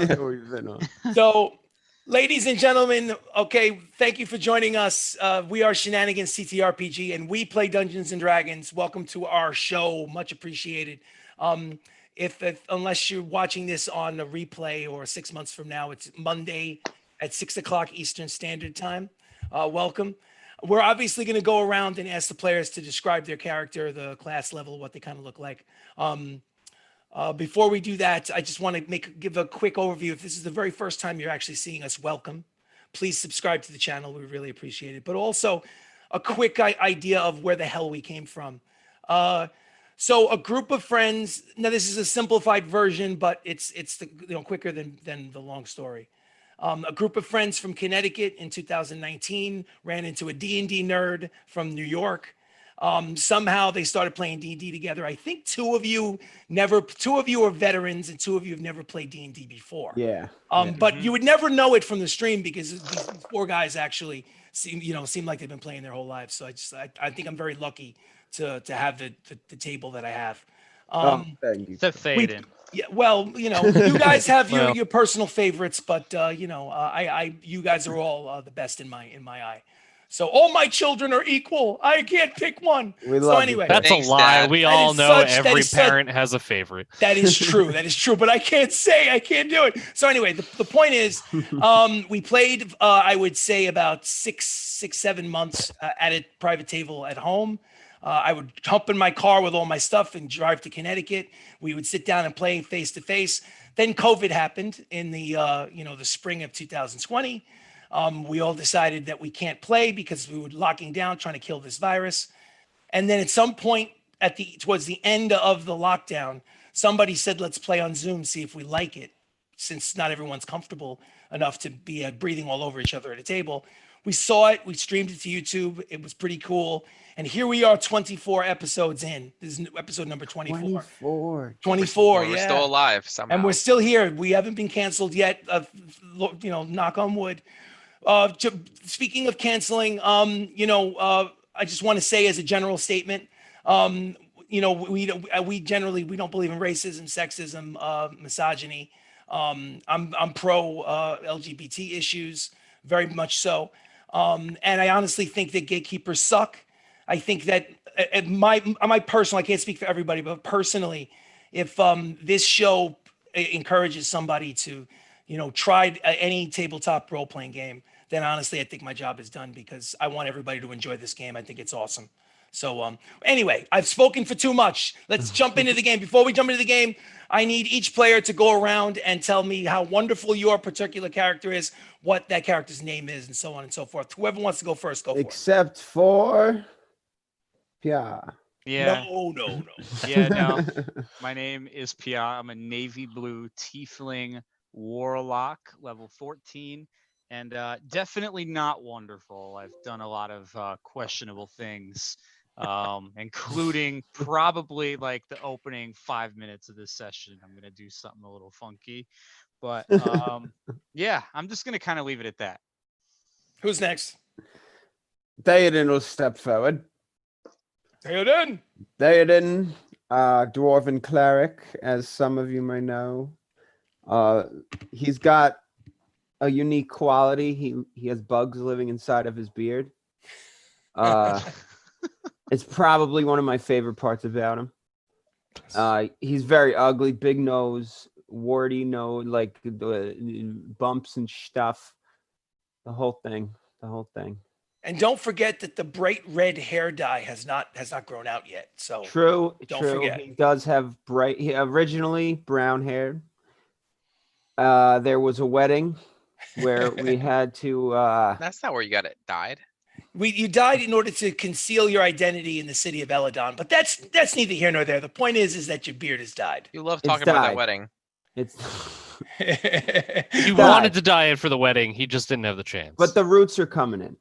we've been on. So, ladies and gentlemen, okay, thank you for joining us. We are Shenanigans ttRPG, and we play Dungeons and Dragons. Welcome to our show, much appreciated. If unless you're watching this on a replay or 6 months from now, it's Monday at 6 o'clock Eastern Standard Time. Welcome. We're obviously going to go around and ask the players to describe their character, the class level, what they kind of look like. Before we do that, I just want to give a quick overview. If this is the very first time you're actually seeing us, welcome. Please subscribe to the channel. We really appreciate it. But also a quick idea of where the hell we came from. So a group of friends. Now this is a simplified version, but it's quicker than the long story. A group of friends from Connecticut in 2019 ran into a D&D nerd from New York. Somehow they started playing D&D together. I think two of you are veterans and two of you have never played D&D before. Yeah. But you would never know it from the stream because these four guys actually seem like they've been playing their whole lives. So I think I'm very lucky to have the table that I have. Thank you. Except Théoden. Yeah, well, you guys have your personal favorites, but you guys are all the best in my eye. So all my children are equal. I can't pick one. Anyway, that's a lie. We all know every parent has a favorite. That is true. That is true. But I can't do it. So anyway, the point is, we played. I would say about 7 months at a private table at home. I would hop in my car with all my stuff and drive to Connecticut. We would sit down and play face to face. Then COVID happened in the the spring of 2020. We all decided that we can't play because we were locking down, trying to kill this virus. And then at some point towards the end of the lockdown, somebody said, let's play on Zoom, see if we like it, since not everyone's comfortable enough to be breathing all over each other at a table. We saw it. We streamed it to YouTube. It was pretty cool. And here we are 24 episodes in. This is episode number 24. 24, yeah. We're still alive somehow. And we're still here. We haven't been canceled yet. Knock on wood. Speaking of canceling, I just want to say as a general statement, we don't believe in racism, sexism, misogyny. I'm pro LGBT issues, very much so. And I honestly think that gatekeepers suck. I think that my personal, I can't speak for everybody, but personally, if this show encourages somebody to, try any tabletop role-playing game, then honestly, I think my job is done because I want everybody to enjoy this game. I think it's awesome. So anyway, I've spoken for too much. Let's jump into the game. Before we jump into the game, I need each player to go around and tell me how wonderful your particular character is, what that character's name is, and so on and so forth. Whoever wants to go first, go for it. Except for Pia. Yeah. No. Yeah, no. My name is Pia. I'm a navy blue tiefling warlock, level 14. And definitely not wonderful. I've done a lot of questionable things, including probably like the opening 5 minutes of this session. I'm going to do something a little funky. But yeah, I'm just going to kind of leave it at that. Who's next? Théoden will step forward. Théoden, dwarven cleric, as some of you may know. He's got a unique quality. He has bugs living inside of his beard. It's probably one of my favorite parts about him. He's very ugly, big nose, warty nose, like the bumps and stuff. The whole thing. and don't forget that the bright red hair dye has not grown out yet. So True. Don't forget. He does have originally brown hair. There was a wedding where we had to That's not where you got it dyed. you died in order to conceal your identity in the city of Eladon, but that's neither here nor there. The point is that your beard has died. You love talking about that wedding. it's He wanted to die in for the wedding. He just didn't have the chance. but the roots are coming in.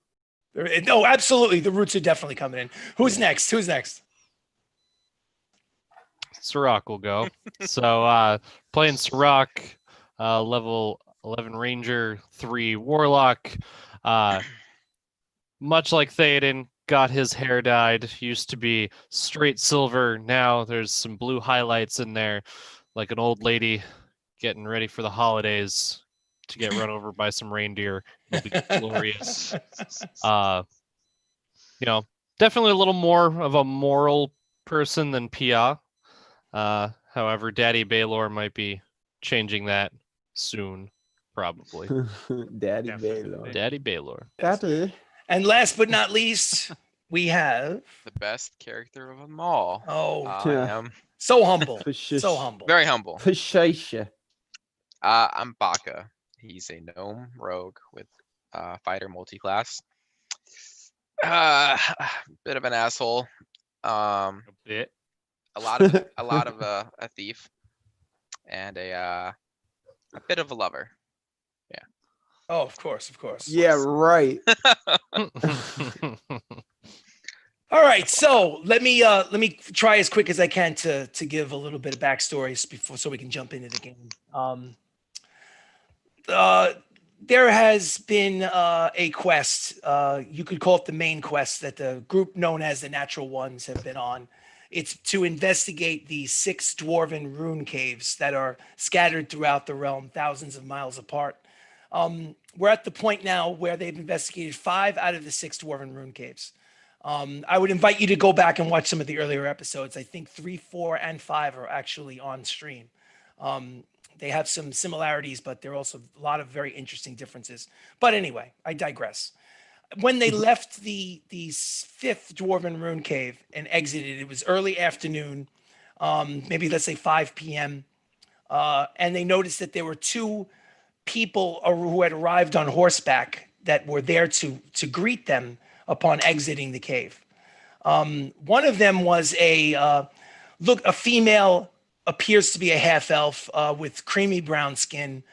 No, absolutely. The roots are definitely coming in. Who's next? Sirach will go. So playing Sirach, level 11 Ranger, 3 Warlock. Much like Théoden, got his hair dyed. Used to be straight silver. Now there's some blue highlights in there, like an old lady getting ready for the holidays to get run over by some reindeer. It'll be glorious. Definitely a little more of a moral person than Pia. However, Daddy Baylor might be changing that soon, probably. Daddy Definitely. Baylor. Daddy Baylor. Daddy. And last but not least, we have The best character of them all. I Yeah. am so humble, For sure. so humble. very humble. For sure. I'm Baka. He's a gnome rogue with fighter multi-class. Bit of an asshole. A bit. A lot of a thief, and a bit of a lover. Oh, of course. Yeah, right. All right, so let me try as quick as I can to give a little bit of backstories before, so we can jump into the game. There has been a quest. You could call it the main quest that the group known as the Natural Ones have been on. It's to investigate the 6 dwarven rune caves that are scattered throughout the realm, thousands of miles apart. We're at the point now where they've investigated 5 out of the 6 dwarven rune caves. I would invite you to go back and watch some of the earlier episodes. I think 3, 4, and 5 are actually on stream. They have some similarities, but there are also a lot of very interesting differences. But anyway, I digress. When they left the 5th dwarven rune cave and exited, it was early afternoon, maybe let's say 5 p.m. And they noticed that there were 2 people who had arrived on horseback that were there to greet them upon exiting the cave. One of them was a female, appears to be a half elf with creamy brown skin.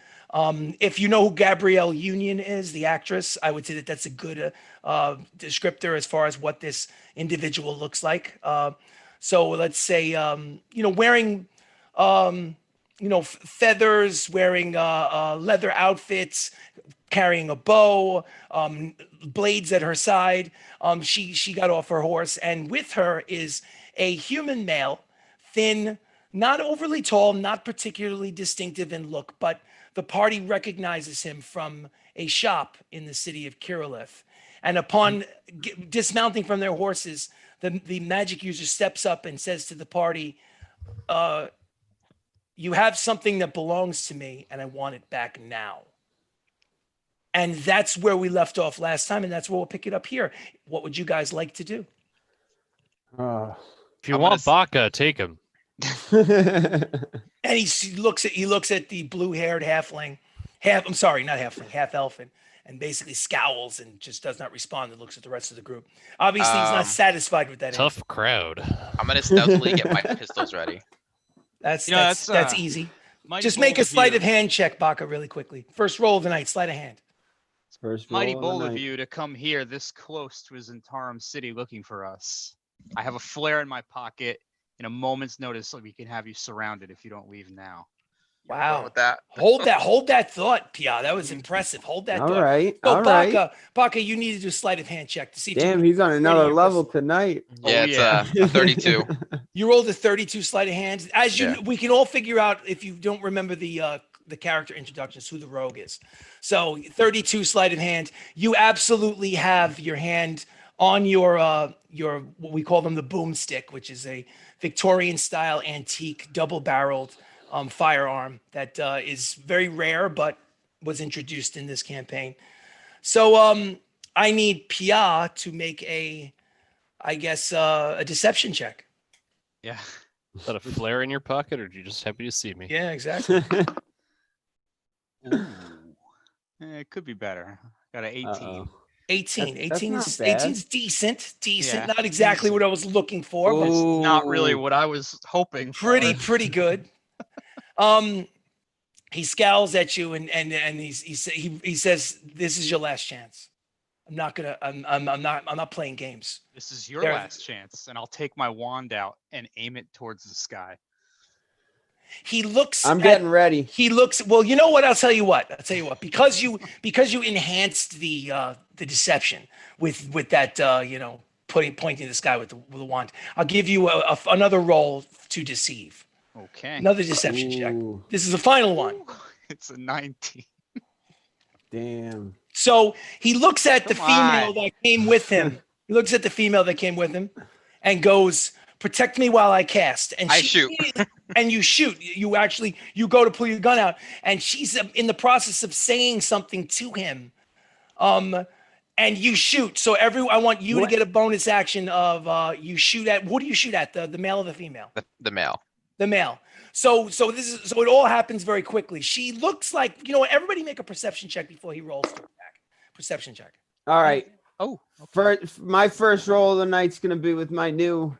If you know who Gabrielle Union is, the actress, I would say that that's a good descriptor as far as what this individual looks like. So let's say, wearing, feathers, wearing leather outfits, carrying a bow, blades at her side. She got off her horse, and with her is a human male, thin, not overly tall, not particularly distinctive in look, but the party recognizes him from a shop in the city of Kirillith. And upon dismounting from their horses, the magic user steps up and says to the party, "You have something that belongs to me, and I want it back now." And that's where we left off last time, and that's where we'll pick it up here. What would you guys like to do? If you want Baka, take him. And he looks at the blue-haired halfling, half elfin, and basically scowls and just does not respond and looks at the rest of the group. Obviously, he's not satisfied with that. Tough crowd. I'm gonna stealthily get my pistols ready. That's easy. Just make a sleight of hand check, Baka, really quickly. First roll of the night, sleight of hand. First Mighty roll bold the of night. you to come here this close to Zentarum City looking for us. I have a flare in my pocket. In a moment's notice, so we can have you surrounded if you don't leave now. Wow. With that. Hold that thought, Pia. That was impressive. Hold that All thought. right. So All right. Baka, you need to do a sleight of hand check to see. Damn, he's on another your level pistol. tonight. Yeah, it's a 32. You rolled a 32 sleight of hand. As Yeah. we can all figure out, if you don't remember the character introductions, who the rogue is. So 32 sleight of hand. You absolutely have your hand on your what we call them the boomstick, which is a Victorian style antique double-barreled firearm that is very rare but was introduced in this campaign. So I need Pia to make a deception check. Yeah. Is that a flare in your pocket, or are you just happy to see me? Yeah, exactly. It could be better. Got an 18. Uh-oh. 18. That's 18 not is bad. 18's decent. Yeah, Not exactly what I was looking for, but It's not really Ooh. what I was hoping for. pretty good. He scowls at you and he says, "This is your last chance. I'm not playing games." This is your There- last chance, and I'll take my wand out and aim it towards the sky. He looks. I'm getting ready. He looks. Well, you know what? I'll tell you what. Because you enhanced the deception with that pointing the sky with the wand. I'll give you another roll to deceive. Okay. Another deception check. Ooh, This is the final one. Ooh, it's a 19. damn. So he looks at the Come female on. that came with him. He looks at the female that came with him and goes, "Protect me while I cast." And I she shoot. and you shoot. You go to pull your gun out, and she's in the process of saying something to him. And you shoot. So I want you to What? get a bonus action of you shoot at. What do you shoot at? The male or the female? The male. The male. So it all happens very quickly. She looks like, you know what? Everybody make a perception check before he rolls to attack. Perception check. All right. Oh, okay. My first roll of the night's gonna be with my new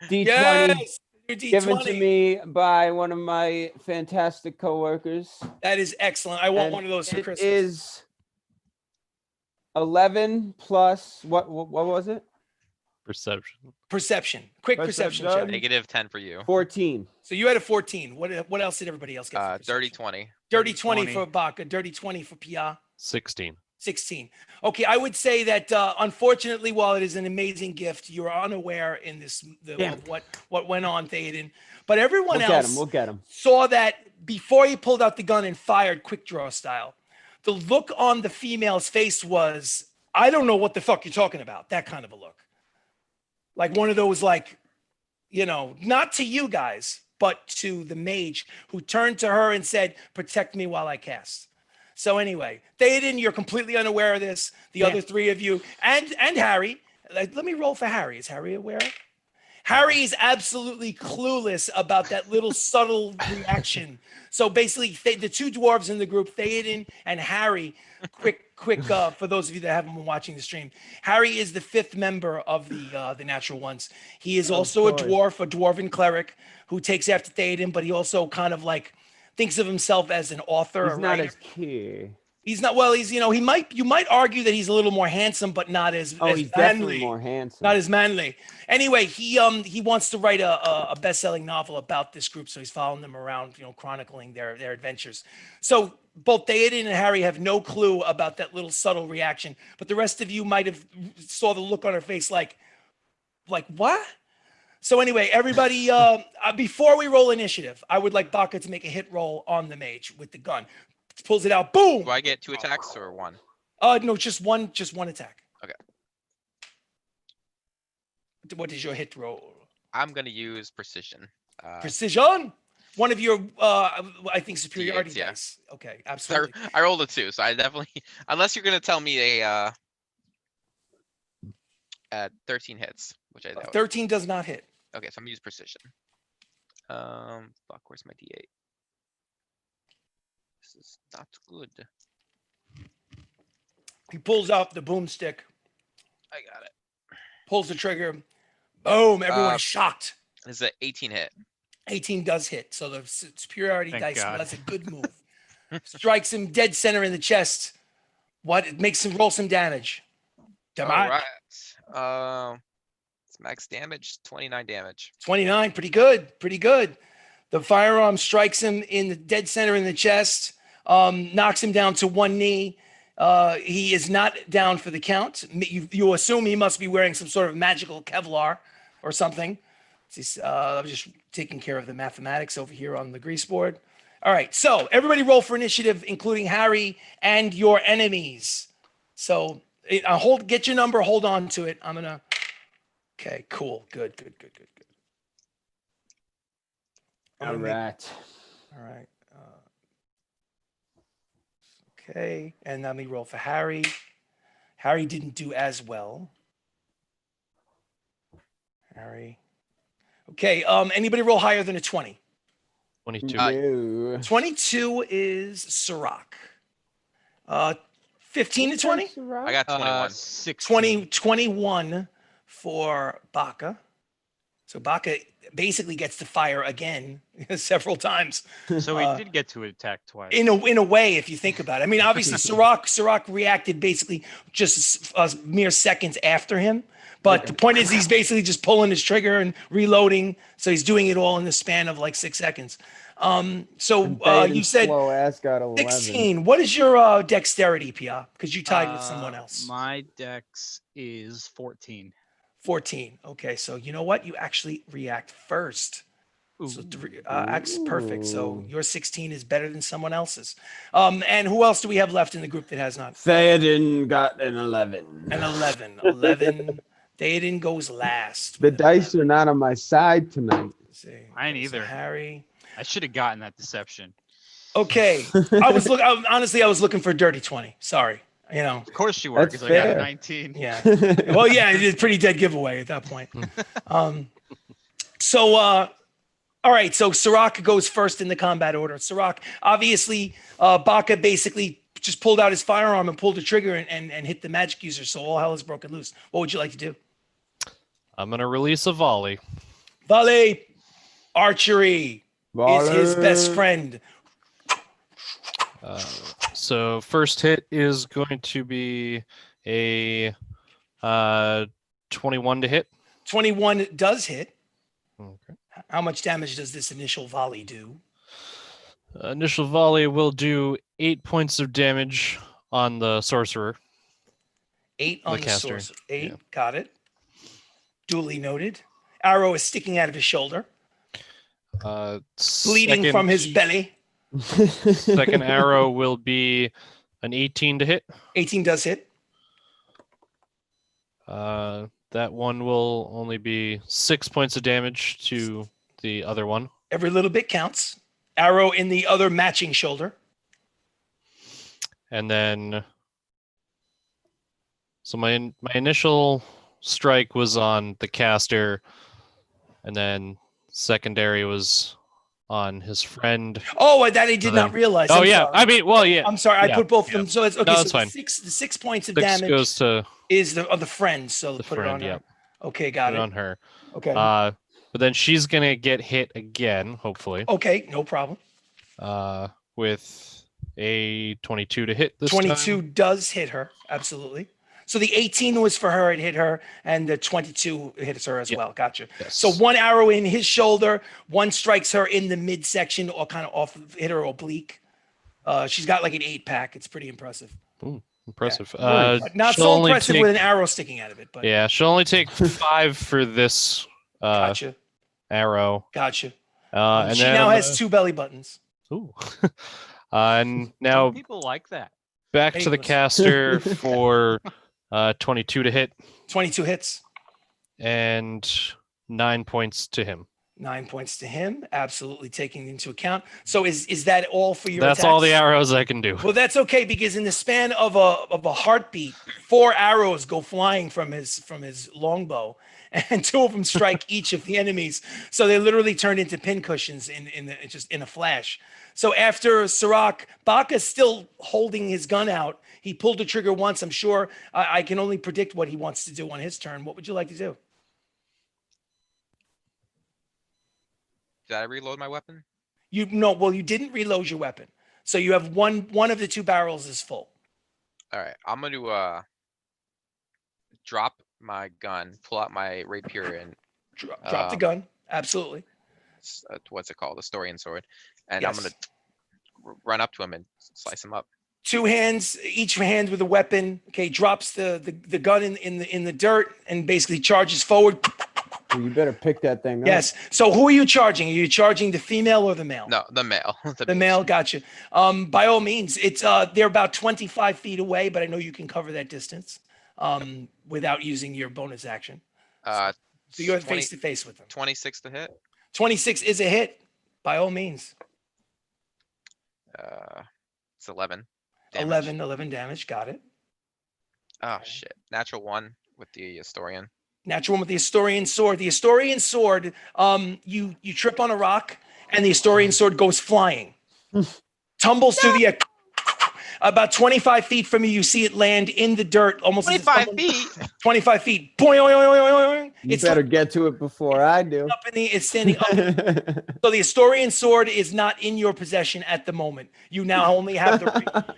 D20 Yes, your given to D20. me by one of my fantastic coworkers. That is excellent. I want And one of those for it Christmas. is 11 plus what was it? Perception. Perception. Quick perception check. Negative 10 for you. 14. So you had a 14. What else did everybody else get? For Dirty perception? 20. Dirty 20 20. for Baca. Dirty 20 for Pia. 16. 16. Okay, I would say that unfortunately, while it is an amazing gift, you're unaware in of what went on, Theoden. But everyone else We'll get him. saw that before he pulled out the gun and fired quick draw style. The look on the female's face was, I don't know what the fuck you're talking about. That kind of a look. Like one of those, like, you know, not to you guys, but to the mage who turned to her and said, "Protect me while I cast." So anyway, Theoden, you're completely unaware of this. The other three of you and Harry, let me roll for Harry. Is Harry aware? Harry is absolutely clueless about that little subtle reaction. So basically, the two dwarves in the group, Theoden and Harry, quick, for those of you that haven't been watching the stream, Harry is the fifth member of the Natural Ones. He is also a dwarven cleric who takes after Theoden, but he also kind of like thinks of himself as an author. He's a not writer. as key. He's not, well, he's, you know, you might argue that he's a little more handsome, but not as, Oh, as he's manly. definitely more handsome. Not as manly. Anyway, he wants to write a best-selling novel about this group, so he's following them around, you know, chronicling their adventures. So both Theoden and Harry have no clue about that little subtle reaction, but the rest of you might have saw the look on her face like what? So anyway, everybody, before we roll initiative, I would like Baca to make a hit roll on the mage with the gun. Pulls it out, boom. Do I get 2 attacks or 1? No, just one attack. Okay. What is your hit roll? I'm gonna use precision. Precision. One of your, I think, superiority D8s, yeah. dice. Okay, absolutely. I rolled a 2, so I definitely, unless you're gonna tell me a 13 hits, which I doubt. 13 does not hit. Okay, so I'm gonna use precision. Fuck, where's my D8? This is not good. He pulls out the boomstick, I got it. pulls the trigger. Boom! Everyone's shocked. This is an 18 hit. 18 does hit, so the superiority Thank dice. God. That's a good move. Strikes him dead center in the chest. What? It makes him roll some damage. All Damage. right. It's max damage, 29 damage. 29, pretty good, pretty good. The firearm strikes him in the dead center in the chest, knocks him down to one knee. He is not down for the count. You assume he must be wearing some sort of magical Kevlar or something. I'm just taking care of the mathematics over here on the grease board. All right, so everybody roll for initiative, including Harry and your enemies. So get your number, hold on to it. Okay, cool, good. All right. All right. Okay, and let me roll for Harry. Harry didn't do as well. Harry. Okay, anybody roll higher than a 20? 22. No. 22 is Sirach. 15 to 20? I got 21. 16. 21 for Baca. So Baca basically gets to fire again several times. So he did get to attack twice. In a way, if you think about it. I mean, obviously, Sirach reacted basically just mere seconds after him. But the point is, he's basically just pulling his trigger and reloading. So he's doing it all in the span of like 6 seconds. You said slow ass got 11. 16. What is your dexterity, Pia? Because you tied with someone else. My dex is 14. 14. Okay, so you know what? You actually react first. So that's perfect. So Ooh. your 16 is better than someone else's. And who else do we have left in the group that has not? Theoden got an 11. An 11. 11. Theoden goes last. The with an dice 11. are not on my side tonight. Let's see. I ain't Okay, so either. Harry. I should have gotten that deception. Okay. Honestly, I was looking for a dirty 20. Sorry. You know. Of course you were, That's because I got a fair. 19. Yeah. Well, yeah, it is a pretty dead giveaway at that point. All right. So Sirach goes first in the combat order. Sirach, obviously, Baka basically just pulled out his firearm and pulled the trigger and hit the magic user. So all hell is broken loose. What would you like to do? I'm gonna release a volley. Volley archery is his best Baller. friend. So first hit is going to be a 21 to hit. 21 does hit. Okay. How much damage does this initial volley do? Initial volley will do 8 points of damage on the sorcerer. 8 on the caster. source. 8. Yeah. Got it. Duly noted. Arrow is sticking out of his shoulder, bleeding from his belly. Second arrow will be an 18 to hit. 18 does hit. That one will only be 6 points of damage to the other one. Every little bit counts. Arrow in the other matching shoulder. And then, so my initial strike was on the caster, and then secondary was on his friend. Oh, that I did not realize. Oh I'm yeah, sorry. I mean, well, yeah. I'm sorry. I yeah, put both of yeah. them. So it's okay. No, so it's fine. the 6 points of 6 damage goes to is the friend. So the put friend. it on her. Yep, Okay, put got it it. on her. Okay. But then she's gonna get hit again, hopefully. Okay, no problem. With a 22 to hit this 22 time. does hit her. Absolutely. So the 18 was for her, it hit her, and the 22 hits her as Yep. well. Gotcha. Yes. So one arrow in his shoulder, one strikes her in the midsection or kind of off, hit her oblique. She's got like an 8-pack. It's pretty impressive. Ooh, impressive. Nice. Not she'll so only impressive take- with an arrow sticking out of it, but Yeah, she'll only take 5 for this gotcha. arrow. Gotcha. And She then now I'm has 2 belly buttons. Ooh. And now Some people like that. back to the Painless. caster for 22 to hit 22 hits. and 9 points to him. 9 points to him. Absolutely taking into account. So is that all for your That's all the attacks? arrows I can do. Well, that's okay because in the span of a heartbeat, 4 arrows go flying from his longbow, and 2 of them strike each of the enemies. So they literally turned into pincushions in a flash. So after Sirach, Baka's still holding his gun out. He pulled the trigger once. I'm sure I can only predict what he wants to do on his turn. What would you like to do? Did I reload my weapon? You didn't reload your weapon. So you have one of the 2 barrels is full. All right, I'm gonna drop my gun, pull out my rapier, and Drop the gun. Absolutely. what's it called, the Storian sword, and Yes. I'm gonna run up to him and slice him up. 2 hands, each hand with a weapon. Okay, drops the gun in the dirt and basically charges forward. You better pick that thing up. Yes. So who are you charging? Are you charging the female or the male? No, the male. The male. Gotcha. By all means, it's they're about 25 feet away, but I know you can cover that distance without using your bonus action. Uh, So you're 20 face to face with them. 26 to hit. 26 is a hit. By all means. It's 11. Damage. 11 damage. Got it. Oh shit! Natural 1 with the Astorian. Natural one with the Astorian sword. The Astorian sword, you trip on a rock and the Astorian sword goes flying. Tumbles through the air. About 25 feet from you, you see it land in the dirt. Almost as it's 25 tumbling- feet. 25 feet. Boing, oing, oing, oing, oing. You It's better get to it before I do. up in the, it's standing up. So the Astorian sword is not in your possession at the moment. You now only have the.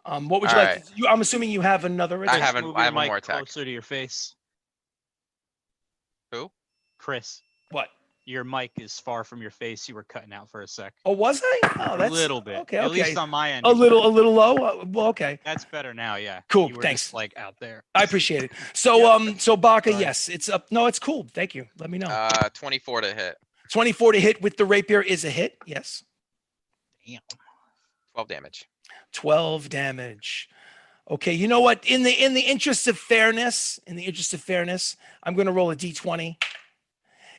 What would you All like? I'm assuming you have another. I attack. haven't- Move I your have one mic more attack. closer to your face. Who? Chris. What? Your mic is far from your face. You were cutting out for a sec. Oh, was I? Oh, A that's little bit. okay. At Okay, least on my end. a you were. little low. Well, okay, That's better now. Yeah. Cool, You were thanks. just like out there. I appreciate it. So, so Baka, Sorry. yes, it's up. No, it's cool. Thank you. Let me know. 24 to hit. 24 to hit with the rapier is a hit. Yes. Damn. 12 damage. 12 damage. Okay, you know what? In the interest of fairness, I'm going to roll a d20.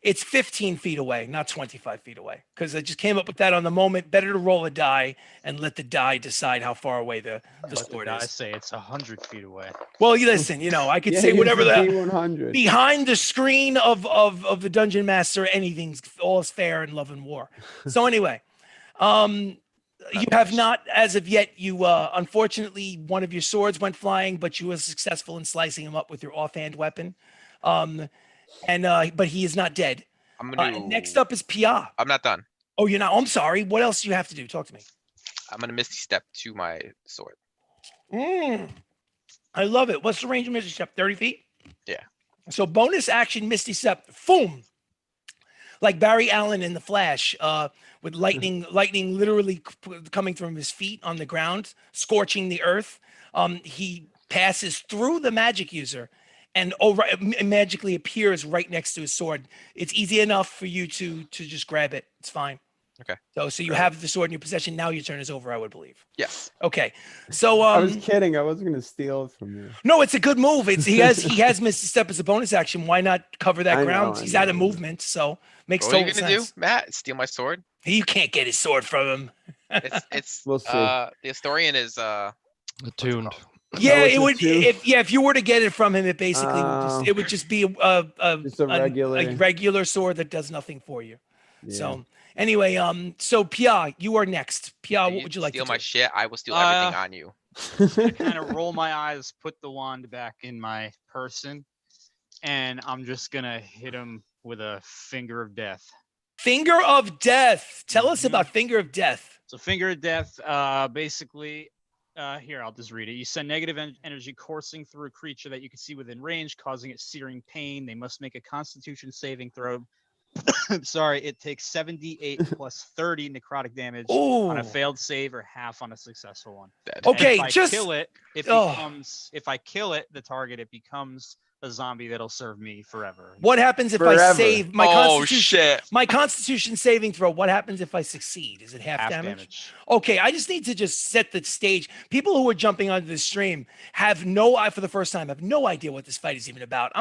It's 15 feet away, not 25 feet away, because I just came up with that on the moment. Better to roll a die and let the die decide how far away the sword I is. say it's 100 feet away. Well, you listen, I could say use whatever the that D100. behind the screen of the dungeon master, anything's all is fair in love and war. So anyway, you have not, as of yet, you unfortunately, one of your swords went flying, but you were successful in slicing him up with your offhand weapon. But he is not dead. I'm gonna. And next up is Pia. I'm not done. Oh, you're not. I'm sorry. What else do you have to do? Talk to me. I'm gonna Misty Step to my sword. I love it. What's the range of Misty Step? 30 feet? Yeah. So bonus action Misty Step. Boom. Like Barry Allen in The Flash, with lightning literally coming from his feet on the ground, scorching the earth. He passes through the magic user and magically appears right next to his sword. It's easy enough for you to just grab it. It's fine. Okay. So you have the sword in your possession. Now your turn is over, I would believe. Yes. Okay. So I was kidding. I wasn't gonna steal it from you. no, it's a good move. He has Misty Step as a bonus action. Why not cover that I ground? know, He's I out of know. movement, so makes What are you total gonna sense. do, Matt? Steal my sword? You can't get his sword from him. It's We'll see. the historian is Attuned. Yeah, it's it a would. two? If you were to get it from him, it basically would just be Just a regular. regular sword that does nothing for you. Yeah. So anyway, so Pia, you are next. Pia, what would you like to steal do? my shit? I will steal everything on you. Kind of roll my eyes, put the wand back in my person, and I'm just gonna hit him with a finger of death. Finger of Death. Tell us Mhm. about Finger of Death. So finger of death, basically, here, I'll just read it. You send negative energy coursing through a creature that you can see within range, causing it searing pain. They must make a constitution saving throw. Sorry, it takes 78 plus 30 necrotic damage on a Ooh. failed save or half on a successful one. Dead. And Okay, if I just kill it, if I kill it, the target, it becomes a zombie that'll serve me forever. what happens if I Forever. save my Oh constitution? shit! My constitution saving throw. What happens if I succeed? Is it half damage? Okay, I just need to just set the stage. People who are jumping onto the stream for the first time have no idea what this fight is even about.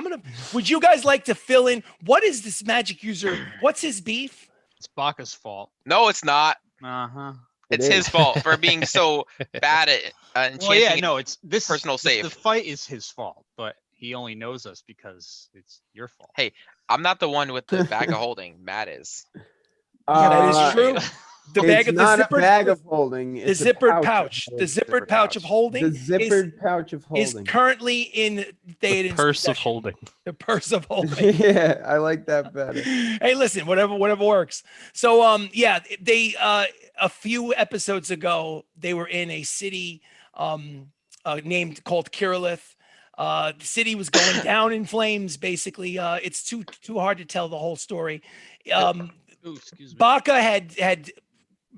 Would you guys like to fill in? What is this magic user? What's his beef? It's Baka's fault. No, it's not. Uh-huh. It It's his is. fault for being so bad at enchanting. Well, yeah, no, it's this personal the save. fight is his fault, but he only knows us because it's your fault. Hey, I'm not the one with the bag of holding. Matt is. That is true. The bag It's of the not zippered, a bag of holding. the It's a zippered of pouch. The holding. zippered pouch of holding. The zippered pouch of is holding. currently in The Theoden's purse of possession. holding. The purse of holding. Yeah, I like that better. Hey, listen, whatever works. So yeah, they a few episodes ago they were in a city named called Kirillith. The city was going down in flames. Basically, it's too hard to tell the whole story. Ooh, excuse me. Baka had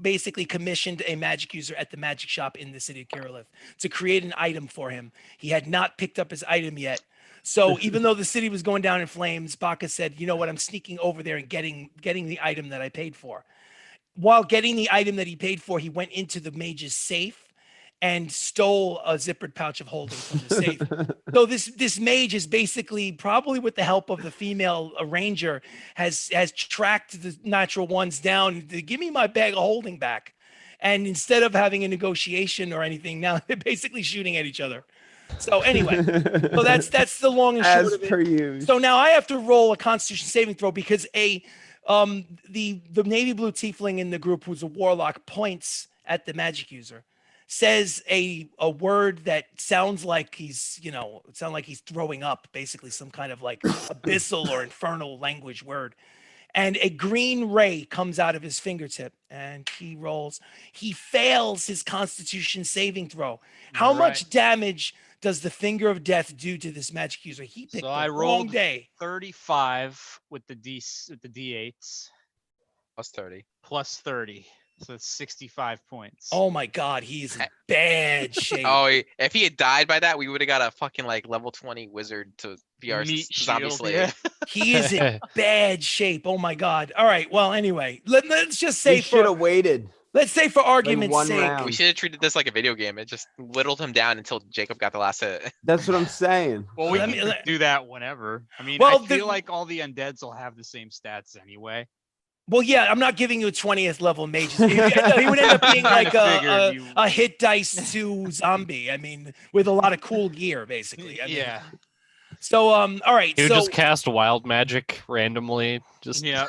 basically commissioned a magic user at the magic shop in the city of Kirillith to create an item for him. He had not picked up his item yet. So even though the city was going down in flames, Baka said, you know what, I'm sneaking over there and getting the item that I paid for. While getting the item that he paid for, he went into the mage's safe and stole a zippered pouch of holding from the safe. So this mage is basically, probably with the help of the female ranger, has tracked the natural ones down to give me my bag of holding back. And instead of having a negotiation or anything, now they're basically shooting at each other. So anyway, so that's the long and short As of it. per usual. So now I have to roll a Constitution saving throw because the navy blue tiefling in the group, who's a warlock, points at the magic user, says a word that sounds like he's throwing up, basically some kind of like abyssal or infernal language word. and a green ray comes out of his fingertip, and he rolls. He fails his Constitution saving throw. How much Right. damage does the finger of death do to this magic user? He picked So the I wrong rolled day. 35 with the D8s Plus 30. plus 30. So it's 65 points. Oh my God, he is in bad shape. Oh, if he had died by that, we would have got a fucking like level 20 wizard to be our Meat zombie shield, slave. yeah. He is in bad shape. Oh my God. All right. Well, anyway, let's just We say should for have waited. let's say for argument's one sake, round. We should have treated this like a video game. It just whittled him down until Jacob got the last hit. That's what I'm saying. Well, we Let can me- do that whenever. I mean, Well, I feel the- like all the undeads will have the same stats anyway. well, yeah, I'm not giving you a 20th level mages. He would end up being Kinda like figured you- a hit dice 2 zombie. I mean, with a lot of cool gear, basically. I mean, Yeah. So, all right. You So, just cast wild magic randomly. Just Yeah.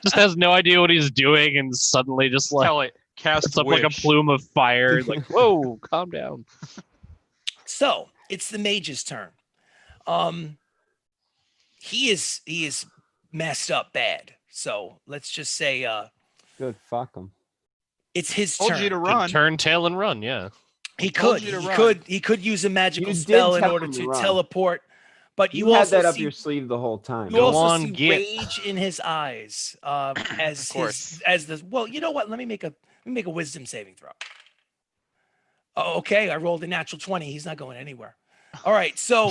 just has no idea what he's doing, and suddenly just like Tell it. Cast it's up like a wish. plume of fire. Like, whoa, calm down. so it's the mage's turn. He is messed up bad. So let's just say Good, fuck him. it's his Told turn. you to Could run. turn tail and run. Yeah. He told could. you to He run. could. He could use a magical You did spell in tell order him to to run. teleport. But You you had also that up see, your sleeve the whole time. you Go also on, see get. rage in his eyes. As course. his as the well, you know what? Let me make a wisdom saving throw. Oh, okay. I rolled a natural 20. He's not going anywhere. All right. So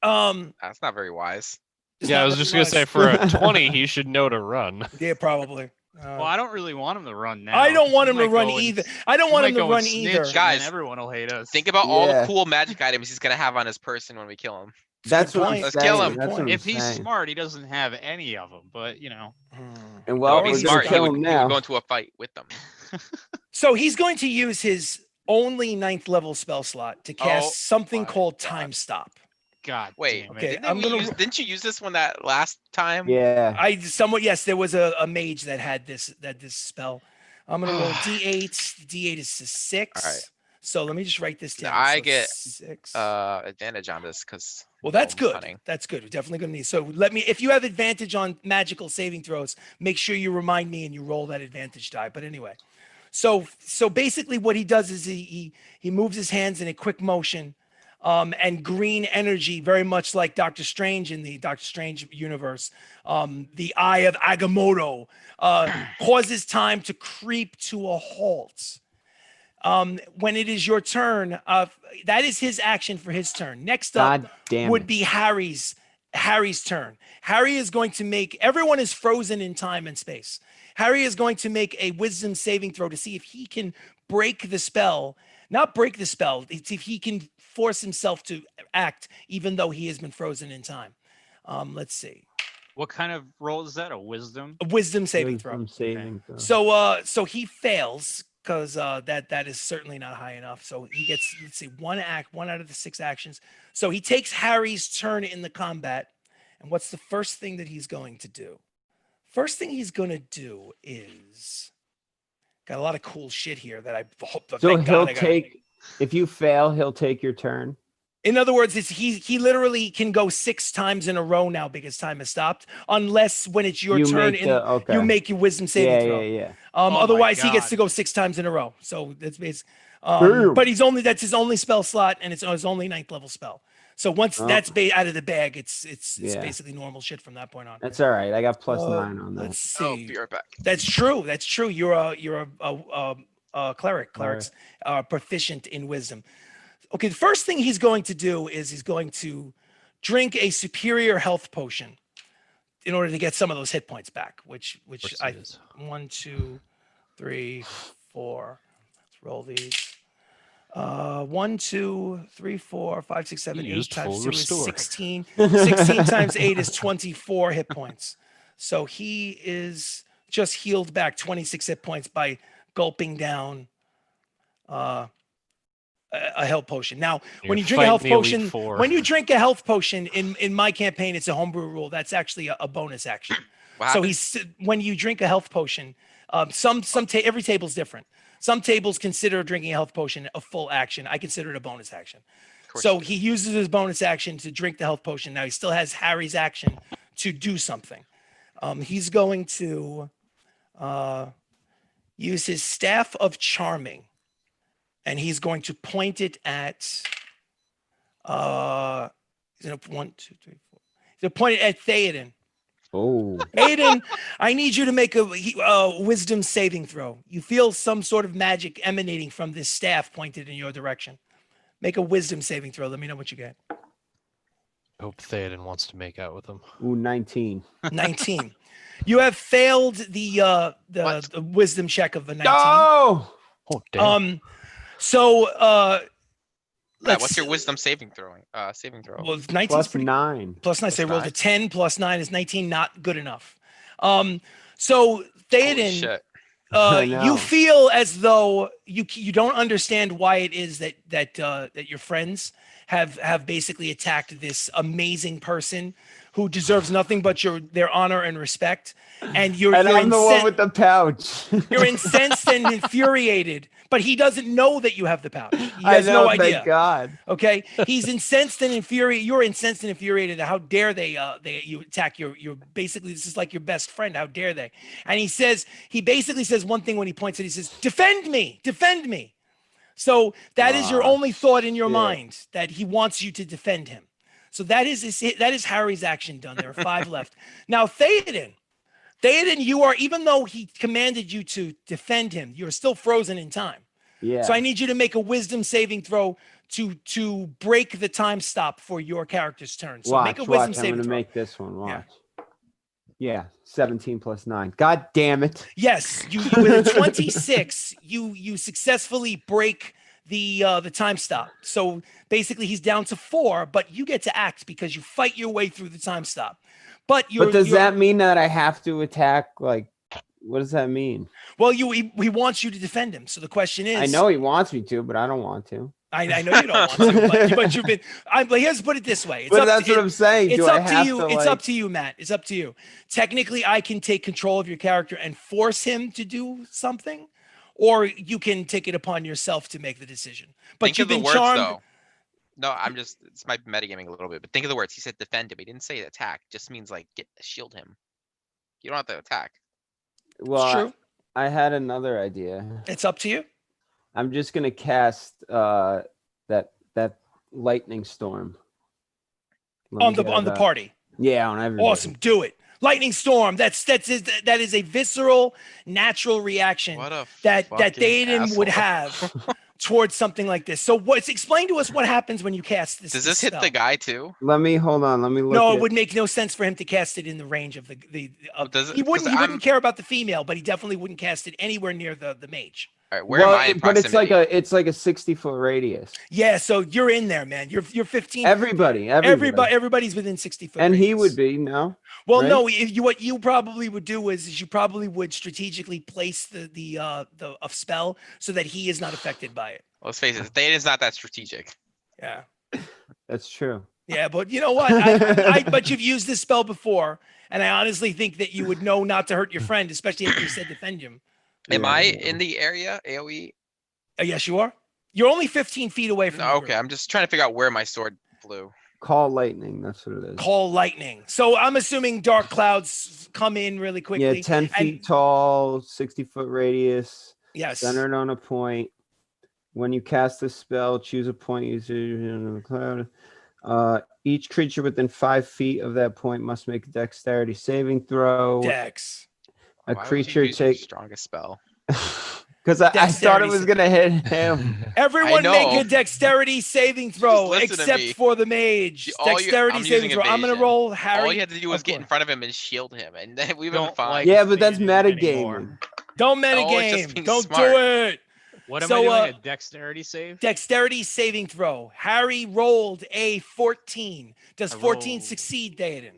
That's not very wise. it's Yeah, I not was very just gonna say wise. for a 20, he should know to run. Yeah, probably. Well, I don't really want him to run now. I don't 'cause want he him to might run go and- either. I don't he want might him to go and run snitch, either. and then Guys, everyone will hate us. Think about all the Yeah. cool magic items he's gonna have on his person when we kill him. That's Good what I'm point. Let's saying. kill him. That's what I'm If he's saying. smart, he doesn't have any of them. But you know, And If well, he's we're gonna smart, he kill would, him he would now. go into a fight with them. So he's going to use his only 9th level spell slot to cast Oh something my called God. Time Stop. God, wait. damn it. Okay, Didn't, I'm gonna- didn't you use this one that last time? Yeah. Yes, there was a mage that had this spell. I'm gonna roll D8. D8 is a 6. All right. So let me just write this down. I So get, 6. advantage on this because Well, that's good. hunting. That's good. We're definitely going to need. So if you have advantage on magical saving throws, make sure you remind me and you roll that advantage die. But anyway, so basically what he does is he moves his hands in a quick motion, and green energy, very much like Doctor Strange in the Doctor Strange universe, the Eye of Agamotto, causes time to creep to a halt. When it is your turn, that is his action for his turn. Next up God damn would it. be Harry's turn. Harry is going to make, everyone is frozen in time and space. Harry is going to make a wisdom saving throw to see if he can break the spell, not break the spell, it's if he can force himself to act even though he has been frozen in time. Let's see. what kind of roll is that? A wisdom? A wisdom saving throw. Wisdom saving throw. So he fails because that is certainly not high enough. So he gets, let's see, one out of the 6 actions. So he takes Harry's turn in the combat. And what's the first thing that he's going to do? First thing he's going to do is got a lot of cool shit here that I hope. So thank he'll God I got. take, if you fail, he'll take your turn. In other words, he literally can go 6 times in a row now because time has stopped, unless when it's your You turn make and the- okay. you make your wisdom saving Yeah, throw. yeah, yeah. Oh my Otherwise, he gets God. to go 6 times in a row. So that's basically. Damn. But that's his only spell slot, and it's his only 9th level spell. So once Oh. that's out of the bag, it's Yeah. basically normal shit from that point on. That's all right. I got plus Uh, 9 on that. Let's see. Oh, be right back. That's true. That's true. You're a cleric. Clerics are proficient in wisdom. Okay, the first thing he's going to do is he's going to drink a superior health potion in order to get some of those hit points back. Which course I it is. 1, 2, 3, 4. Let's roll these. 1, 2, 3, 4, 5, 6, 7, You 8 used times full 2 is restore. 16. 16 times 8 is 24 hit points. So he is just healed back 26 hit points by gulping down a health potion. Now, when You're you drink a health fighting the Elite potion, Four. when you drink a health potion in my campaign, it's a homebrew rule. That's actually a bonus action. What So happened? when you drink a health potion, every table's different. Some tables consider drinking a health potion a full action. I consider it a bonus action. Of course So you do. he uses his bonus action to drink the health potion. Now he still has Harry's action to do something. He's going to use his staff of charming, and he's going to point it at he's gonna 1, 2, 3, 4. He's gonna point it at Theoden. Oh, Theoden, I need you to make a wisdom saving throw. You feel some sort of magic emanating from this staff pointed in your direction. Make a wisdom saving throw. Let me know what you get. Hope Theoden wants to make out with him. ooh, 19. 19. You have failed the What? wisdom check of a 19. No! Oh, damn. So Matt, what's your wisdom saving throw? Well, 19 Plus pretty 9. plus 9. So I Plus rolled a 9. 10 plus 9 is 19. Not good enough. So Holy Theoden, shit. I you know. feel as though you don't understand why it is that your friends have basically attacked this amazing person who deserves nothing but their honor and respect, and you're I'm the one with the pouch. you're incensed and infuriated, but he doesn't know that you have the pouch. He I has know, no idea. thank God. Okay, he's incensed and infuriated. You're incensed and infuriated. How dare you attack your basically, this is like your best friend. How dare they? And he basically says one thing when he points it. He says, "Defend me, defend me." So that is your Ah, only thought in your shit. mind, that he wants you to defend him. So that is Harry's action done. There are 5 left. Now Theoden, you are, even though he commanded you to defend him, you're still frozen in time. Yeah. So I need you to make a wisdom saving throw to break the time stop for your character's turn. So make a wisdom I'm saving going to throw. make this one. Yeah. Watch. Yeah, 17 plus 9. God damn it. Yes, you with a 26, you successfully break the time stop. So basically he's down to 4, but you get to act because you fight your way through the time stop. But does that mean that I have to attack? Like, what does that mean? Well, he wants you to defend him. So the question is, I know he wants me to, but I don't want to. I know you don't want to, but you've been. But here's put it this way. But that's what I'm saying. It's Do I up to have you. to, It's like... up to you, Matt. It's up to you. Technically, I can take control of your character and force him to do something, or you can take it upon yourself to make the decision. But Think you've of the been words, charmed. though. No, this might be metagaming a little bit, but think of the words. He said defend him. He didn't say attack. Just means like shield him. You don't have to attack. Well, It's true. I had another idea. It's up to you. I'm just gonna cast that lightning storm On the party. Yeah, on everybody. Awesome. Do it. Lightning storm. That is a visceral, natural reaction What a that fucking Theoden would asshole. have towards something like this. So explain to us what happens when you cast this. Does this hit the spell. guy too? Hold on. Let me look. No, it would make no sense for him to cast it in the range of he wouldn't care about the female, but he definitely wouldn't cast it anywhere near the mage. All right, where am I in but proximity? it's like a 60-foot radius. Yeah, so you're in there, man. You're 15. Everybody's within 60 foot. And radius. he would be, no? Well, right? no. What you probably would do is you probably would strategically place the spell so that he is not affected by it. Let's face it, Theoden's not that strategic. Yeah. That's true. Yeah, but you know what? But you've used this spell before, and I honestly think that you would know not to hurt your friend, especially if you said defend him. Am Yeah, I yeah. in the area AOE? Yes, you are. You're only 15 feet away from. No, the okay, group. I'm just trying to figure out where my sword flew. Call lightning. That's what it is. Call lightning. So I'm assuming dark clouds come in really quickly. Yeah, 10 feet tall, 60-foot radius, Yes. centered on a point. When you cast the spell, choose a point using the cloud. Each creature within 5 feet of that point must make a dexterity saving throw. Dex. A Why would you creature use your take strongest spell. because I thought Dexterity it was gonna hit him. Everyone know. make a dexterity saving throw, listen to except me. for the mage. Dexterity I'm saving using throw. I'm gonna evasion. roll Harry. All you had to do was Of get in course. front of him and shield him, and then we've been Don't fine. like- Yeah, but that's Faded metagaming. anymore. Don't No, it's just metagame. being Don't smart. do it. What am So, I doing? A dexterity save? Dexterity saving throw. Harry rolled a 14. Does I 14 rolled- succeed, Theoden?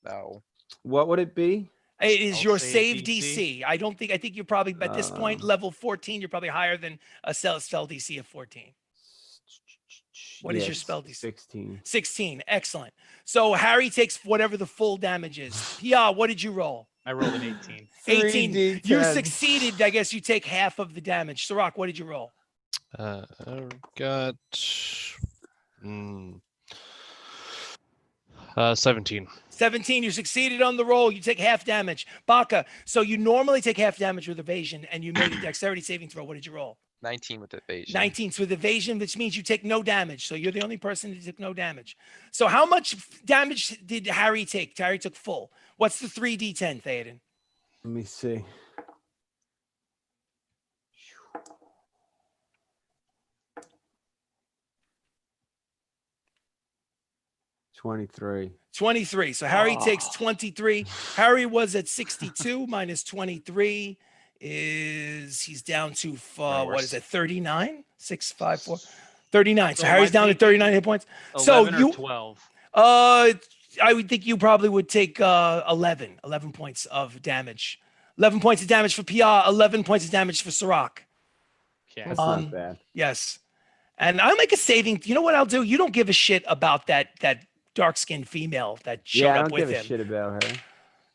No. What would it be? It is I'll your save save DC. DC. I think you're probably at this point level 14. You're probably higher than a spell DC of 14. What is your spell DC? 16. 16. Excellent. So Harry takes whatever the full damage is. Yeah. What did you roll? I rolled an 18. 18. 3d10. You succeeded. I guess you take half of the damage. Sirach, what did you roll? I've got 17. 17, you succeeded on the roll. You take half damage. Baka, so you normally take half damage with evasion, and you made a dexterity saving throw. What did you roll? 19 with evasion. 19. So with evasion, which means you take no damage. So you're the only person who took no damage. So how much damage did Harry take? Harry took full. What's the 3d10, Theoden? Let me see. $23. 23. So Harry takes 23. Harry was at 62 minus 23 is he's down to what is it? 39? 6, 5, 4. 39. So So Harry's am I down to taking 39 hit points. 11 So or you 12. I would think you probably would take 11 points of damage. 11 points of damage for PR, 11 points of damage for Sirach. Okay. That's Um, not bad. Yes. And I'll make a saving. You know what I'll do? You don't give a shit about that dark-skinned female that showed Yeah, I up don't with give a him. shit about her.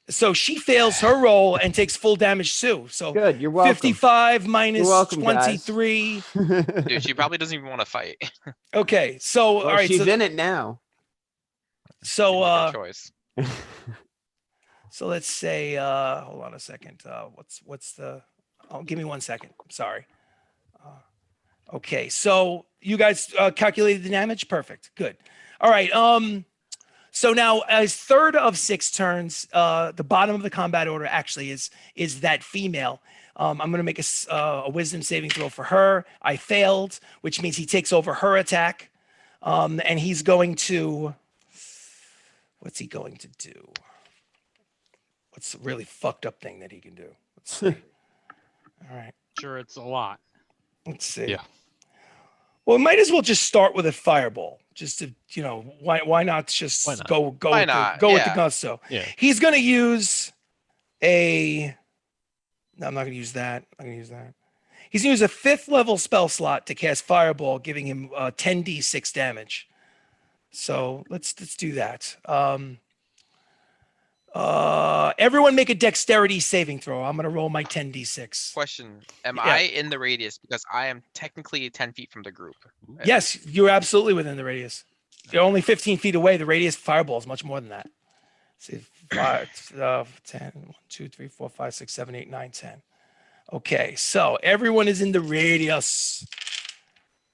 So she fails her roll and takes full damage too. So Good, you're welcome. 55 minus You're welcome, guys. 23. Dude, she probably doesn't even want to fight. Okay. So Well, all right. she's So, in it now. so No choice. so let's say hold on a second. What's the give me 1 second. Sorry. Okay. So you guys calculated the damage? Perfect. Good. All right. So now, as third of 6 turns, the bottom of the combat order actually is that female. I'm going to make a wisdom saving throw for her. I failed, which means he takes over her attack, and he's going to. What's he going to do? What's a really fucked up thing that he can do? Let's see. All right. Sure, it's a lot. Let's see. Yeah. Well, we might as well just start with a fireball, just to why not just Why not? go Why with not? with the Yeah. gusto. Yeah. He's gonna use a. No, I'm not gonna use that. I'm gonna use that. He's gonna use a 5th level spell slot to cast fireball, giving him 10d6 damage. So let's do that. Everyone make a dexterity saving throw. I'm gonna roll my 10d6. Question: Am Yeah. I in the radius because I am technically 10 feet from the group? Yes, you're absolutely within the radius. You're only 15 feet away. The radius fireball is much more than that. See, 10, 1, 2, 3, 4, 5, 6, 7, 8, 9, 10. Okay, so everyone is in the radius.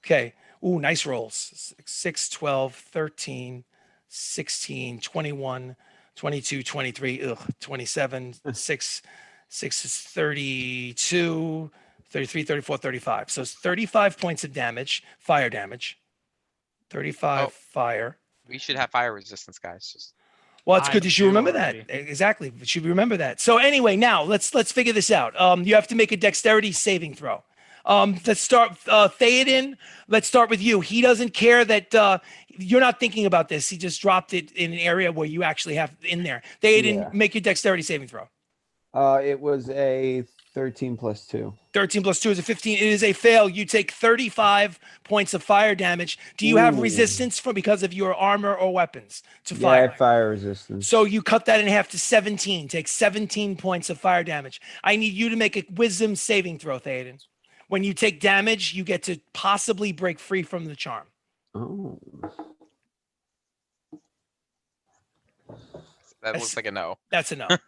Okay. Ooh, nice rolls. 6, 12, 13, 16, 21, 22, 23, 27, 6 is 32, 33, 34, 35. So it's 35 points of damage, fire damage. 35 Oh. fire. We should have fire resistance, guys. Just Well, it's I good that you do remember already. that. Exactly. We should remember that. So anyway, now let's figure this out. You have to make a dexterity saving throw. Let's start Theoden. Let's start with you. He doesn't care that you're not thinking about this. He just dropped it in an area where you actually have in there. Theoden, Yeah. make your dexterity saving throw. It was a 13 plus 2. 13 plus 2 is a 15. It is a fail. You take 35 points of fire damage. Do you have Ooh. resistance because of your armor or weapons to Yeah, I fire? have fire resistance. So you cut that in half to 17. Take 17 points of fire damage. I need you to make a wisdom saving throw, Theoden. When you take damage, you get to possibly break free from the charm. Oh. that looks like a no. That's enough.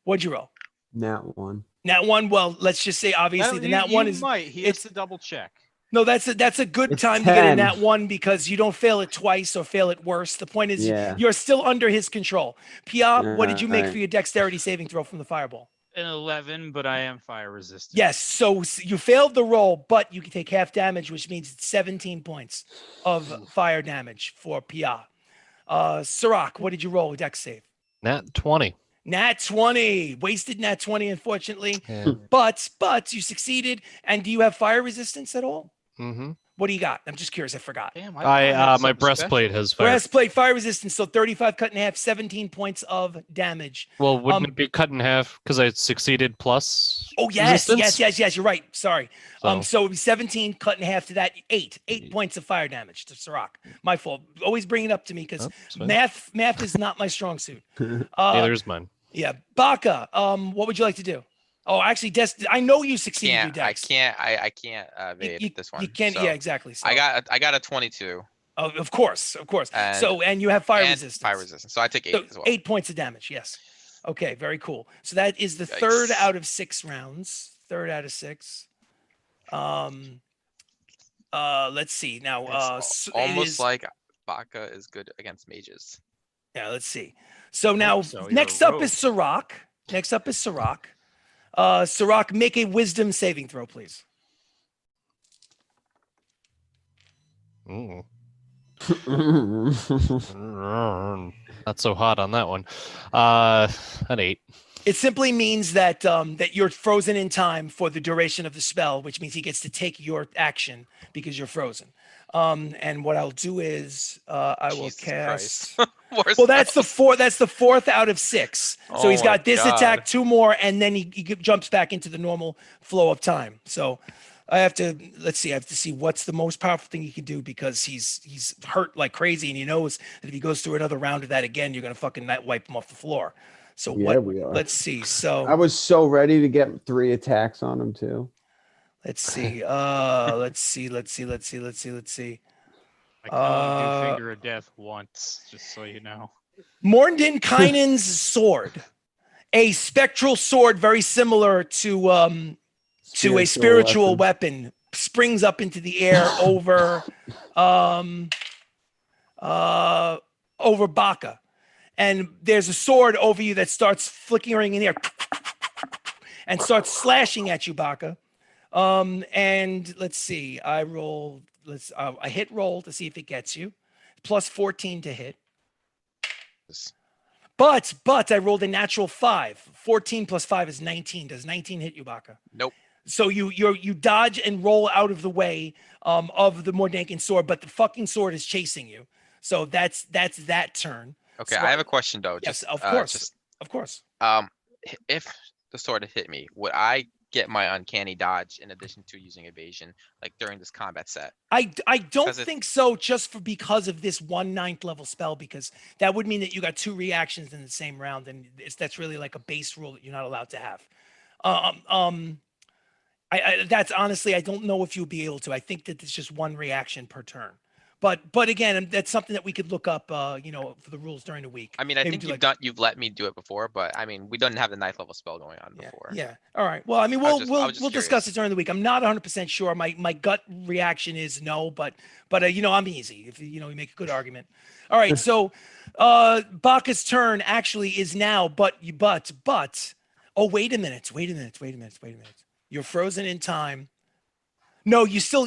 What'd you roll? Nat 1. Nat 1. Well, let's just say obviously the nat 1 is might. He has to double check. no. That's a good It's time to get a 10. nat 1 because you don't fail it twice or fail it worse. The point is Yeah. you're still under his control. Pia, what did you make Alright. for your dexterity saving throw from the fireball? An 11, but I am fire resistant. Yes. So you failed the roll, but you can take half damage, which means it's 17 points of fire damage for Pia. Sirach, what did you roll with dex save? Nat 20. Nat 20. Wasted nat 20, unfortunately. Yeah. But you succeeded. And do you have fire resistance at all? Mm-hmm. What do you got? I'm just curious. I forgot. Damn, I thought had my something breastplate special. has fire. Breastplate, fire resistance. So 35 cut in half, 17 points of damage. Well, wouldn't um, it be cut in half because I succeeded plus? Oh, yes, resistance? yes. You're right. Sorry. So, So it would be 17 cut in half to that. 8 points of fire damage to Sirach. My fault. Always bring it up to me because oh, it's fine. math is not my strong suit. Neither is mine. Yeah. Baka, what would you like to do? Oh, actually, I know you succeeded. I can't evade this one. You can't. So Yeah, exactly. So, I got a 22. Oh, of course. And- So, and you have fire and resistance. Fire resistance. So I take 8 So as well. 8 points of damage. Yes. Okay. Very cool. So that is the third Yikes. out of 6 rounds. Third out of 6. Let's see now. It's It almost is- like Baka is good against mages. Yeah, let's see. So now so, you're next a up is Sirach. Sirach, make a wisdom saving throw, please. Ooh. Not so hot on that one. An 8. It simply means that that you're frozen in time for the duration of the spell, which means he gets to take your action because you're frozen. And what I'll do is I will Jesus cast. Christ. More Well, that's the spells. fourth. That's the fourth out of 6. So Oh he's my got this God. attack, 2 more, and then he jumps back into the normal flow of time. So I have to see what's the most powerful thing he can do because he's hurt like crazy, and he knows that if he goes through another round of that again, you're gonna fucking wipe him off the floor. So Yeah, what? we are. Let's see. So I was so ready to get 3 attacks on him too. let's see. Let's see. I can only do Uh, Finger of Death once, just so you know. Mordenkainen's sword, a spectral sword very similar to a spiritual weapon, springs up into the air over Baka. And there's a sword over you that starts flickering in the air and starts slashing at you, Baka. And let's see, I hit roll to see if it gets you. Plus 14 to hit. But I rolled a natural 5. 14 plus 5 is 19. Does 19 hit you, Baka? Nope. So you dodge and roll out of the way of the Mordenkainen sword, but the fucking sword is chasing you. So that's that turn. Okay, So I have a question though. Yes, Just, of course. Just, Of course. if the sword had hit me, would I get my uncanny dodge in addition to using evasion, like during this combat set? I don't 'Cause it- think so, just because of this 1/9 level spell, because that would mean that you got 2 reactions in the same round, and that's really like a base rule that you're not allowed to have. That's honestly, I don't know if you'll be able to. I think that it's just 1 reaction per turn. But again, that's something that we could look up, for the rules during the week. I mean, I Maybe think do you've let me do it before, but I mean, we didn't have the 9th level spell going on Yeah, before. yeah. All right. Well, I mean, I was just we'll discuss curious. it during the week. I'm not 100% sure. My gut reaction is no, but I'm easy. If you make a good argument. All right. So, Baka's turn actually is now, but oh, wait a minute. You're frozen in time. No, you still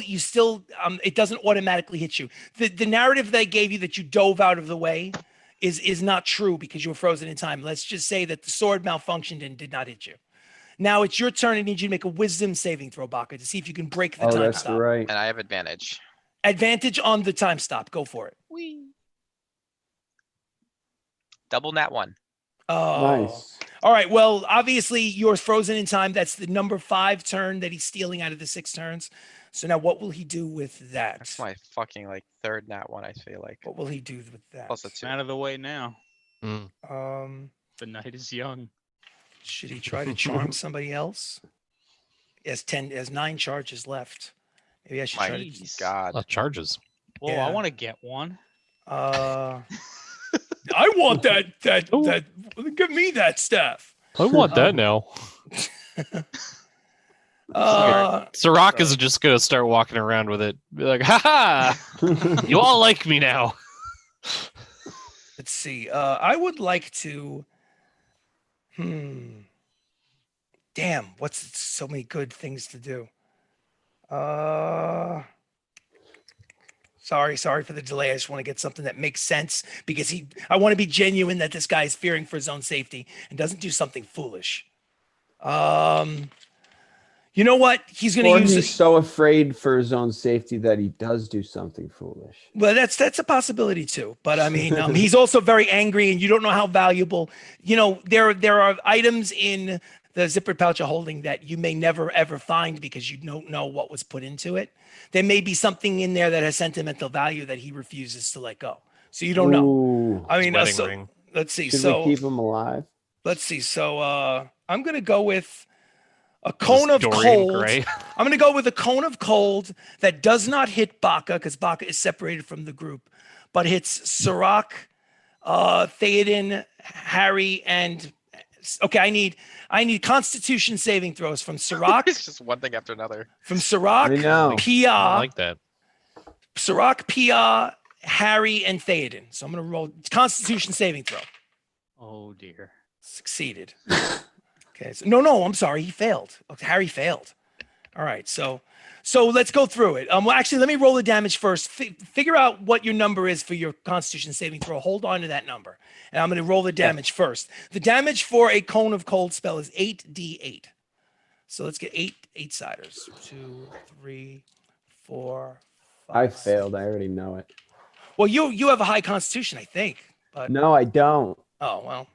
it doesn't automatically hit you. The narrative they gave you that you dove out of the way is not true because you were frozen in time. Let's just say that the sword malfunctioned and did not hit you. Now it's your turn. I need you to make a wisdom saving throw, Baka, to see if you can break the Oh, time that's stop. right. And I have advantage. Advantage on the time stop. Go for it. Whee! Double nat 1. Oh, Nice. All right. Well, obviously you're frozen in time. That's the number 5 turn that he's stealing out of the 6 turns. So now what will he do with that? That's my fucking like 3rd nat 1, I feel like. What will he do with that? Plus a It's 2. out of the way now. The night is young. Should he try to charm somebody else? He has 9 charges left. Maybe I should My try to. Jeez. God. Charges. Well, Yeah. I want to get one. I want that. Ooh. Give me that staff. I want that now. Sirach is just gonna start walking around with it. Be like, ha ha! You all like me now. Let's see. I would like to. Damn, what's so many good things to do? Sorry for the delay. I just want to get something that makes sense because I want to be genuine that this guy is fearing for his own safety and doesn't do something foolish. You know what? He's going Or to use. he's so afraid for his own safety that he does do something foolish. Well, that's a possibility too. But I mean, he's also very angry, and you don't know how valuable. There are items in the zippered pouch of holding that you may never ever find because you don't know what was put into it. There may be something in there that has sentimental value that he refuses to let go. So you don't know. Ooh. I mean, Wedding ring. let's see. Should So we keep him alive? let's see. So I'm gonna go with a cone of Dorian cold. Gray. I'm going to go with a cone of cold that does not hit Baka because Baka is separated from the group, but hits Sirach, Theoden, Harry, and okay. I need Constitution saving throws from Sirach, It's just one thing after another. from Sirach, I know. I Pia, don't like that. Sirach, Pia, Harry, and Theoden. So I'm going to roll Constitution saving throw. Oh dear. Succeeded. Okay. So, no, I'm sorry. He failed. Okay, Harry failed. All right. So let's go through it. Well, actually, let me roll the damage first. Figure out what your number is for your Constitution saving throw. Hold on to that number. And I'm going to roll the damage first. The damage for a cone of cold spell is 8d8. So let's get eight siders. 2, 3, 4, 5. I failed. I already know it. Well, you have a high Constitution, I think. But No, I don't. oh well.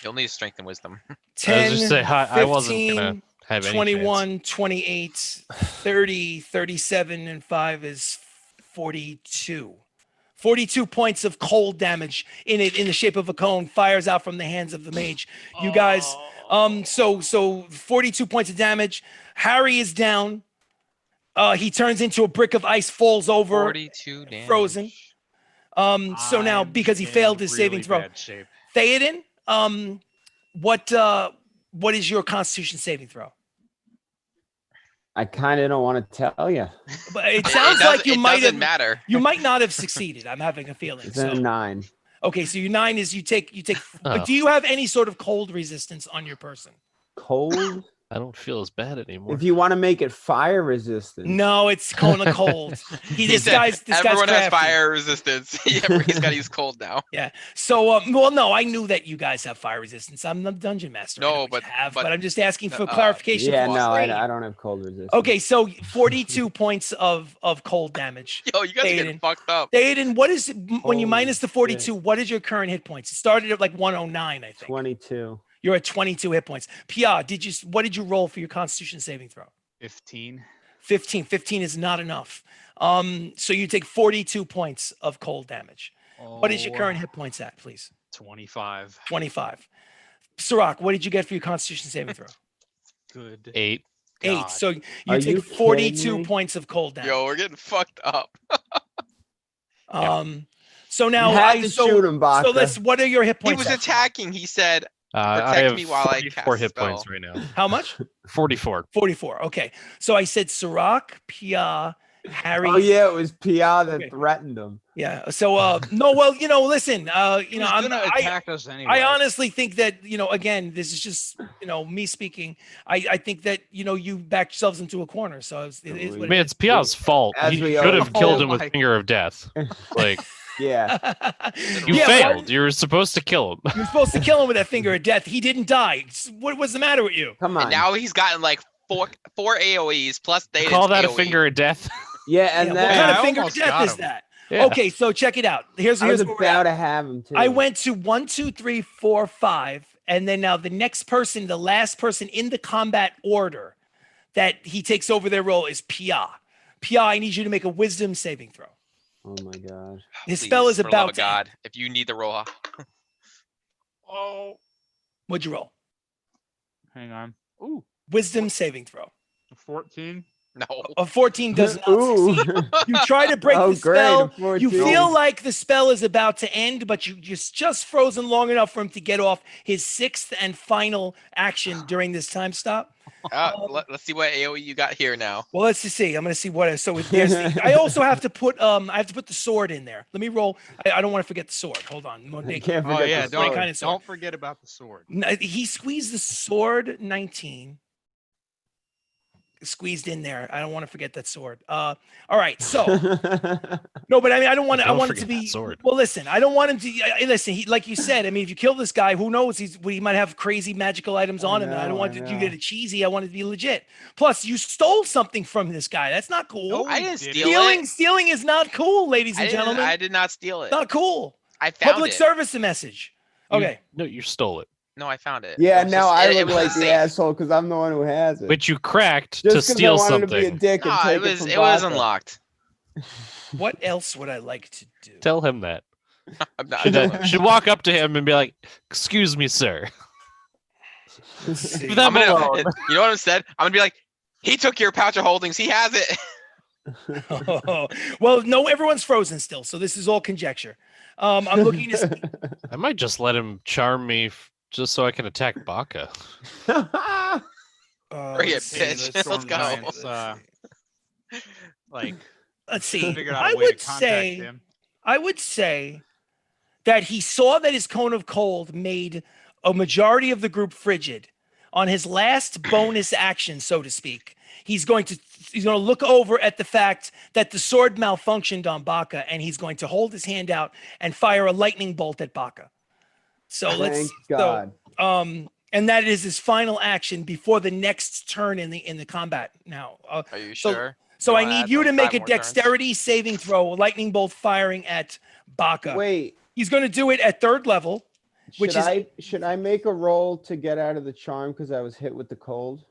You'll need strength and wisdom. 10, I was just say I wasn't 15, gonna have any 21, 28, 30, 37, and 5 is 42. 42 points of cold damage in the shape of a cone fires out from the hands of the mage. You guys, so 42 points of damage. Harry is down. He turns into a brick of ice, falls over, 42 damage. frozen. So now I'm because he in failed his saving really throw, bad shape. Theoden, what is your Constitution saving throw? I kind of don't want to tell you. But it sounds like you might have matter. you might not have succeeded. I'm having a feeling. It's a 9. Okay, so your 9 is you take. Oh. Do you have any sort of cold resistance on your person? Cold? I don't feel as bad anymore. If you want to make it fire resistant. No, it's cone of cold. This guy's Everyone has crafty. fire resistance. He's got to use cold now. Yeah. So, well, no, I knew that you guys have fire resistance. I'm the dungeon master. I No, know what but- you have, but- but I'm just asking for clarification. Yeah, from no, Australia. I don't have cold resistance. Okay, so 42 points of cold damage. Yo, you guys are getting Aiden. fucked up. Aiden, what is when you Holy minus the 42? What is your current hit points? It started at like 109, I think. 22. You're at 22 hit points. Pia, what did you roll for your Constitution saving throw? 15. 15. 15 is not enough. So you take 42 points of cold damage. What is your current hit points at, please? 25. 25. Sirach, what did you get for your Constitution saving throw? Good. 8. 8. God. So you Are take you 42 kidding me? points of cold damage. Yo, we're getting fucked up. So now You had to shoot him, Baka. So let's. What are your hit He points? was at? attacking. He said, I Protect have me while I 44 cast hit spell. points right now. How much? 44. 44. Okay. So I said Sirach, Pia, Harry. Oh yeah, it was Pia that Okay. threatened him. Yeah. So no, well, listen, He was gonna attack us anyway. I honestly think that, again, this is just, me speaking. I think that, you backed yourselves into a corner. So it is I what mean, it it's Pia's fault. As He we should always have killed do. him with Oh my- Finger of Death. Like, Yeah. you Yeah, failed. You were supposed to kill him. You're supposed to kill him with that finger of death. He didn't die. What was the matter with you? Come and on. now he's gotten like four AoEs plus Theoden's Call that a AoE. finger of death? Yeah, Yeah, and what then kind of I finger of almost death got is him. that? Yeah. Okay, so check it out. Here's I was where we're at. about to have him too. I went to 1, 2, 3, 4, 5, and then now the next person, the last person in the combat order that he takes over their role is Pia. Pia, I need you to make a wisdom saving throw. Oh my god. His Please, spell is for the love about of to God. If you need the roll, Oh, What'd you roll? hang on. Ooh, Wisdom saving throw. 14. no. A 14 does not Ooh. succeed. You try to break Oh, the great, spell. a 14. You feel like the spell is about to end, but you just frozen long enough for him to get off his 6th and final action during this time stop. Let's see what AoE you got here now. Well, let's just see. I'm going to see what. So there's I also have to put the sword in there. Let me roll. I don't want to forget the sword. Hold on. You can't forget Oh yeah, the sword. kind of sword. don't forget about the sword. He squeezed the sword 19. Squeezed in there. I don't want to forget that sword. All right. So no, but I mean, I don't want to. I Don't want it to forget that be. sword. Well, listen. I don't want him to. Listen. He, like you said. I mean, if you kill this guy, who knows? He might have crazy magical items on him. And I don't want you to get it cheesy. I want it to be legit. Plus, you stole something from this guy. That's not cool. No, I didn't did steal Stealing, it. stealing is not cool, ladies and gentlemen. I did not steal it. Not cool. I found Public it. service message. Okay. No, you stole it. No, I found it. Yeah, It was now just- I it look was like just the safe. asshole because I'm the one who has it. Which you cracked Just to 'cause steal I wanted to be a something. dick and No, take it was from it was Baka. unlocked. What else would I like to do? Tell him that. I'm not. Should walk up to him and be like, "Excuse me, sir." Let's see. Leave them I'm gonna, alone. you know what I'm said? I'm gonna be like, he took your pouch of holdings. He has it. Oh, well, no, everyone's frozen still, so this is all conjecture. I'm looking to see. I might just let him charm me just so I can attack Baka. Bring it, Let's see, bitch. Let's Storm go. Giants, like Let's see. figured out a way to contact him. I would say that he saw that his cone of cold made a majority of the group frigid. On his last bonus action, so to speak, he's going to look over at the fact that the sword malfunctioned on Baka, and he's going to hold his hand out and fire a lightning bolt at Baka. So Thank God. And that is his final action before the next turn in the combat. Now, Are you so- sure? so You I wanna need add you those to make 5 a more turns? dexterity saving throw, lightning bolt firing at Baka. Wait, He's going to do it at 3rd level. Which should I make a roll to get out of the charm because I was hit with the cold?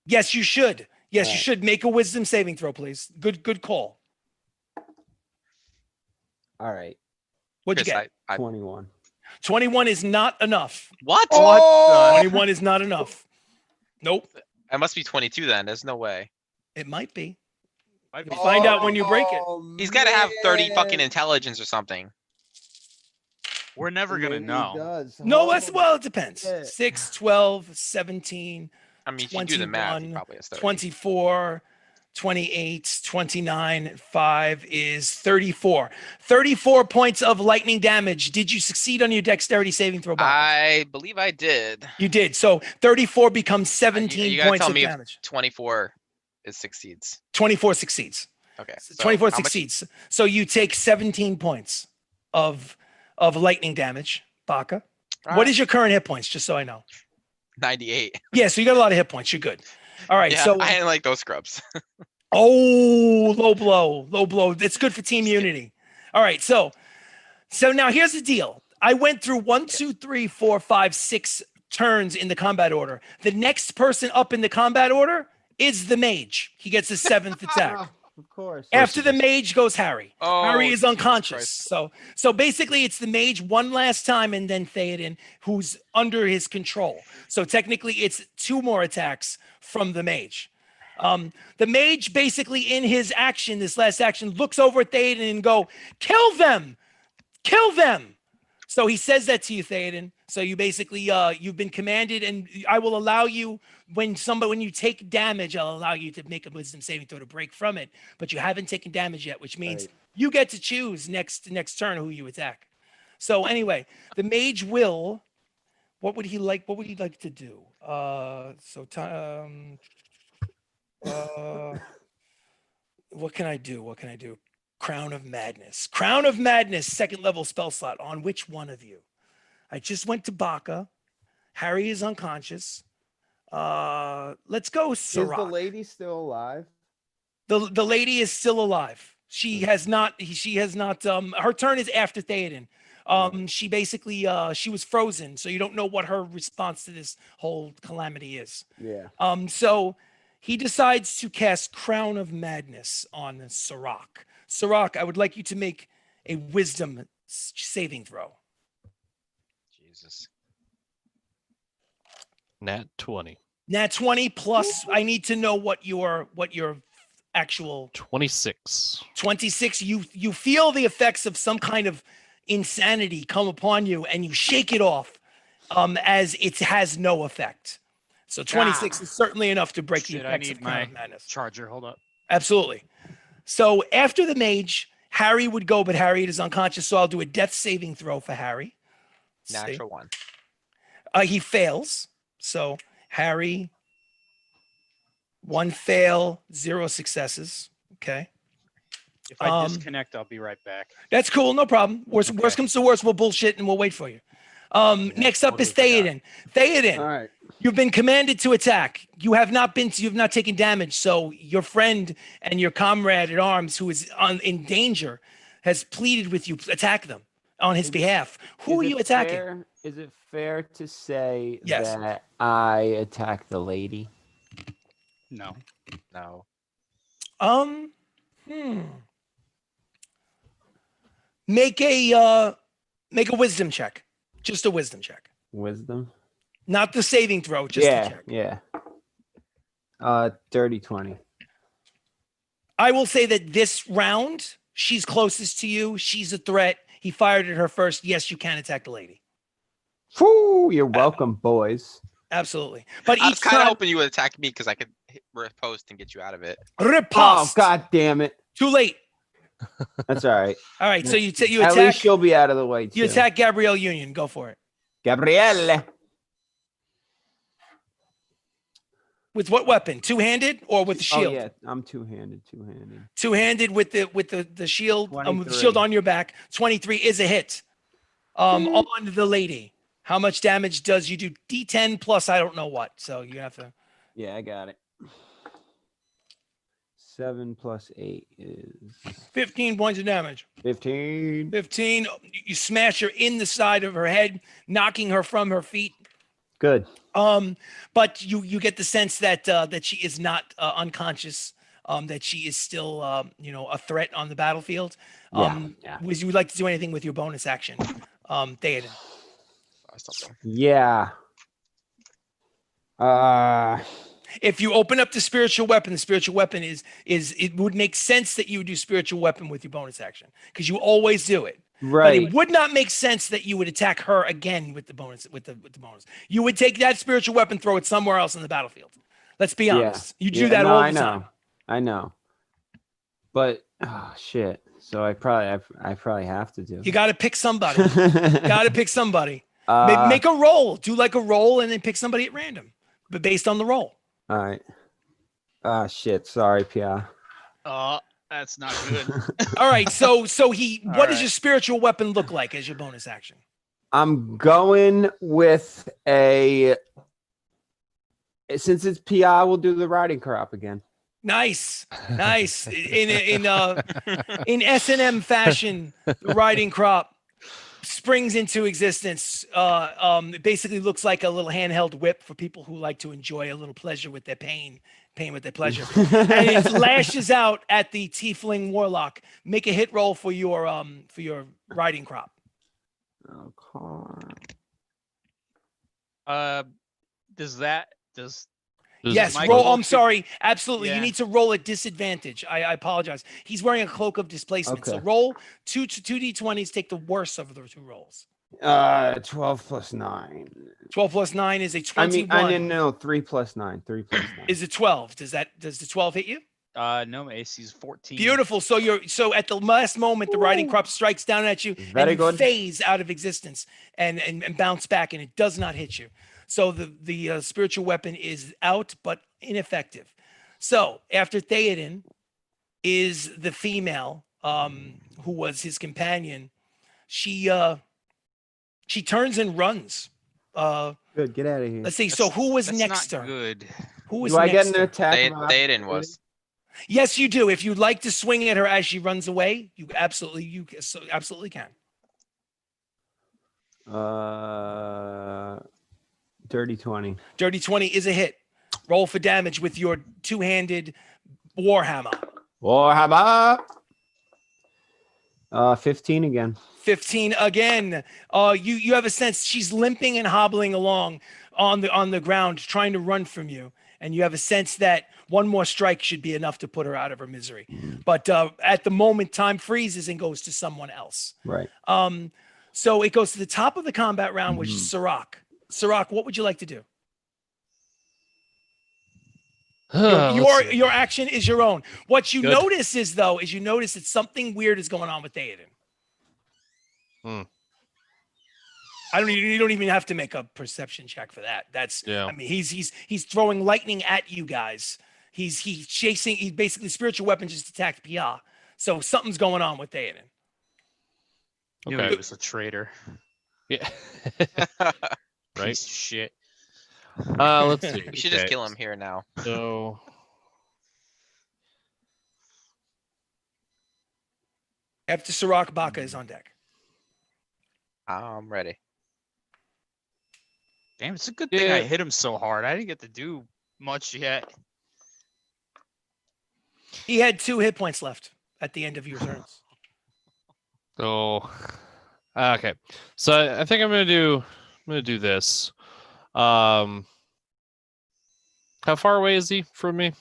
Yes, you should. Yes, you Alright. should make a wisdom saving throw, please. Good call. All right, What'd you Chris, get? 21. 21 is not enough. What? Oh! 21 is not enough. Nope. It must be 22 then. There's no way. It might be. Might be You'll find out when you break it. He's got to have 30 fucking man. intelligence or something. We're never gonna Maybe he know. does. No, Holy it depends. shit. 6, 12, 17, I mean, if you do the math, he 21, probably has 30. 24, 28, 29, 5 is 34. 34 points of lightning damage. Did you succeed on your dexterity saving throw, Baka? I believe I did. You did. So 34 becomes 17 you gotta points tell of me if damage. 24 is succeeds. 24 succeeds. Okay. so 24 how much- succeeds. So you take 17 points of lightning damage, Baka. All What right, is your current hit points, just so I know? 98. Yeah, so you got a lot of hit points. You're good. All right. Yeah, So I didn't like those scrubs. low blow. It's good for team unity. All right. So now here's the deal. I went through 1, 2, 3, 4, 5, 6 turns in the combat order. The next person up in the combat order is the mage. He gets his 7th attack. Of course. After the mage goes Harry. Oh, Harry is Jesus unconscious. Christ. So basically it's the mage one last time and then Theoden who's under his control. So technically it's 2 more attacks from the mage. The mage basically in his action, this last action, looks over at Theoden and go, kill them. So he says that to you, Theoden. So you basically, you've been commanded and I will allow you when you take damage, I'll allow you to make a wisdom saving throw to break from it, but you haven't taken damage yet, which means Right. you get to choose next turn who you attack. So anyway, the mage will, what would he like to do? What can I do? Crown of Madness, 2nd level spell slot on which one of you? I just went to Baka. Harry is unconscious. Let's go Is the Sirach. lady still alive? The lady is still alive. She has not, her turn is after Theoden. She basically, she was frozen. So you don't know what her response to this whole calamity is. Yeah. So he decides to cast Crown of Madness on Sirach. Sirach, I would like you to make a wisdom saving throw. Jesus. Nat 20. Nat 20 plus, I need to know what your actual 26. 26. You feel the effects of some kind of insanity come upon you and you shake it off as it has no effect. So 26 is certainly enough to break the Shit, I effects need of Crown my of Madness. charger. Hold up. Absolutely. So after the mage, Harry would go, but Harry is unconscious. So I'll do a death saving throw for Harry. Let's see. Natural 1. He fails. So Harry, 1 fail, 0 successes. Okay. If I disconnect, I'll be right back. That's cool. No problem. Worst comes to worst, we'll bullshit and we'll wait for you. Next up is totally forgot. Theoden, All right. you've been commanded to attack. You've not taken damage. So your friend and your comrade at arms who is in danger has pleaded with you, attack them on his behalf. Who are Is you it attacking? Is it fair to say Yes. that I attacked the lady? No. No. Make a wisdom check. Just a wisdom check. Wisdom. Not the saving throw, just the Yeah, check. yeah. Dirty 20. I will say that this round, she's closest to you. She's a threat. He fired at her first. Yes, you can attack the lady. Whew, you're welcome, boys. Absolutely. But I was each kind of time, hoping you would attack me because I could riposte and get you out of it. Oh, riposte. god damn it. Too late. That's all right. All right, so you At attack. least she'll be out of the way, too. You attack Gabrielle Union. Go for it. Gabrielle. With what weapon? Two-handed or with the Oh, shield? yeah. I'm two-handed. Two-handed with the shield. With the 23. shield on your back. 23 is a hit. On the lady. How much damage does you do? D10 plus I don't know what. So you have to. Yeah, I got it. 7 plus 8 is 15 points of damage. 15. 15. You smash her in the side of her head, knocking her from her feet. Good. But you get the sense that that she is not unconscious. That she is still a threat on the battlefield. Yeah. Would you like to do anything with your bonus action, Theoden? Yeah. If you open up the spiritual weapon is it would make sense that you would do spiritual weapon with your bonus action because you always do it. Right. But it would not make sense that you would attack her again with the bonus with the bonus. You would take that spiritual weapon, throw it somewhere else in the battlefield. Let's be honest. You do that all the time. I know. But shit. So I probably have to do. You got to pick somebody. Got to pick somebody. Make a roll. Do like a roll and then pick somebody at random, but based on the roll. All right. Shit. Sorry, Pia. That's not good. All right. So what does right. your spiritual weapon look like as your bonus action? I'm going with since it's PI, we'll do the riding crop again. Nice. In S&M fashion, the riding crop springs into existence. It basically looks like a little handheld whip for people who like to enjoy a little pleasure with their pain with their pleasure. And it lashes out at the tiefling warlock. Make a hit roll for your riding crop. Okay. Yes, my roll. goal I'm to- sorry. Absolutely. You Yeah. need to roll at disadvantage. I apologize. He's wearing a cloak of displacement. So Okay. roll 2d20s, take the worst of the two rolls. 12 plus 9. 12 plus 9 is a 21. I didn't know 3 plus 9. 3 plus 9. Is it 12? Does the 12 hit you? No, my AC is 14. Beautiful. So at the last moment, the riding crop strikes down at you Very and you good. phase out of existence and bounce back, and it does not hit you. So the spiritual weapon is out, but ineffective. So after Theoden is the female who was his companion. She turns and runs. Good. Get out of here. Let's see. So who was That's next to not her? good. Who was Do I next get to an her? attack? Theoden was. Yes, you do. If you'd like to swing at her as she runs away, you absolutely can. Dirty 20. Dirty 20 is a hit. Roll for damage with your two-handed warhammer. Warhammer. 15 again. 15 again. You have a sense she's limping and hobbling along on the ground, trying to run from you, and you have a sense that one more strike should be enough to put her out of her misery. But at the moment, time freezes and goes to someone else. Right. So it goes to the top of the combat round, which is Sirach. Sirach, what would you like to do? Your action is your own. What you notice is that something weird is going on with Theoden. You don't even have to make a perception check for that. I mean, he's throwing lightning at you guys. He's chasing. He basically spiritual weapon just attacked Pia. So something's going on with Theoden. Knew Okay. he was a traitor. Yeah. Right. Piece of shit. Let's see. We should just kill him here now. So After Sirach, Baka is on deck. I'm ready. Damn, it's a good thing I Yeah. hit him so hard. I didn't get to do much yet. He had 2 hit points left at the end of your turns. okay. So I think I'm gonna do this. How far away is he from me?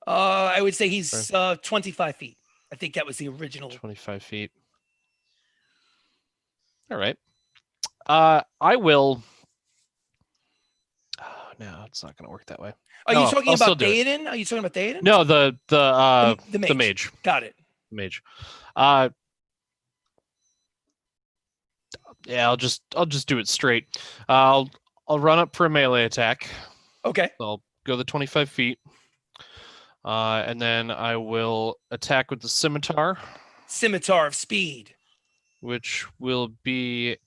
I would say he's 25 feet. I think that was the original. 25 feet. All right. I will. Oh, no, it's not going to work that way. Are No, you talking I'll still about do it. Theoden? Are you talking about Theoden? No, the the mage. Got it. Mage. Yeah, I'll just do it straight. I'll run up for a melee attack. Okay. I'll go the 25 feet. And then I will attack with the scimitar. Scimitar of speed. Which will be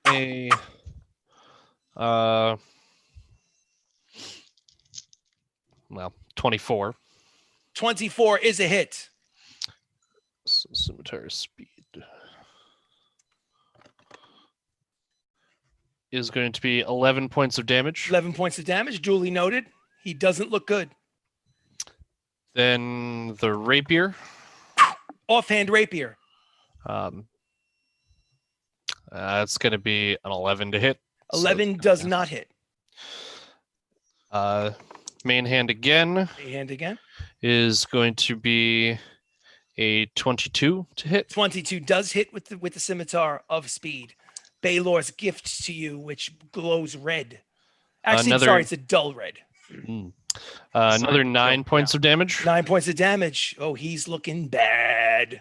a 24. 24 is a hit. So scimitar speed is going to be 11 points of damage. 11 points of damage, duly noted. He doesn't look good. Then the rapier. Offhand rapier. It's going to be an 11 to hit. 11 does not hit. Main hand again. Main hand again. Is going to be a 22 to hit. 22 does hit with the scimitar of speed. Baylor's gift to you, which glows red. Actually, sorry, it's a dull red. Another 9 points of damage. 9 points of damage. Oh, he's looking bad.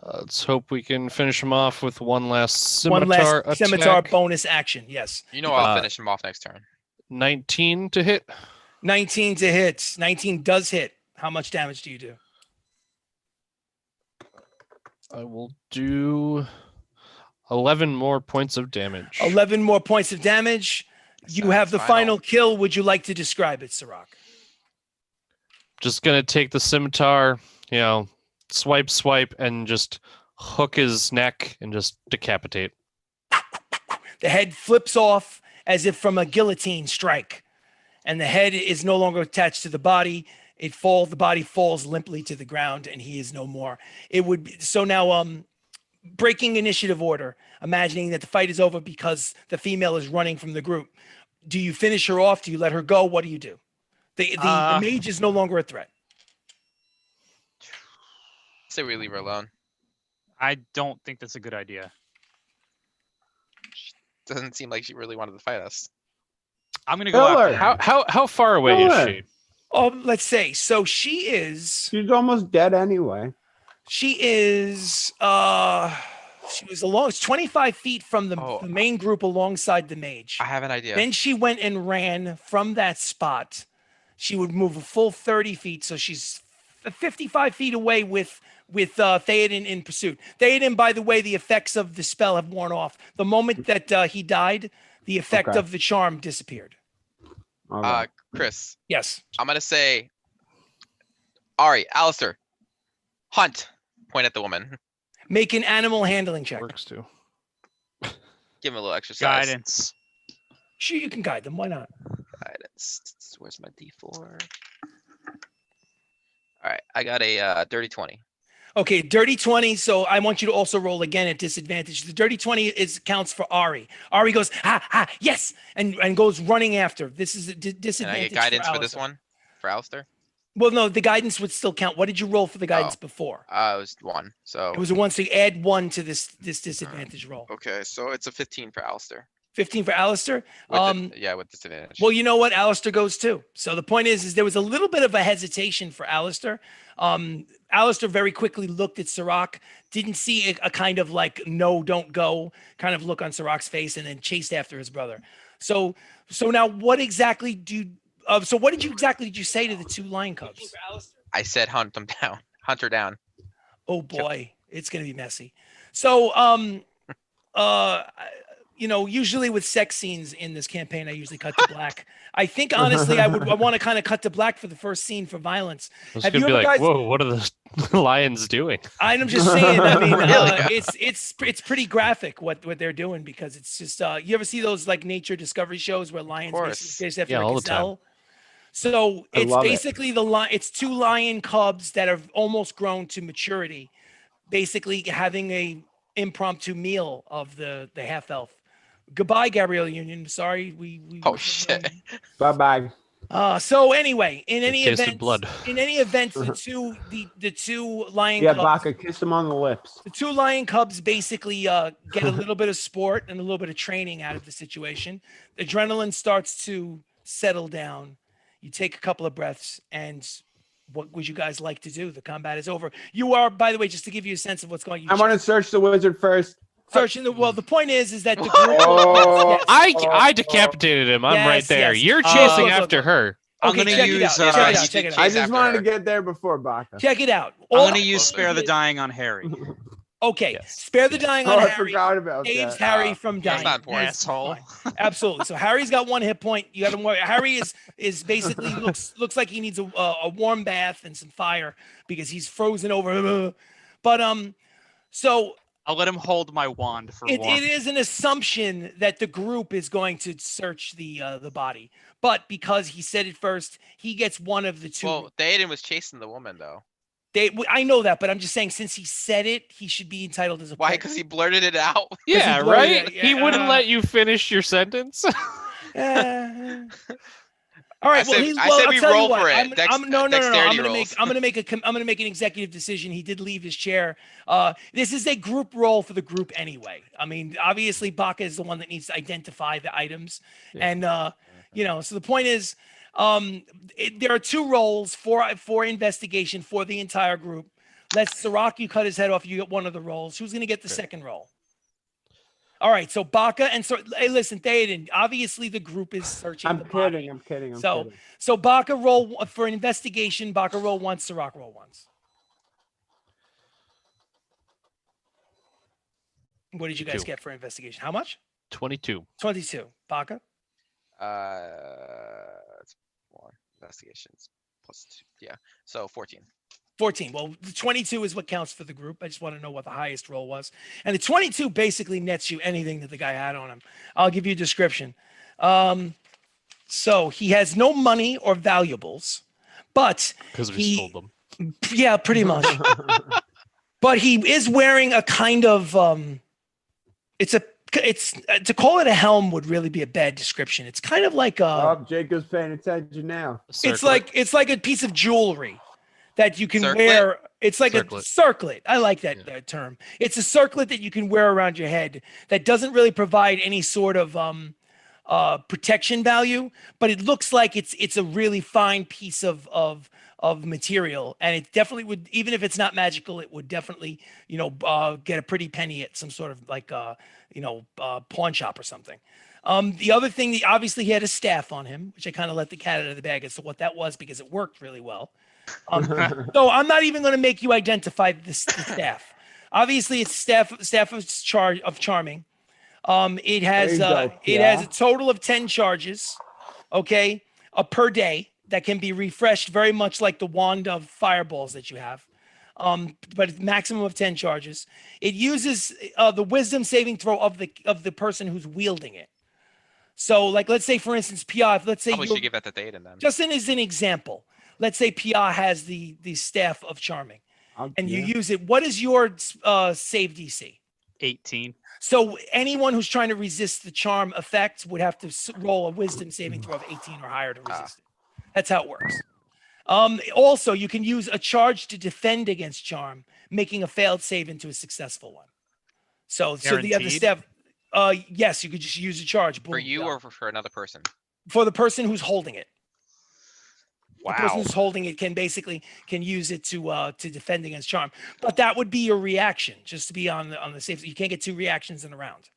Let's hope we can finish him off with one last scimitar One last attack. scimitar bonus action. Yes. You know I'll finish him off next turn. 19 to hit. 19 to hit. 19 does hit. How much damage do you do? I will do 11 more points of damage. 11 more points of damage. You have the final kill. Would you like to describe it, Sirach? Just gonna take the scimitar, swipe, and just hook his neck and just decapitate. The head flips off as if from a guillotine strike, and the head is no longer attached to the body. The body falls limply to the ground, and he is no more. It would be so now. Breaking initiative order, imagining that the fight is over because the female is running from the group. Do you finish her off? Do you let her go? What do you do? The mage is no longer a threat. Say we leave her alone. I don't think that's a good idea. Doesn't seem like she really wanted to fight us. I'm gonna go after her. How far away is she? Oh, let's say so. She is. She's almost dead anyway. She is. She was 25 feet from the main group alongside the mage. I have an idea. Then she went and ran from that spot. She would move a full 30 feet, so she's 55 feet away with Theoden in pursuit. Theoden, by the way, the effects of the spell have worn off. The moment that he died, the effect of the charm disappeared. Chris. Yes. I'm gonna say, Ari, Alistair, hunt. Point at the woman. Make an animal handling check. Works too. Give him a little exercise. Guidance. Sure, you can guide them. Why not? Guidance. Where's my D4? All right, I got a dirty 20. Okay, dirty 20. So I want you to also roll again at disadvantage. The dirty 20 counts for Ari. Ari goes, yes, and goes running after. This is a disadvantage. Can I get guidance for this one? For Alistair? Well, no, the guidance would still count. What did you roll for the guidance before? It was 1. So it was a 1. So you add 1 to this disadvantage roll. Okay, so it's a 15 for Alistair. 15 for Alistair. With disadvantage. Well, you know what? Alistair goes too. So the point is there was a little bit of a hesitation for Alistair. Alistair very quickly looked at Sirach, didn't see a kind of like, no, don't go kind of look on Sirach's face, and then chased after his brother. So now what exactly what did you say to the 2 lion cubs? I said hunt them down. Hunt her down. Oh boy, it's going to be messy. So, usually with sex scenes in this campaign, I usually cut to black. I think honestly, I want to kind of cut to black for the first scene for violence. I was gonna be like, whoa, what are the lions doing? I'm just saying. I mean, it's pretty graphic what they're doing, because it's just you ever see those like nature discovery shows where lions basically chase after a gazelle? So it's basically it's 2 lion cubs that have almost grown to maturity, basically having a impromptu meal of the half elf, Goodbye, Gabrielle Union. Sorry, we Oh shit. Bye-bye. So anyway, in any tasted event, blood. the two lion Yeah, cubs, Baka, kiss him on the lips. the two lion cubs basically get a little bit of sport and a little bit of training out of the situation. The adrenaline starts to settle down. You take a couple of breaths, and what would you guys like to do? The combat is over. You are, by the way, just to give you a sense of what's going on. I want to search the wizard first. Searching the well. The point is that the group. Oh, Yes. I decapitated him. I'm right Yes, there. yes. You're Look, chasing look, after look. her. I'm Okay, gonna check it use. out. Check it out. Check it I out. just wanted to get there before Baka. Check it out. I'm All gonna I use will spare the is- dying on Harry. Okay, Yes. spare the dying on I Harry. forgot about Saves that. Harry from That's dying. not important. Yes, Asshole. fine. Absolutely. So Harry's got 1 hit point. You got to worry. Harry is basically looks like he needs a warm bath and some fire because he's frozen over. But so I'll let him hold my wand for it warmth. is an assumption that the group is going to search the body, but because he said it first, he gets one of the two. Well, Theoden was chasing the woman though. I know that, but I'm just saying since he said it, he should be entitled as a Why? point. Because he blurted it out. Yeah, blurted right? it, He wouldn't yeah. let you finish your sentence. All right. I said I'll we tell you roll what, for it. No. Dexterity I'm gonna make an executive decision. He did leave his chair. This is a group roll for the group anyway. I mean, obviously Baka is the one that needs to identify the items, and so the point is, there are 2 rolls for investigation for the entire group. Let's Sirach, you cut his head off. You get one of the rolls. Who's gonna get the second roll? All right, so Baka and hey, listen, Theoden. Obviously, the group is searching. I'm the body. kidding. I'm kidding. So Baka roll for an investigation. Baka roll once. Sirach roll once. What did you guys 22. get for investigation? How much? 22. 22. Baka. It's 1 investigations plus 2. Yeah, so 14. 14. Well, the 22 is what counts for the group. I just want to know what the highest roll was. And the 22 basically nets you anything that the guy had on him. I'll give you a description. So he has no money or valuables, but Because we stole them. yeah, pretty much. But he is wearing a kind of it's to call it a helm would really be a bad description. It's kind of like Oh, Jacob's paying attention now. it's like a piece of jewelry that you can Circlet? wear. It's like a Circlet. circlet. I like that term. It's a circlet that you can wear around your head that doesn't really provide any sort of protection value, but it looks like it's a really fine piece of material, and it definitely would, even if it's not magical, it would definitely get a pretty penny at some sort of like pawn shop or something. The other thing, obviously he had a staff on him, which I kind of let the cat out of the bag as to what that was because it worked really well. So I'm not even going to make you identify the staff. Obviously, it's staff of charming. It has a total of 10 charges, okay, per day that can be refreshed, very much like the wand of fireballs that you have. But it's maximum of 10 charges. It uses the wisdom saving throw of the person who's wielding it. So, like, let's say, for instance, Pia, let's say Probably should give that to Theoden then. just as an example, let's say Pia has the staff of charming, and you use it. What is your save DC? 18. So anyone who's trying to resist the charm effect would have to roll a wisdom saving throw of 18 or higher to resist it. That's how it works. Also, you can use a charge to defend against charm, making a failed save into a successful one. So the other Guaranteed? staff, yes, you could just use a charge. For Boom, you done. or for another person? For the person who's holding it. The person Wow. who's holding it can use it to defend against charm, but that would be your reaction, just to be on the safe. You can't get 2 reactions in a round.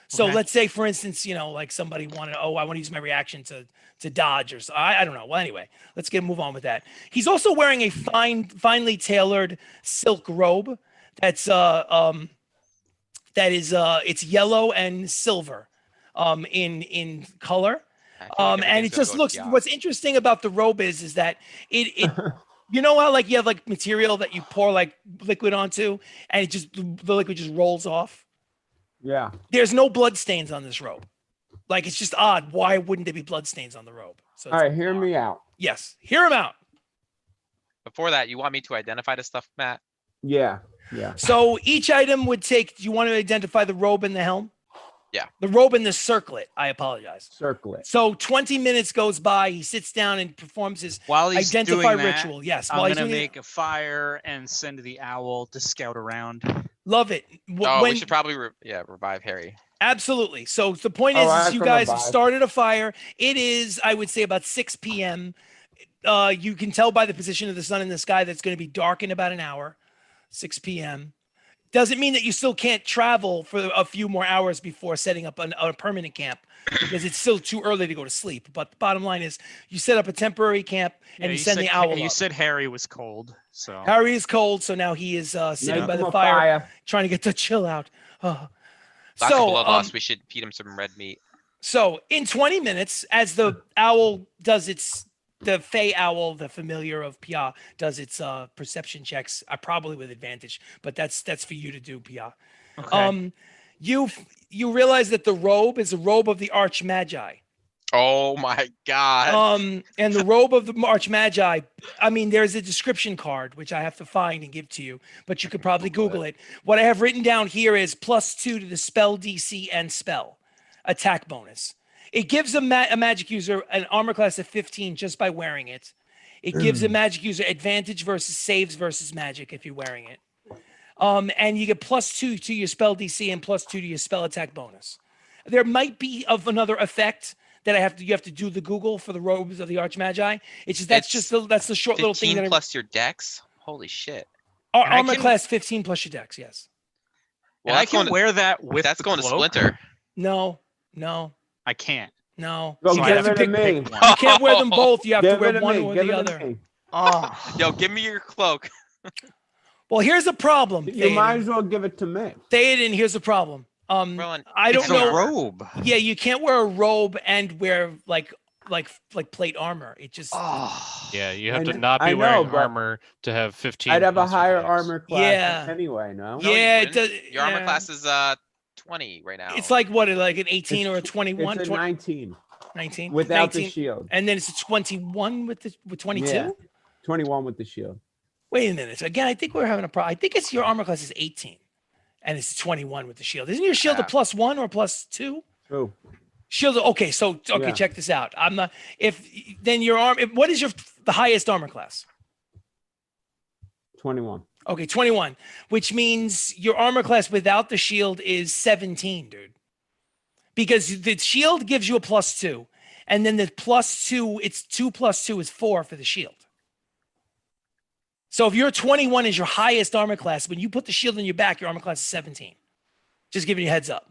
So Okay. let's say, for instance, like somebody wanted, I want to use my reaction to dodge or so. I don't know. Well, anyway, let's move on with that. He's also wearing a finely tailored silk robe that's it's yellow and silver in color. I feel like And it everything's just gonna go looks, to what's interesting about the robe is that it you know how like you have like material that you pour like liquid onto and the liquid just rolls off? Yeah. There's no blood stains on this robe. Like, it's just odd. Why wouldn't there be blood stains on the robe? So All right, hear me out. Yes, hear him out. Before that, you want me to identify the stuff, Matt? Yeah. Yeah. So each item would take, do you want to identify the robe and the helm? Yeah. The robe and the circlet. I apologize. Circlet. So 20 minutes goes by. He sits down and performs his While he's identify doing that, ritual. Yes. I'm while he's gonna doing make a fire and send the owl to scout around. love it. Oh, we should probably revive Harry. Absolutely. So the point Oh, is I you can guys have revive. started a fire. It is, I would say, about 6 p.m. You can tell by the position of the sun in the sky that's going to be dark in about an hour. 6 p.m. Doesn't mean that you still can't travel for a few more hours before setting up a permanent camp, because it's still too early to go to sleep. But the bottom line is you set up a temporary camp and Yeah, you send said, the owl You up. said Harry was cold, so Harry is cold, so now he is sitting Make by him the a fire, trying to get the chill out. Lots of So, blood loss. We should feed him some red meat. So in 20 minutes, as the owl does the Fey owl, the familiar of Pia, does its perception checks, probably with advantage, but that's for you to do, Pia. okay. You realize that the robe is a robe of the Arch Magi. Oh my god. And the robe of the Arch Magi, I mean, there's a description card, which I have to find and give to you, but you could probably Google it. What I have written down here is +2 to the spell DC and spell attack bonus. It gives a magic user an armor class of 15 just by wearing it. It gives a magic user advantage versus saves versus magic if you're wearing it. And you get +2 to your spell DC and +2 to your spell attack bonus. There might be of another effect that you have to do the Google for the robes of the Arch Magi. It's just that's the short little thing 15 that plus your dex. Holy shit. armor class 15 plus your dex. Yes. Well, And I that's going can to, wear that with that's the going to cloak. Splinter. No. I can't. No. Go You I give have it to to me. pick one. You can't wear them both. You have to Give wear it to one me. or Give the it other. to me. Oh, Yo, give me your cloak. Well, here's a problem. You might as well give it to me. Theoden, here's the problem. Rowan, I it's don't know. a robe. Yeah, you can't wear a robe and wear like plate armor. It just Oh, Yeah, you have I to kn- not I be know, wearing but armor to have 15. I'd have a plus your higher dex. armor class Yeah. anyway, no? No, you yeah, it wouldn't. does. Your armor yeah. class is 20 right now. It's like what, like an 18 or a 21? It's a 19 19 without 19, the shield. and then it's a 21 with 22. Yeah. 21 with the shield. Wait a minute. So again, I think we're having a problem. I think it's your armor class is 18, and it's 21 with the shield. Isn't your shield a +1 or +2? True. Shield. Okay, so Yeah. check this out. I'm not. If then your arm. What is the highest armor class? 21. Okay, 21, which means your armor class without the shield is 17, dude. Because the shield gives you a +2, and then the +2, it's 2 + 2 is 4 for the shield. So if your 21 is your highest armor class, when you put the shield on your back, your armor class is 17. Just giving you a heads up.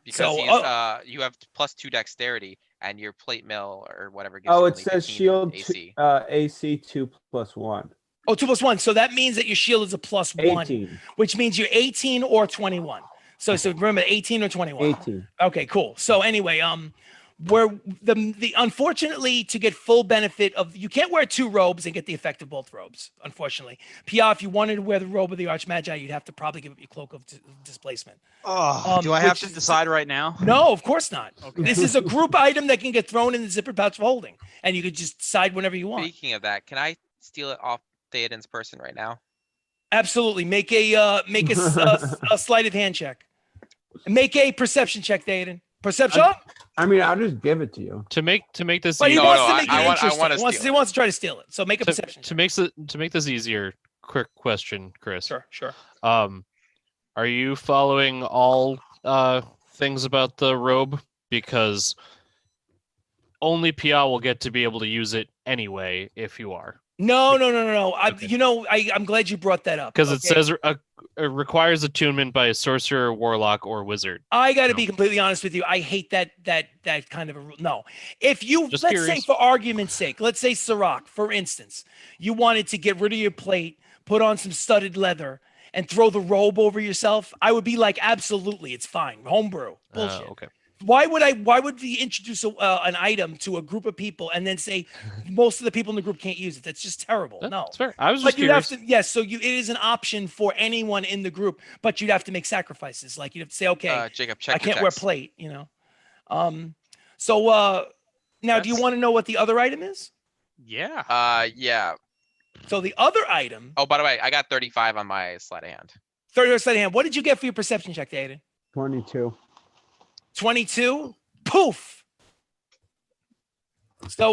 Because So, you have +2 dexterity, and your plate mail or whatever gives Oh, you it only says 15 shield AC. AC 2 + 1. Oh, 2 + 1. So that means that your shield is a +1, 18. which means you're 18 or 21. So remember 18 or 21. 18. Okay, cool. So anyway, where the unfortunately to get full benefit of, you can't wear 2 robes and get the effect of both robes, unfortunately. Pia, if you wanted to wear the robe of the Arch Magi, you'd have to probably give up your cloak of displacement. Do I have which to is- decide right now? No, of course not. Okay. This is a group item that can get thrown in the zipper pouch of holding, and you could just decide whenever you want. Speaking of that, can I steal it off Theoden's person right now? Absolutely. Make a sleight of hand check. Make a perception check, Theoden. Perception. I mean, I'll just give it to you. To make this But he easier, wants No, to no, make I it want- I interesting. wanna He wants steal it. to try to steal it. So make a perception check. to make this easier, quick question, Chris. Sure. Are you following all things about the robe? Because only Pia will get to be able to use it anyway if you are. No. Okay. I'm glad you brought that up. Because it okay? says it requires attunement by a sorcerer, warlock, or wizard. I got to No. be completely honest with you. I hate that kind of a rule. No, if you Just let's say curious. for argument's sake, let's say Sirach, for instance, you wanted to get rid of your plate, put on some studded leather, and throw the robe over yourself, I would be like, absolutely, it's fine. Homebrew, bullshit. Okay. Why would we introduce an item to a group of people and then say most of the people in the group can't use it? That's just terrible. No. That's fair. I was just But you'd curious. have to, yes. So it is an option for anyone in the group, but you'd have to make sacrifices. Like you'd have to say, okay, Jacob, check I your can't wear text. plate. So now, do you Yes. want to know what the other item is? Yeah. Yeah. So the other item, Oh, by the way, I got 35 on my sleight of hand. 30 sleight of hand. What did you get for your perception check, Aiden? 22. 22. Poof. So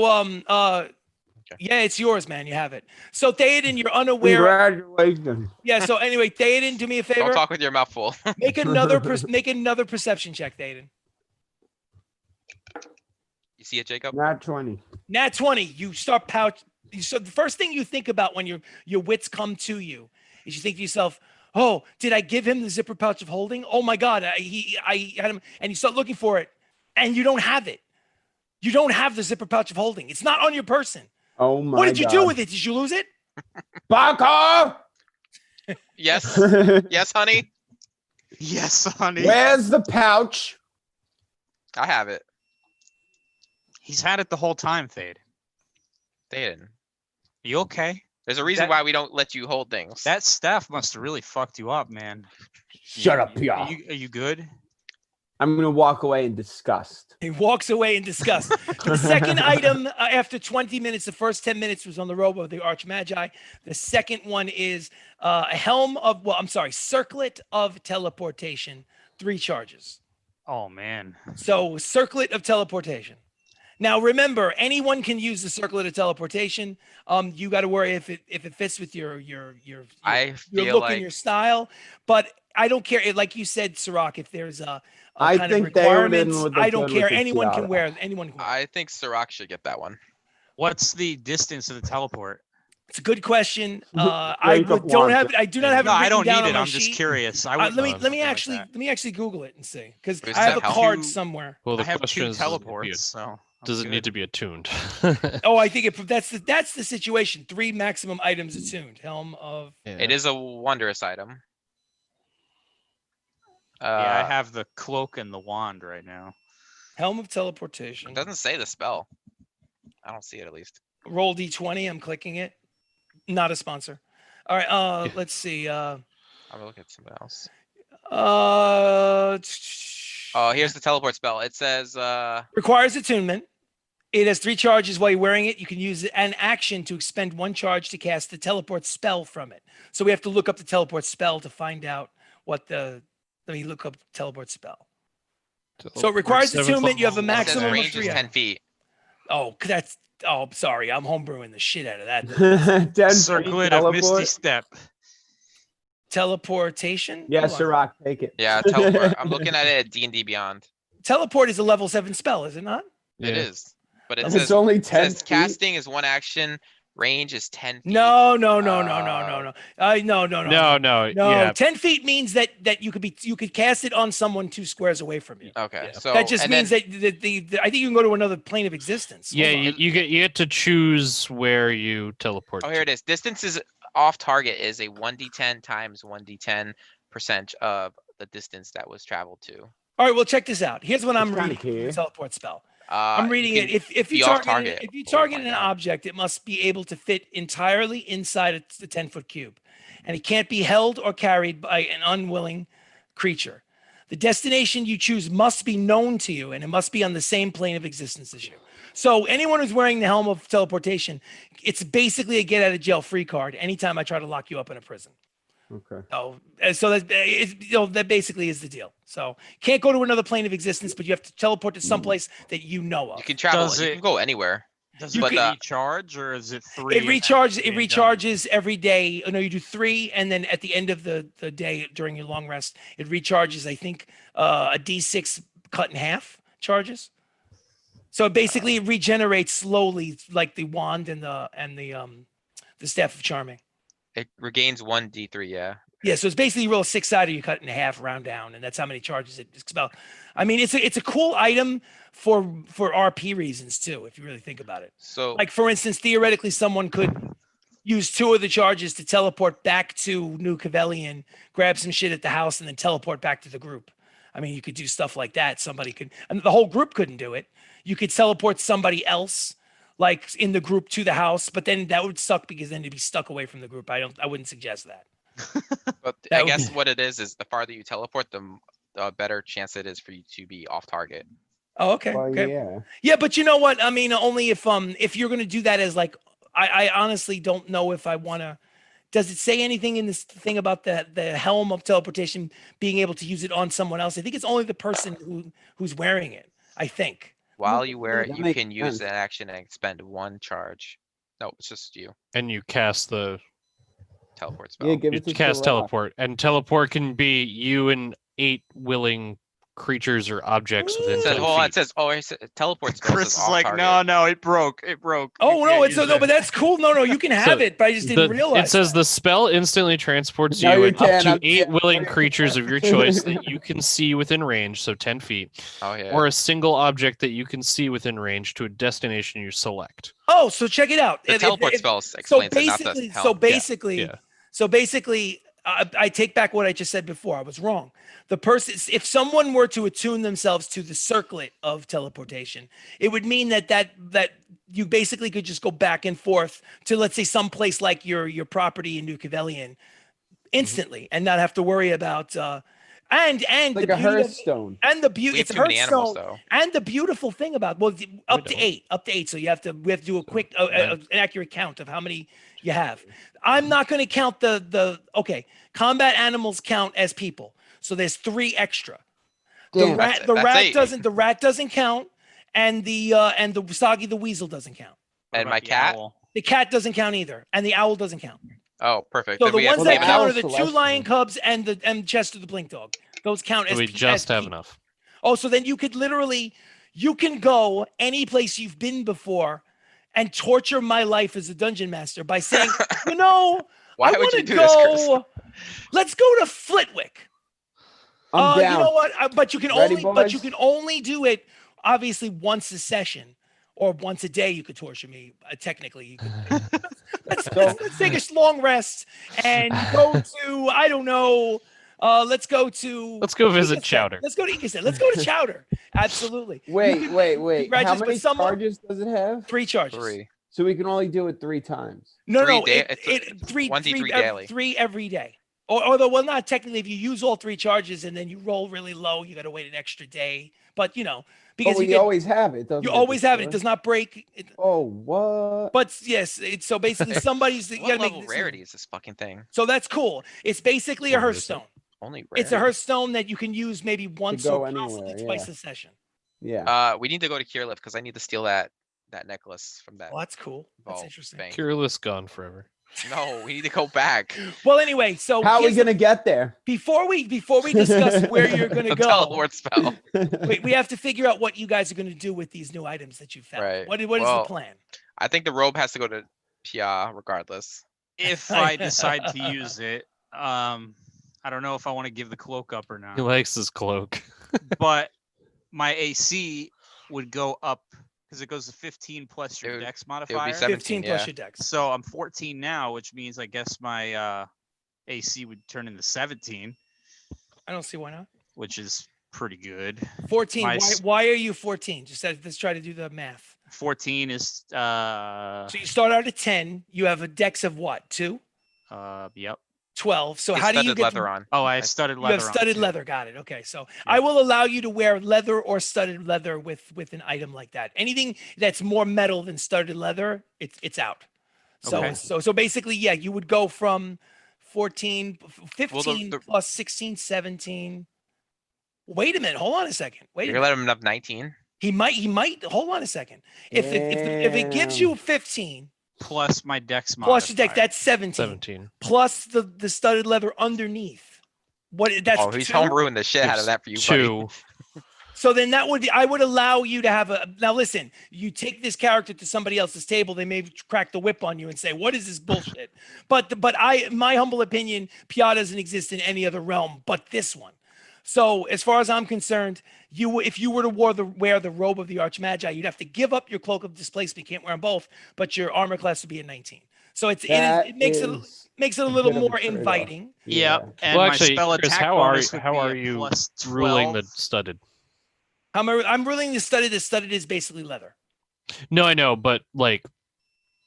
yeah, it's yours, man. You have it. So Theoden, you're unaware. Congratulations. Yeah. So anyway, Theoden, do me a Don't favor. talk with your mouth full. Make another perception check, Theoden. You see it, Jacob? Not 20. Nat 20. You start pouch. So the first thing you think about when your wits come to you is you think to yourself, "Oh, did I give him the zipper pouch of holding? Oh my God, I had him." And you start looking for it, and you don't have it. You don't have the zipper pouch of holding. It's not on your person. Oh my God. What did you do with it? Did you lose it? Back off! Yes. Yes, honey. Yes, honey. Where's the pouch? I have it. He's had it the whole time, Thade. Theoden. You okay? There's a reason That- why we don't let you hold things. That staff must have really fucked you up, man. Shut up, Are Pia. you good? I'm gonna walk away in disgust. He walks away in disgust. The second item after 20 minutes, the first 10 minutes was on the robe of the Archmagi. The second one is a circlet of teleportation, 3 charges. Oh man. So circlet of teleportation. Now remember, anyone can use the circlet of teleportation. You got to worry if it fits with your I your feel look like and your style. But I don't care. Like you said, Sirach, if there's a I kind think of Theoden requirements, would look I don't good with care. the Anyone can tiara. wear. Anyone can wear. I think Sirach should get that one. What's the distance of the teleport? It's a good question. I Jacob don't wants have. it. I do not have No, it I written don't down need on it. my I'm just sheet. curious. I Let would me love something like actually that. let me actually Google it and see because Does I have that a help? card You- somewhere. Well, I the have question 2 is, teleports, so I'm does it need good. to be attuned? Oh, I think that's the situation. 3 maximum items attuned. Helm of. It is a wondrous item. Yeah, I have the cloak and the wand right now. Helm of teleportation. It doesn't say the spell. I don't see it at least. Roll D20. I'm clicking it. Not a sponsor. All right. Let's see. I'm gonna look at something else. Oh, Here's the teleport spell. It says requires attunement. It has 3 charges while you're wearing it. You can use an action to expend 1 charge to cast the teleport spell from it. So we have to look up the teleport spell to find out what let me look up teleport spell. So it requires attunement. You have a it says maximum of range 3 is 10 items. feet. Oh, I'm sorry. I'm homebrewing the shit out of that. 10 feet Circlet of Misty teleport. Step. Teleportation? Yeah, Hold on. Sirach, take it. Yeah, teleport. I'm looking at it at D&D Beyond. Teleport is a level 7 spell, is it not? It Yeah. is. But it It's says, only it 10 says feet. casting is 1 action, range is 10 feet. No. No, No. yeah. 10 feet means that you could cast it on someone 2 squares away from you. Okay, Yeah. so That just and means then, that I think you can go to another plane of existence. Yeah, Hold on. you get to choose where you teleport. here it is. Distance is off target is a 1d10 times 1d10% of the distance that was traveled to. All right, well, check this out. Here's what I'm It's kinda reading from the key. teleport spell. I'm I'm reading it. If you be off target target. if you Oh target my an God. object, it must be able to fit entirely inside the 10-foot cube, and it can't be held or carried by an unwilling creature. The destination you choose must be known to you, and it must be on the same plane of existence as you. So anyone who's wearing the helm of teleportation, it's basically a get out of jail free card anytime I try to lock you up in a prison. Okay. So that basically is the deal. So can't go to another plane of existence, but you have to teleport to someplace that you know of. You can travel. Does You it- can go anywhere. Does You it could- recharge or is it 3? It recharges. It being done? recharges every day. No, you do 3, and then at the end of the day during your long rest, it recharges. I think a D6 cut in half charges. So it basically regenerates slowly, like the wand and the staff of charming. It regains 1d3. Yeah. Yeah, so it's basically you roll a 6-sided, you cut it in half, round down, and that's how many charges it expels. I mean, it's a cool item for RP reasons too, if you really think about it. So Like for instance, theoretically, someone could use 2 of the charges to teleport back to New Cavelian, grab some shit at the house, and then teleport back to the group. I mean, you could do stuff like that. Somebody could, and the whole group couldn't do it. You could teleport somebody else, like in the group, to the house, but then that would suck because then you'd be stuck away from the group. I wouldn't suggest that. but that I would guess be- what it is the farther you teleport, the better chance it is for you to be off target. Oh, okay. Well, Okay. yeah. Yeah, but you know what? I mean, only if you're gonna do that as like, I honestly don't know if I want to Does it say anything in this thing about the helm of teleportation being able to use it on someone else? I think it's only the person who's wearing it. I think. While you wear it, That you makes can use sense. an action and expend 1 charge. No, it's just you. And you cast the Teleport spell. Yeah, give you it to cast Sherlock. teleport, and teleport can be you and 8 willing creatures or objects within It 10 says, hold on, feet. it says, oh, it says, teleport spell Chris says is off like, target. no, it broke. It broke. You Oh no, can't it's use no, it." but that's cool. No, you can have So it, but I just didn't realize. It says that. the spell instantly transports No, you you and up can't, to I'm 8 kidding. willing creatures of your choice that you can see within range, so 10 feet, Oh, yeah. or a single object that you can see within range to a destination you select. Oh, so check it out. The teleport spell So explains it, not the basically, helm. Yeah. so basically, I take back what I just said before. I was wrong. The person, if someone were to attune themselves to the circlet of teleportation, it would mean that you basically could just go back and forth to, let's say, some place like your property in New Cavalian instantly and not have to worry about and Like the a beauty of, Hearthstone. and the beauty We have it's too many animals, Hearthstone. though. And the beautiful thing about up to don't. 8. So we have to do a quick right. an accurate count of how many you have. I'm not going to count the combat animals count as people. So there's 3 extra. Damn. The That's rat 8. doesn't count, and the Soggy the weasel doesn't count. What And about my the cat? owl? The cat doesn't count either, and the owl doesn't count. Oh, perfect. So Then the we have ones Well, that the count are owl's the 2 celestial. lion cubs and Chester the blink dog. Those count as We just as have people. enough. Oh, so then you can go any place you've been before and torture my life as a dungeon master by saying, Why I would you want to do this, Chris? go. Let's go to Flitwick. I'm down. You know what? But you can Ready, only do it obviously once a session or once a day. You could torture me. Technically, you could. let's take a long rest and go to I don't know. Let's go visit Eagle Set. Chowder. Let's go to Eagle Set. Let's go to Chowder. Absolutely. Wait. How Congratulations, but many someone- charges does it have? 3 charges. 3. So we can only do it 3 times. No, 3 no, day- it, it's it, three, 1d3 three, daily. 3 every day. Or although, well, not technically. If you use all 3 charges and then you roll really low, you got to wait an extra day. But But because we always have it. Doesn't you it, always have it. It destroy? does not break. Oh, what? But yes, so basically somebody's you What got to make level this. rarity is this fucking thing? So that's cool. It's basically a What is it? Hearthstone. Only rarity. It's a Hearthstone that you can use maybe once go or possibly anywhere, twice yeah. a session. Yeah. We need to go to Cure Lift because I need to steal that necklace from that. Well, that's cool. That's vault interesting. bank. Cureless gone forever. No, we need to go back. Well, anyway, so How are we here's the- gonna get there? before we discuss where you're going to The go, teleport spell. we have to figure out what you guys are going to do with these new items that you found. Right. What is Well, the plan? I think the robe has to go to Pia regardless. If I decide to use it, I don't know if I want to give the cloak up or He not. likes his cloak. But my AC would go up because it goes to 15 plus your It would- dex It would modifier. be 17, 15 plus yeah. your dex. So I'm 14 now, which means I guess my AC would turn into 17, I don't see why not. which is pretty good. 14. My Why, s- why are you 14? Let's try to do the math. 14 is So you start out at 10. You have a dex of what? 2? yep. 12. So He how do you studded get leather on. Oh, I studded You leather. have on, studded too. leather. Got it. Okay. So I will allow you to wear leather or studded leather with an item like that. Anything that's more metal than studded leather, it's out. So Okay. so basically, yeah, you would go from 14, 15 the- plus 16, 17. Wait a minute. Hold on a second. Wait a You're minute. gonna let him have 19. He might hold on a second. If it gives you 15 Plus my dex plus your deck, modifier. that's 17. 17. Plus the studded leather underneath. What that's Oh, he's 2? homebrewing the shit out of There's that for you, buddy. 2. So then I would allow you to have now listen, you take this character to somebody else's table, they may crack the whip on you and say, what is this bullshit? But my humble opinion, Pia doesn't exist in any other realm but this one. So as far as I'm concerned, if you were to wear the robe of the Archmagi, you'd have to give up your cloak of displacement. You can't wear them both, but your armor class would be a 19. So it makes it a little bit of a more trade-off. inviting. Yep. And Well, my actually, spell Chris, attack how are bonus would be a you plus ruling the 12. studded? I'm ruling the studded. The studded is basically leather. No, I know, but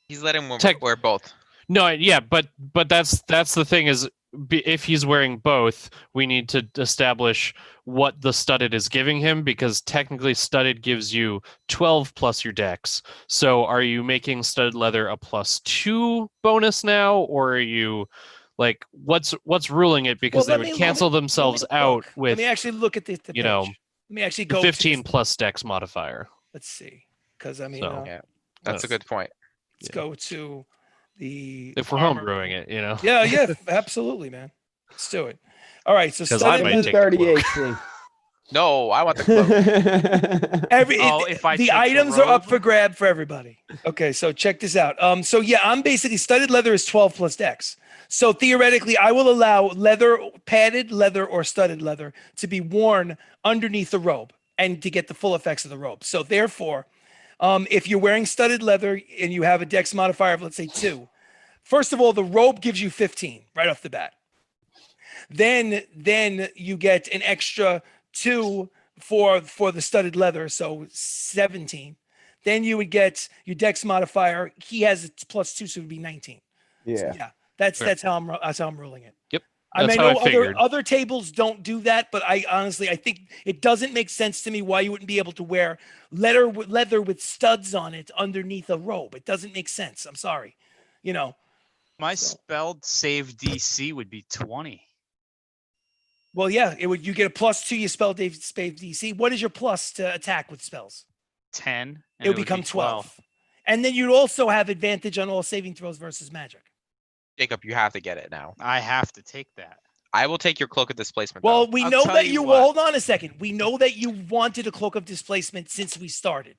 He's letting him Tech- wear both. no, yeah, but that's the thing is if he's wearing both, we need to establish what the studded is giving him, because technically studded gives you 12 plus your dex. So are you making studded leather a +2 bonus now, or are you like what's ruling it? Because Well, they would cancel themselves out Let with me actually look at the you page. know, Let me actually the go 15 to, plus dex modifier. let's see, because I mean, So- Yeah, that's a good point. let's go to the If we're armor. homebrewing it, you know. Yeah, absolutely, man. Let's do it. All right, so 'Cause I studded might leather- take the 30 cloak. AC. No, I want the cloak. If I the take the items are up robe? for grab for everybody. Okay, so check this out. So yeah, I'm basically studded leather is 12 plus dex. So theoretically, I will allow leather, padded leather or studded leather to be worn underneath the robe and to get the full effects of the robe. So therefore, if you're wearing studded leather and you have a dex modifier of let's say 2, first of all, the robe gives you 15 right off the bat. Then you get an extra 2 for the studded leather, so 17. Then you would get your dex modifier. He has a +2, so it would be 19. So Yeah. yeah, that's Fair. that's how I'm ruling it. Yep. I That's mean, how I know I figured. other tables don't do that, but I honestly I think it doesn't make sense to me why you wouldn't be able to wear leather with studs on it underneath a robe. It doesn't make sense. I'm sorry, you know. My So- spelled save DC would be 20. Well, yeah, it would. You get a +2. You spell spade DC. What is your plus to attack with spells? 10. And It would be become 12. And then you'd also have advantage on all saving throws versus magic. Jacob, you have to get it now. I have to take that. I will take your cloak of displacement. Well, though. we I'll know tell that you you what. hold on a second. We know that you wanted a cloak of displacement since we started.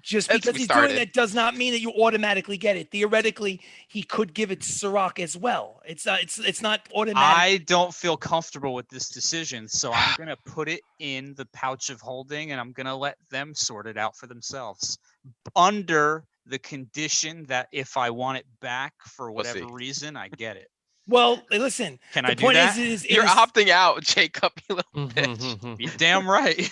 Just Since because we he's started. doing that does not mean that you automatically get it. Theoretically, he could give it to Sirach as well. It's not automatic. I don't feel comfortable with this decision, so I'm going to put it in the pouch of holding and I'm going to let them sort it out for themselves. Under the condition that if I want it back for We'll see. whatever reason, I get it. Well, listen. Can the I do point that? You're opting out, Jacob. You little bitch. You're damn right.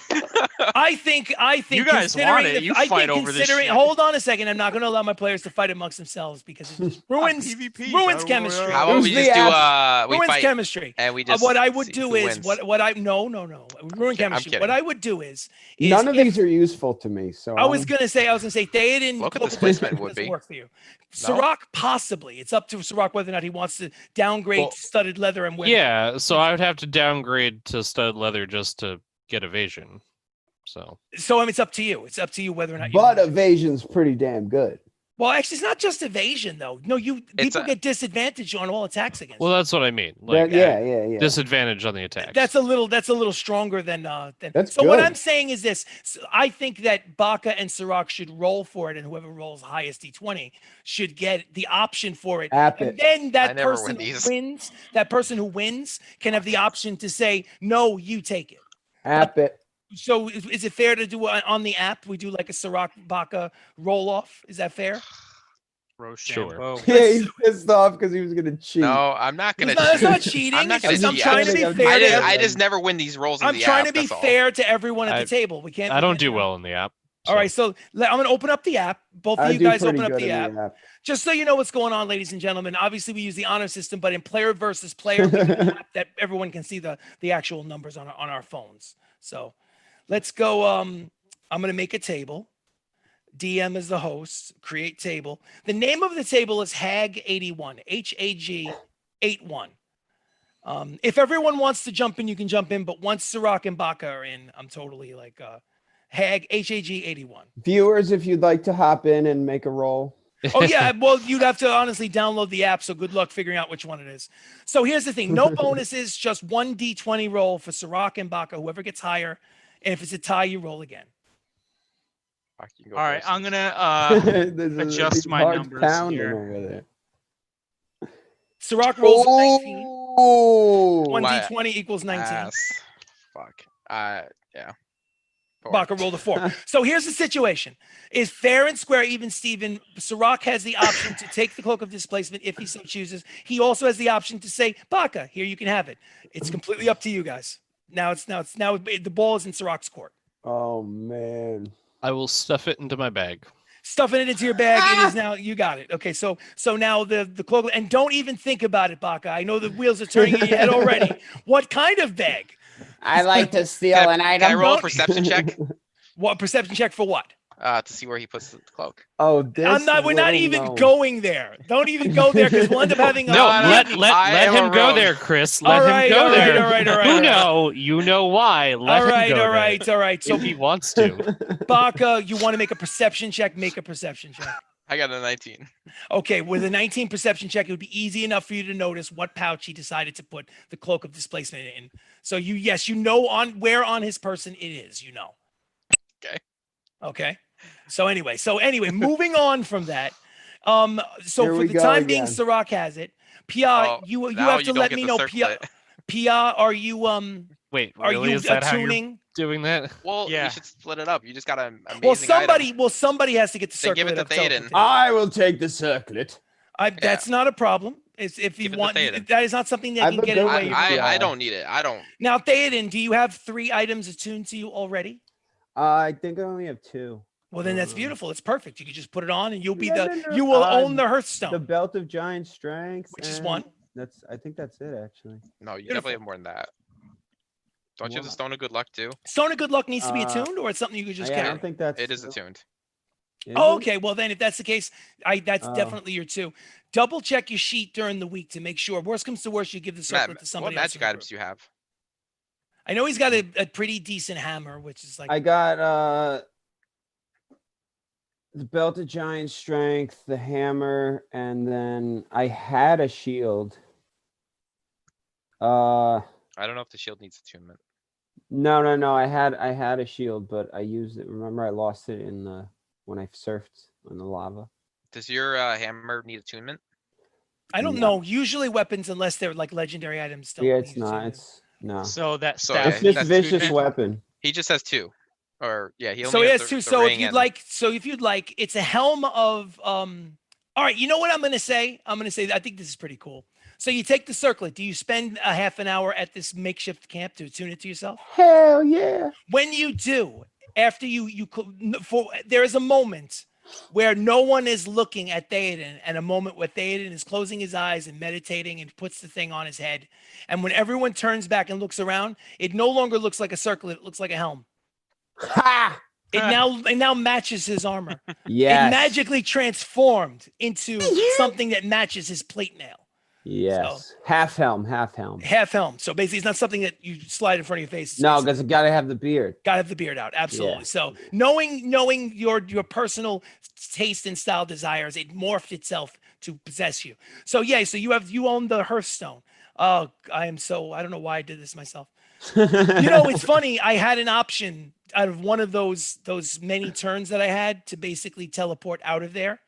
I think You guys want considering it. the- You I fight think over this considering- shit. Hold on a second. I'm not going to allow my players to fight amongst themselves because it just ruins PvP. ruins chemistry. How about Who's we the just do we ruins fight chemistry. and we just What I would see do who is wins. what I no ruin chemistry. What kidding. I would do is None of if- these are useful to me. So I was gonna say Theoden Cloak of Cloak Displacement would doesn't be. work for you. Sirach possibly. It's up to Sirach whether or not he wants to downgrade Well, to studded leather and wear. Yeah, so I would have to downgrade to stud leather just to get evasion. So So I mean, it's up to you. It's up to you whether or not. You But want it. evasion's pretty damn good. Well, actually, it's not just evasion though. No, people get disadvantage on all attacks against. well, you. that's what I mean. Like Yeah. disadvantage on the attacks. That's a little stronger than. That's so what good. I'm saying is this: I think that Baka and Sirach should roll for it, and whoever rolls highest D20 should get the option for it. App And it. then I that never person win who these. wins, that person who wins, can have the option to say, "No, you take it." App it. So is it fair to do on the app? We do like a Sirach Baka roll off. Is that fair? Rochambeau. Yeah, he's pissed off because he was gonna cheat. No, I'm not gonna. It's not cheat. cheating. I'm not It's gonna just I'm cheat. trying to be I'm fair. just- to I everyone. just never win these rolls in I'm the trying app, to be that's all. fair to everyone at I- the table. We can't. I don't do well in the app. All right, so I'm going to open up the app. Both of I you do guys pretty open up good the in app. Just so you know what's going on, ladies and gentlemen. Obviously, we use the honor system, but in player versus player, we have an app that everyone can see the actual numbers on our phones. So let's go. I'm going to make a table. DM is the host. Create table. The name of the table is Hag81. HAG81. If everyone wants to jump in, you can jump in. But once Sirach and Baka are in, I'm totally like Hag HAG81. Viewers, if you'd like to hop in and make a roll. Oh yeah, well you'd have to honestly download the app. So good luck figuring out which one it is. So here's the thing: no bonuses, just one D20 roll for Sirach and Baka. Whoever gets higher, and if it's a tie, you roll again. Fuck, you can go All right, first. I'm gonna There's adjust these my hearts numbers pounding here. over there. Sirach rolls a 19. Oh, One my D20 equals 19. Ass. Fuck. Yeah. Four. Baka rolled a 4. So here's the situation: is fair and square, even Steven. Sirach has the option to take the cloak of displacement if he so chooses. He also has the option to say, "Baka, here you can have it." It's completely up to you guys. Now the ball is in Sirach's court. Oh man. I will stuff it into my bag. Stuffing it into your bag. It is now. You got it. Okay. So now the cloak, and don't even think about it, Baka. I know the wheels are turning in your head already. What kind of bag? I like to steal Can an I roll a Don't- perception check What perception check for what? to see where he puts the cloak? Oh, this I'm not. We're not little even gnome. going there. Don't even go there because we'll end up having a No, I let mutiny. I am him a go rogue. there, Chris. All Let right, him go all right, there. all right, all right, all right. You know why. Let All him right, go all there. right, all right. So If he wants to. Baka, you want to make a perception check? Make a perception check. I got a 19. Okay, with a 19 perception check, it would be easy enough for you to notice what pouch he decided to put the cloak of displacement in. So you know on where on his person it is, you know. Okay. Okay. So anyway, moving on from that. So Here for we the go time being, again. Sirach has it. Pia, Oh, you now have to don't let get me to know. circle Pia, it. Pia, are you Wait, are really? you Is that how you're attuning? doing that? Well, Yeah. you should split it up. You just got an amazing Well, item. somebody has to get the Then give circlet it of to Theoden. teleportation. I will take the circlet. That's not a problem. It's if you Give it to want, Theoden. that is not something that I can have a get good away. one. I don't need it. I don't. Now, Theoden, do you have 3 items attuned to you already? I think I only have 2. Well, then that's beautiful. It's perfect. You can just put it on, and you'll be No, the no, no. you will own the Hearthstone, The belt of giant strength, which is and 1. I think that's it actually. No, you Beautiful. definitely have more than that. Don't you have the Wow. Stone of Good Luck too? Stone of Good Luck needs to be Uh, attuned, or it's something you could just Yeah, I carry. don't think that's. It is attuned. Is Oh, it? okay. Well, then if that's the case, that's Oh. definitely your 2. Double check your sheet during the week to make sure. Worst comes to worst, you give the circlet Matt, to what somebody else. magic in the items group. do you have? I know he's got a pretty decent hammer, which is like I got the belt of giant strength, the hammer, and then I had a shield. I don't know if the shield needs attunement. No. I had a shield, but I used it. Remember, I lost it in the when I surfed in the lava. Does your hammer need attunement? I don't No. know. Usually weapons, unless they're like legendary items, don't. Yeah, need it's not. attunement. It's no. So that So, staff. yeah, It's just that's vicious attunement. weapon. He just has 2. Or yeah, he only So he has has the 2. So if ring you'd and- like, it's a helm of All right, you know what I'm gonna say? I think this is pretty cool. So you take the circlet. Do you spend a half an hour at this makeshift camp to attune it to yourself? Hell yeah! When you do, after there is a moment where no one is looking at Theoden, and a moment where Theoden is closing his eyes and meditating and puts the thing on his head. And when everyone turns back and looks around, it no longer looks like a circlet, it looks like a helm. Ha! It now matches his armor. Yes. It magically transformed into something that matches his plate mail. Yes. Half helm. Half helm. So basically, it's not something that you slide in front of your face. No, because it gotta have the beard. Gotta have the beard out. Absolutely. Yeah. So knowing your personal taste and style desires, it morphed itself to possess you. So yeah, so you own the Hearthstone. Oh, I don't know why I did this myself. You know, it's funny. I had an option out of one of those many turns that I had to basically teleport out of there.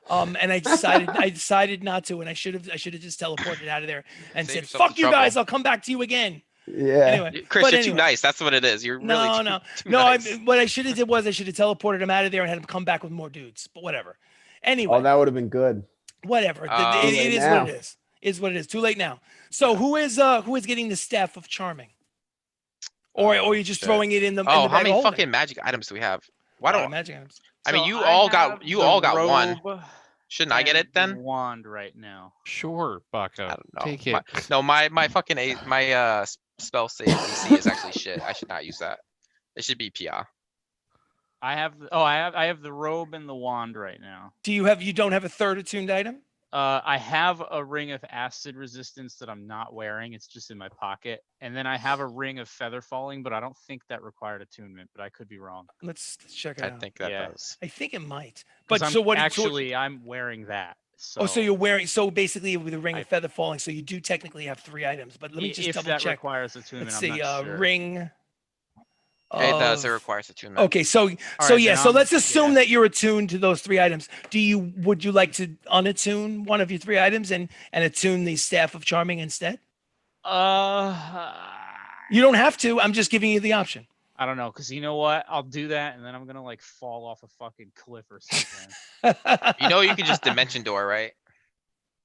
And I decided not to, and I should have just teleported out of there and Save said, yourself the "Fuck you guys, trouble. I'll come back to you again." Yeah. Anyway, Chris, but you're too anyway. nice. That's what it is. You're really No. too nice. What I should have did was I should have teleported him out of there and had him come back with more dudes. But whatever. Anyway, Oh, that would have been good. whatever. Too It late is now. what it is. Is what it is. Too late now. So who is getting the staff of charming? Or you're just shit. throwing it in the in Oh, the how bag many of holding? fucking magic items do we have? Why don't magic items? I mean So you all have got the one? robe Shouldn't I get and it then? the wand right now. Sure, Baka. I don't know. Take My- it. No, my fucking spell save DC is actually shit. I should not use that. It should be PI. I have the robe and the wand right now. You don't have a third attuned item? I have a ring of acid resistance that I'm not wearing. It's just in my pocket. And then I have a ring of feather falling, but I don't think that required attunement, but I could be wrong. Let's check it I out. think that Yeah. does. I think it might. 'Cause But I'm so what? I'm wearing that. So Oh, so you're wearing. So basically, with the ring I- of feather falling, so you do technically have 3 items. But let me just if double that check. requires attunement, Let's I'm see. not sure. Ring. It does. It of- requires attunement. Okay, so right, then so I'm- let's assume yeah. that you're attuned to those 3 items. Would you like to unattune one of your 3 items and attune the staff of charming instead? You don't have to. I'm just giving you the option. I don't know, because you know what? I'll do that, and then I'm gonna like fall off a fucking cliff or something You know you can just dimension door, right?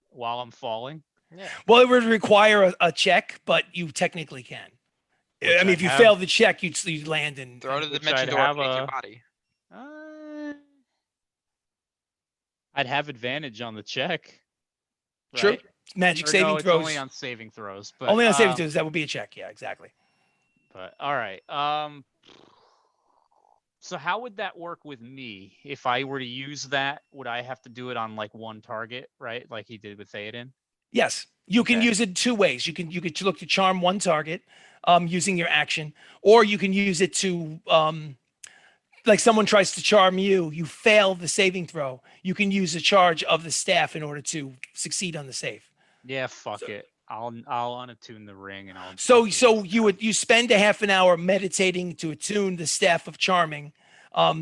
while I'm falling. Well, it would require a check, but you technically can. Which I mean, I if you have. fail the check, you'd land in. Throw to the Which dimension I'd door have and make your a- body. I'd have advantage on the check. Sure. Right? Magic Or saving no, it's throws. only on saving throws. But, Only on saving throws. That would be a check. Yeah, exactly. But all right. So how would that work with me? If I were to use that, would I have to do it on like one target, right? Like he did with Theoden? Yes, you can Okay. use it two ways. You could look to charm one target using your action, or you can use it to like someone tries to charm you, you fail the saving throw. You can use a charge of the staff in order to succeed on the save. Yeah, fuck it. I'll unattune the ring and I'll. So I'll do so the you would you spend a half an hour meditating to attune the staff of charming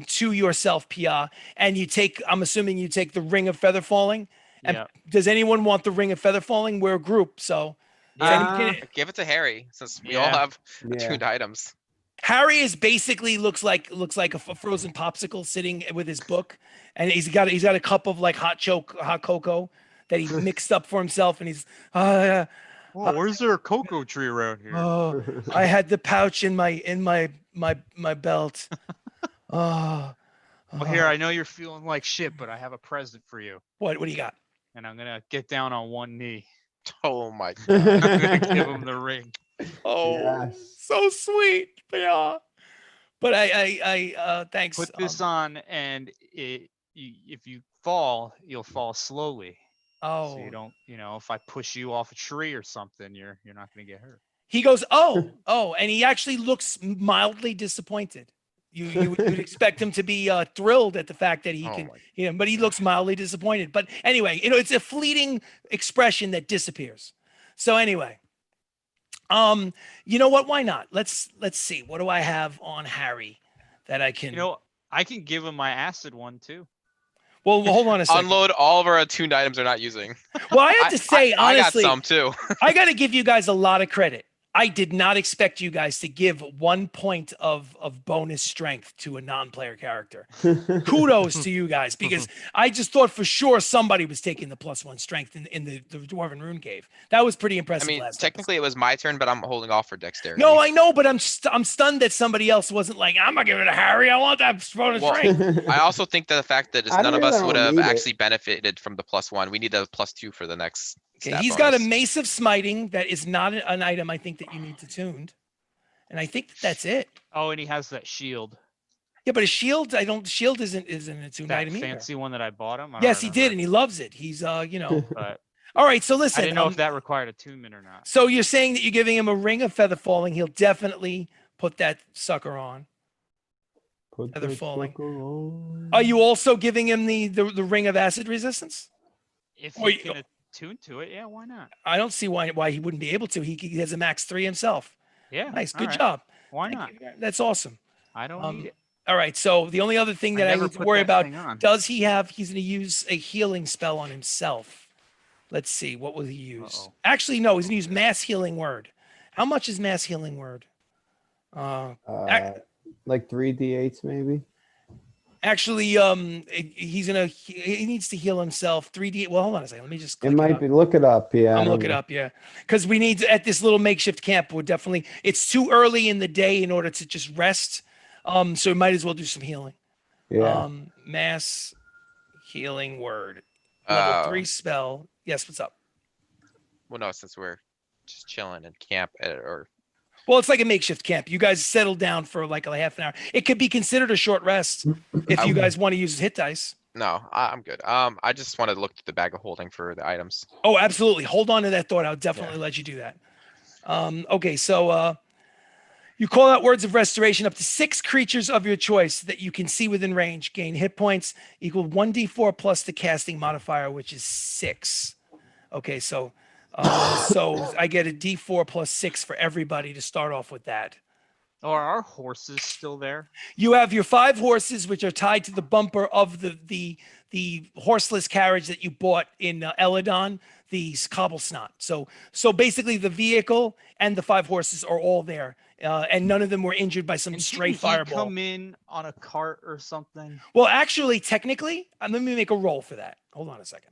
to yourself, Pia, and you take. I'm assuming you take the ring of feather falling. And Yeah. does anyone want the ring of feather falling? We're a group, so Yeah. Give it to Harry since we all Yeah. have Yeah. attuned items. Harry is basically looks like a frozen popsicle sitting with his book, and he's got a cup of like hot cocoa that he mixed up for himself, and he's Oh, where's there a cocoa tree around here? oh, I had the pouch in my belt. Oh, Well, here, I know you're feeling like shit, but I have a present for you. what do you got? And I'm gonna get down on one knee. Oh my god. I'm gonna give him the ring. Oh, Yes. so sweet, yeah. But I thanks. Put this on, and if you fall, you'll fall slowly. Oh, So you don't, if I push you off a tree or something, you're not gonna get hurt. he goes, oh, and he actually looks mildly disappointed. You would expect him to be thrilled at the fact that he Oh can, my- but he looks mildly disappointed. But anyway, it's a fleeting expression that disappears. So anyway, you know what? Why not? Let's see. What do I have on Harry that I can? I can give him my acid one too. Well, hold on a second. Unload all of our attuned items they're not using. Well, I have to say, honestly, I got some too. I got to give you guys a lot of credit. I did not expect you guys to give 1 point of bonus strength to a non-player character. Kudos to you guys, because I just thought for sure somebody was taking the +1 strength in the Dwarven Rune Cave. That was pretty I impressive. mean, last technically it was my turn, but I'm holding off for dexterity. No, I know, but I'm stunned that somebody else wasn't like, I'm gonna give it to Harry. I want that bonus Well, strength. I also think that the fact that I none of really us don't would have need it. actually benefited from the +1. We need a +2 for the next. Okay, stat he's got a bonus. Mace of Smiting that is not an item I think that you need to tuned, and I think that's it. Oh, and he has that shield. Yeah, but a shield, shield isn't a tuned That item either. fancy one that I bought him. I don't Yes, he did, remember, and he loves it. He's But All right, so listen. I didn't know if that required attunement or not. So you're saying that you're giving him a ring of feather falling. He'll definitely put that sucker on. Put Feather the falling. sucker on. Are you also giving him the ring of acid resistance? If Or you you- can attune to it, yeah, why not? I don't see why he wouldn't be able to. He has a max 3 himself. Yeah. Nice, all good right. job. Why Thank not? you. That's awesome. I don't Um, need it. All right, so the only other thing that I never need to put worry that about, thing on. does he have? He's going to use a healing spell on himself. Let's see, what will he use? Uh-oh. Actually, no, he's going to use mass healing word. How much is mass healing word? Like 3d8s maybe. Actually, he needs to heal himself 3D. Well, hold on a second. Let me just It click might up. be. Look it up. Yeah. I I'm don't looking know. up, yeah, because we need to, at this little makeshift camp. We're definitely, it's too early in the day in order to just rest. So we might as well do some healing. Yeah. Mass healing word, level 3 spell. Yes, what's up? Well, no, since we're just chilling in camp or Well, it's like a makeshift camp. You guys settle down for like a half an hour. It could be considered a short rest if you guys want to use hit dice. no, I'm good. I just wanted to look at the bag of holding for the items. Oh, absolutely. Hold on to that thought. I'll definitely let you do that. Okay, so you call out words of restoration. Up to 6 creatures of your choice that you can see within range gain hit points equal 1d4 plus the casting modifier, which is 6. Okay, so I get a d4 plus 6 for everybody to start off with that. Are our horses still there? You have your 5 horses, which are tied to the bumper of the horseless carriage that you bought in Eladon, the Cobblesnot. So basically, the vehicle and the 5 horses are all there, and none of them were injured by some And stray didn't he fireball. come in on a cart or something? Well, actually, technically, let me make a roll for that. Hold on a second.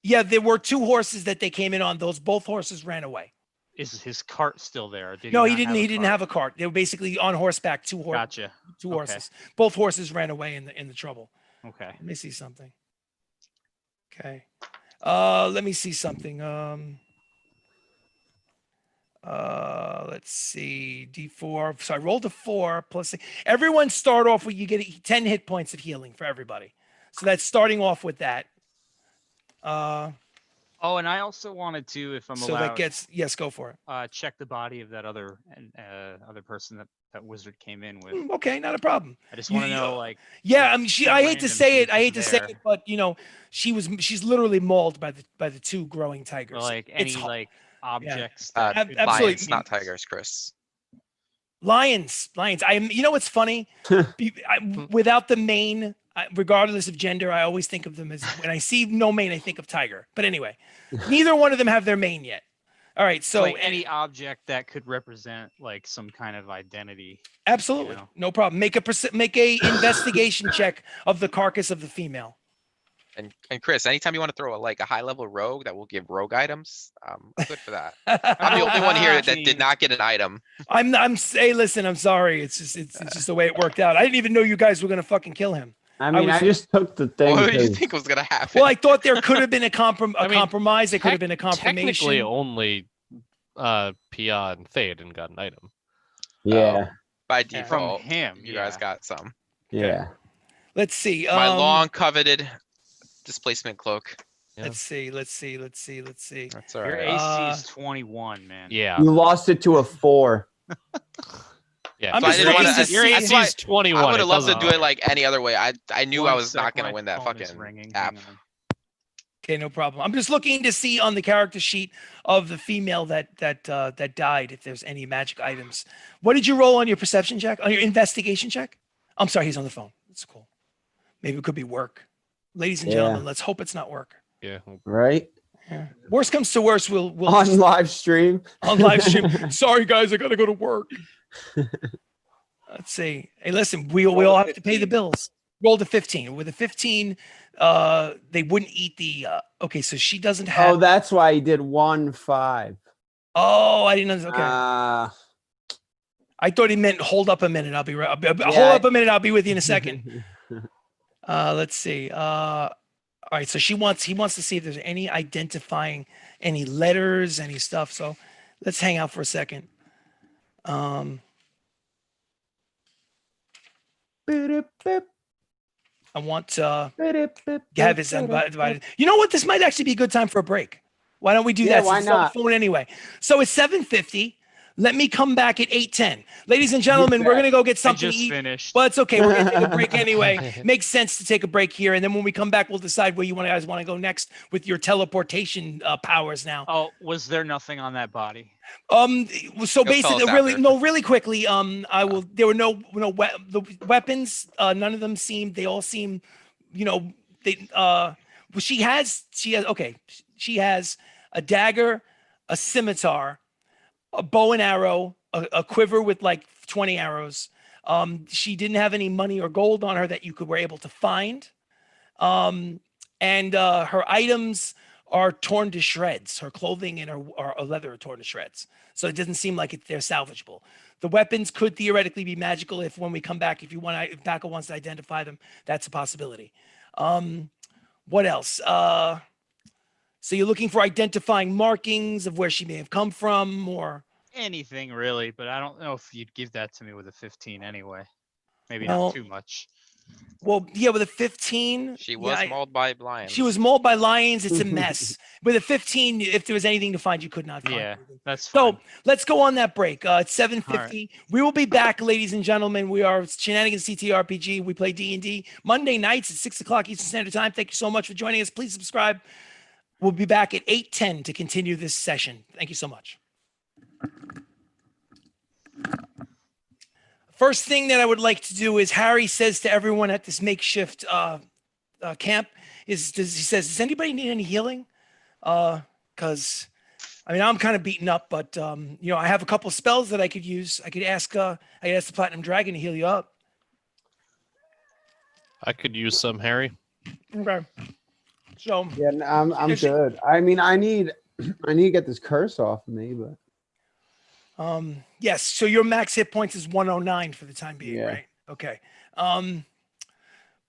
Yeah, there were 2 horses that they came in on. Both horses ran away. Is his cart still there? Or did No, he he not didn't. He didn't cart? have a cart. They were basically on horseback. 2 horses. Gotcha. 2 Okay. horses. Both horses ran away in the trouble. Okay. Let me see something. Okay. Let me see something. Let's see. D4. So I rolled a 4 plus. Everyone start off with you get 10 hit points of healing for everybody. So that's starting off with that. Oh, and I also wanted to, if I'm So allowed, that gets go for it. check the body of that other person that wizard came in with. Okay, not a problem. I just want to You- know, like, Yeah, if I mean, some I hate to random say it. dude I was hate to say there, it, but she's literally mauled by the two growing tigers. or, like, It's any hard. like objects Uh, that could absolutely. Lions, not tigers, Chris. Lions. What's funny? Without the mane, regardless of gender, I always think of them as, when I see no mane, I think of tiger. But anyway, neither one of them have their mane yet. All right, so like any object that could represent like some kind of identity. absolutely, you know? no problem. Make a investigation check of the carcass of the female. And Chris, anytime you want to throw a high level rogue that will give rogue items, I'm good for that. I'm the only one here that did not get an item. Hey, listen, I'm sorry. It's just the way it worked out. I didn't even know you guys were gonna fucking kill him. I mean, I was- just took the thing. What did you 'cause- think was gonna happen? Well, I thought there could have been a I mean, compromise. It could have been a confirmation. Technically, only Pia and Theoden got an item. Yeah, By From default, him, you guys yeah. got some. yeah. Let's see. My long coveted displacement cloak. Yeah. Let's see. That's all Your right. AC is 21, man. Yeah. You lost it to a 4. Yeah. I'm So I just didn't looking wanna- to Your see. AC is 21. I would have loved to doesn't do it matter. like any other way. I knew I One was sec, not gonna my win that phone is fucking ringing. app. Hang on. Okay, no problem. I'm just looking to see on the character sheet of the female that died if there's any magic items. What did you roll on your perception check? On your investigation check? I'm sorry, he's on the phone. That's cool. Maybe it could be work. Ladies and Yeah. gentlemen, let's hope it's not work. Yeah. Right? Yeah. Worst comes to worst, we'll On live stream. on live stream. Sorry guys, I gotta go to work. Let's see. Hey, listen, we all have to pay the bills. Roll to 15. With a 15, they wouldn't eat the okay, so she doesn't have Oh, that's why he did 1-5. I didn't know. Okay. Ah. I thought he meant hold up a minute. I'll be right. Hold Yeah. up a minute. I'll be with you in a second. Let's see. All right. So he wants to see if there's any identifying, any letters, any stuff. So let's hang out for a second. I want to have his undivided. You know what? This might actually be a good time for a break. Why don't we do Yeah, that? why Since it's on the not? phone anyway. So it's 7:50. Let me come back at 8:10. Ladies and gentlemen, we're gonna go get I something to just eat. finished. Well, it's okay. We're gonna take a break anyway. Makes sense to take a break here, and then when we come back, we'll decide where you guys want to go next with your teleportation powers. Now, Oh, was there nothing on that body? so He'll tell basically, us really, after. no, really quickly. I will. There were the weapons. None of them seemed. They all seem, they. Well, she has. Okay. She has a dagger, a scimitar, a bow and arrow, a quiver with like 20 arrows. She didn't have any money or gold on her that you were able to find. And her items are torn to shreds. Her clothing and her leather are torn to shreds. So it doesn't seem like they're salvageable. The weapons could theoretically be magical if when we come back, if Bacco wants to identify them, that's a possibility. What else? So you're looking for identifying markings of where she may have come from, or Anything really, but I don't know if you'd give that to me with a 15 anyway. Maybe Well, not too much. well, yeah, with a 15, She was mauled by lions. She was mauled by lions. It's a mess. With a 15, if there was anything to find, you could not find. Yeah, anything. that's So fine. let's go on that break. It's 7:50. We will be back, ladies and gentlemen. We are Shenanigans ttRPG. We play D&D Monday nights at 6 o'clock Eastern Standard Time. Thank you so much for joining us. Please subscribe. We'll be back at 8:10 to continue this session. Thank you so much. First thing that I would like to do is Harry says to everyone at this makeshift camp he says, does anybody need any healing? Because I mean, I'm kind of beaten up, but I have a couple spells that I could use. I could ask the Platinum Dragon to heal you up. I could use some, Harry. Okay. So Yeah, I'm good. I mean, I need to get this curse off of me, but yes. So your max hit points is 109 for the time being, Yeah. right? Okay.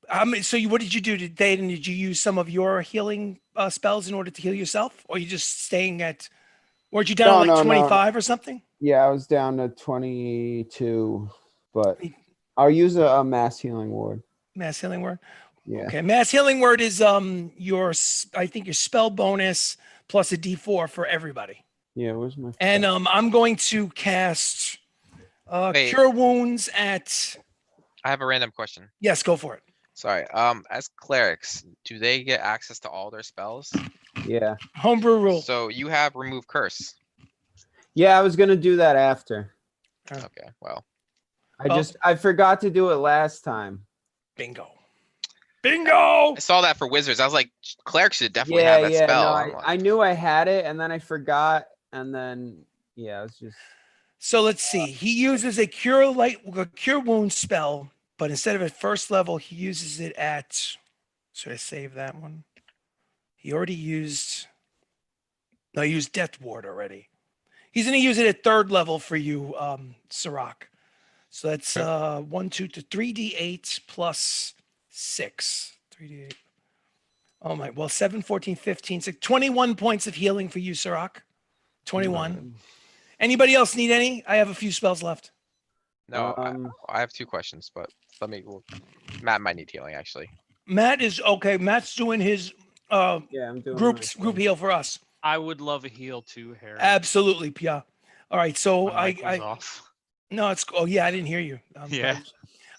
What did you do today? And did you use some of your healing spells in order to heal yourself, or are you just staying at? Weren't you down No, like no, no. 25 or something? Yeah, I was down to 22, but I'll use a mass healing ward. Mass healing word. Yeah. Okay, mass healing word is I think your spell bonus plus a D4 for everybody. Yeah, where's my And spell? I'm going to cast Wait. cure wounds at. I have a random question. Yes, go for it. Sorry. As clerics, do they get access to all their spells? Yeah. Homebrew rule. So you have remove curse. Yeah, I was gonna do that after. Okay, well, I forgot to do it last time. Bingo. Bingo. I saw that for wizards. I was like, clerics should definitely have that spell. No, I'm like, I knew I had it, and then I forgot, and then yeah, it's just So let's see. He uses a cure wound spell, but instead of at first level, he uses it at. Should I save that one? He already used. No, he used Death Ward already. He's going to use it at third level for you, Sirach. So that's 1, 2 to 3d8 plus 6. 3d8. Oh my, well, 7, 14, 15, 6, 21 points of healing for you, Sirach. 21. Anybody else need any? I have a few spells left. no, I have 2 questions, but Matt might need healing actually. Matt is okay. Matt's doing his yeah, I'm doing group my- heal for us. I would love a heal too, Harry. Absolutely, Pia. All right, so My mic was I off. no, it's oh yeah, I didn't hear you. Yeah.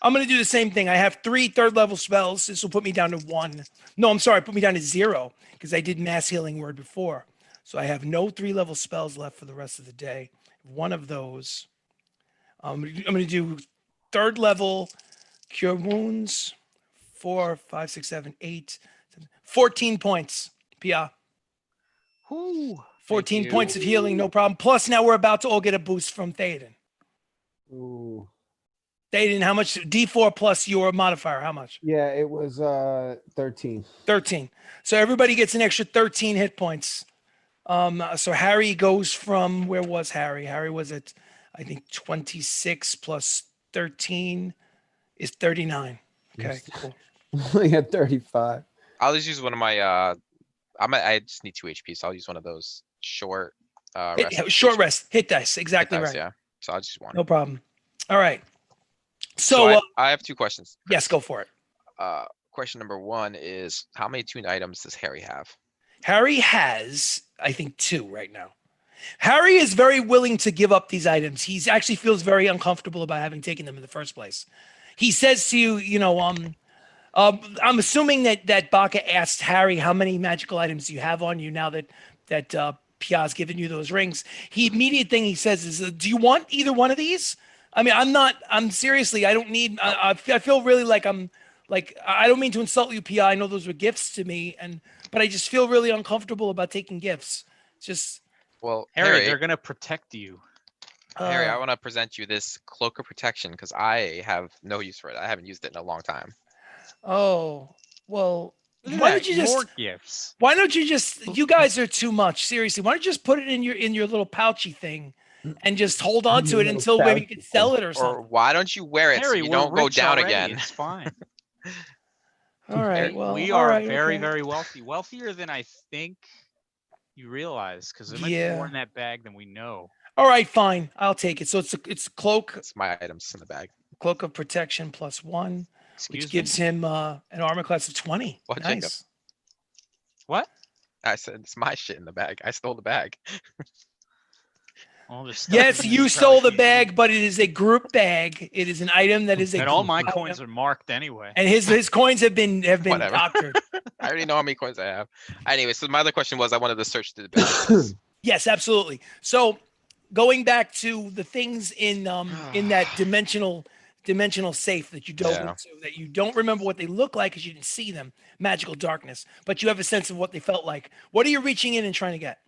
I'm gonna do the same thing. I have 3 third level spells. This will put me down to 1. No, I'm sorry, put me down to 0 because I did mass healing word before. So I have no 3 level spells left for the rest of the day. One of those. I'm gonna do third level cure wounds. 4, 5, 6, 7, 8, 14 points. Pia. Whoo. 14 you. points of healing, no problem. Plus, now we're about to all get a boost from Theoden. Ooh. Theoden, how much? D4 plus your modifier, how much? Yeah, it was 13. 13. So everybody gets an extra 13 hit points. So Harry goes from, where was Harry? Harry was at, I think, 26 plus 13 is 39. Okay, cool. Only at 35. I'll just use one of my I just need 2 HP, so I'll use one of those short Short rest, hit dice, exactly hit dice, right. Yeah. So I'll just use one. No problem. All right. So So, I have 2 questions. yes, go for it. Question number 1 is how many tuned items does Harry have? Harry has, I think, 2 right now. Harry is very willing to give up these items. He actually feels very uncomfortable about having taken them in the first place. He says to you, I'm assuming that Baka asked Harry how many magical items you have on you now that Pia's given you those rings. He immediate thing he says is, "Do you want either one of these?" I mean, I'm seriously, I don't need. I feel really like I don't mean to insult you, Pia. I know those were gifts to me, but I just feel really uncomfortable about taking gifts. Just Well, Harry, they're gonna protect you. Harry, I want to present you this cloak of protection because I have no use for it. I haven't used it in a long time. Oh, well, Look at why that, don't you just? more gifts? Why don't you just? You guys are too much. Seriously, why don't you just put it in your little pouchy thing, and just hold on to it Little until maybe you pouchy can sell it or Or something. why don't you wear it Harry, so you we're don't go rich down already, again? It's fine. All right. Well, we all are right, very, okay. very wealthy. Wealthier than I think you realize, because there might be Yeah. more in that bag than we know. All right, fine. I'll take it. So it's a cloak It's my items in the bag. of protection plus 1, Excuse which gives him an armor class of 20. What, Jacob? Nice. What? I said it's my shit in the bag. I stole the bag. All this stuff Yes, in you this stole the probably bag, but it is a group bag. It is an item that is a. and all group my item. coins are marked anyway. And his coins have been Whatever. doctored. I already know how many coins I have. Anyway, so my other question was I wanted to search through the bag. Yes, absolutely. So going back to the things in that dimensional safe that you dove Yeah. into, that you don't remember what they look like because you didn't see them, magical darkness, but you have a sense of what they felt like. What are you reaching in and trying to get?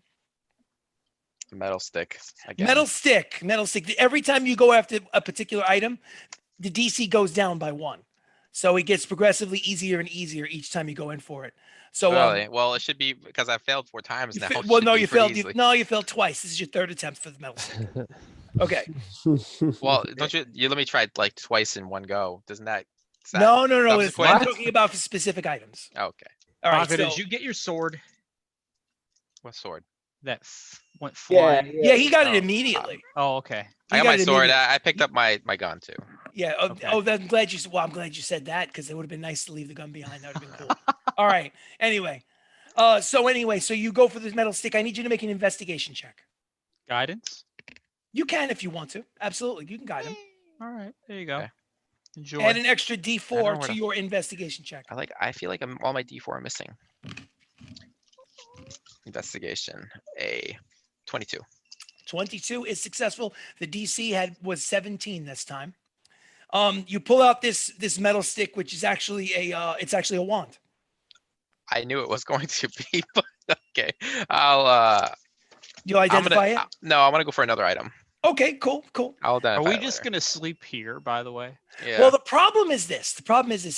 Metal stick. Again. Metal stick. Every time you go after a particular item, the DC goes down by 1. So it gets progressively easier and easier each time you go in for it. So Really? Well, it should be because I failed 4 times now. It well, should no, be you pretty failed. easily. No, you failed twice. This is your 3rd attempt for the metal stick. Okay. Well, don't you let me try like twice in one go. Doesn't that Is that No. I'm subsequent? talking about specific items. Okay. All right. Baka, So, did you get your sword What sword? that went Yeah, flying? yeah, he got it Oh. immediately. Oh, okay. I He got my it sword. immediately. I picked up my gun too. Yeah. Okay. I'm glad you. Well, I'm glad you said that because it would have been nice to leave the gun behind. That would have been cool. All right. Anyway, so you go for this metal stick. I need you to make an investigation check. Guidance. You can if you want to. Absolutely, you can guide him. All right, there you go. Okay. Enjoy. Add an extra I don't D4 know to where to- your investigation check. I feel like all my D4 are missing. Investigation. A 22. 22 is successful. The DC was 17 this time. You pull out this metal stick, which is actually it's actually a wand. I knew it was going to be, but okay. I'll You identify it? No, I'm gonna go for another item. Okay, cool. I'll Are identify we it just later. gonna sleep here? By the way. Yeah. Well, the problem is this.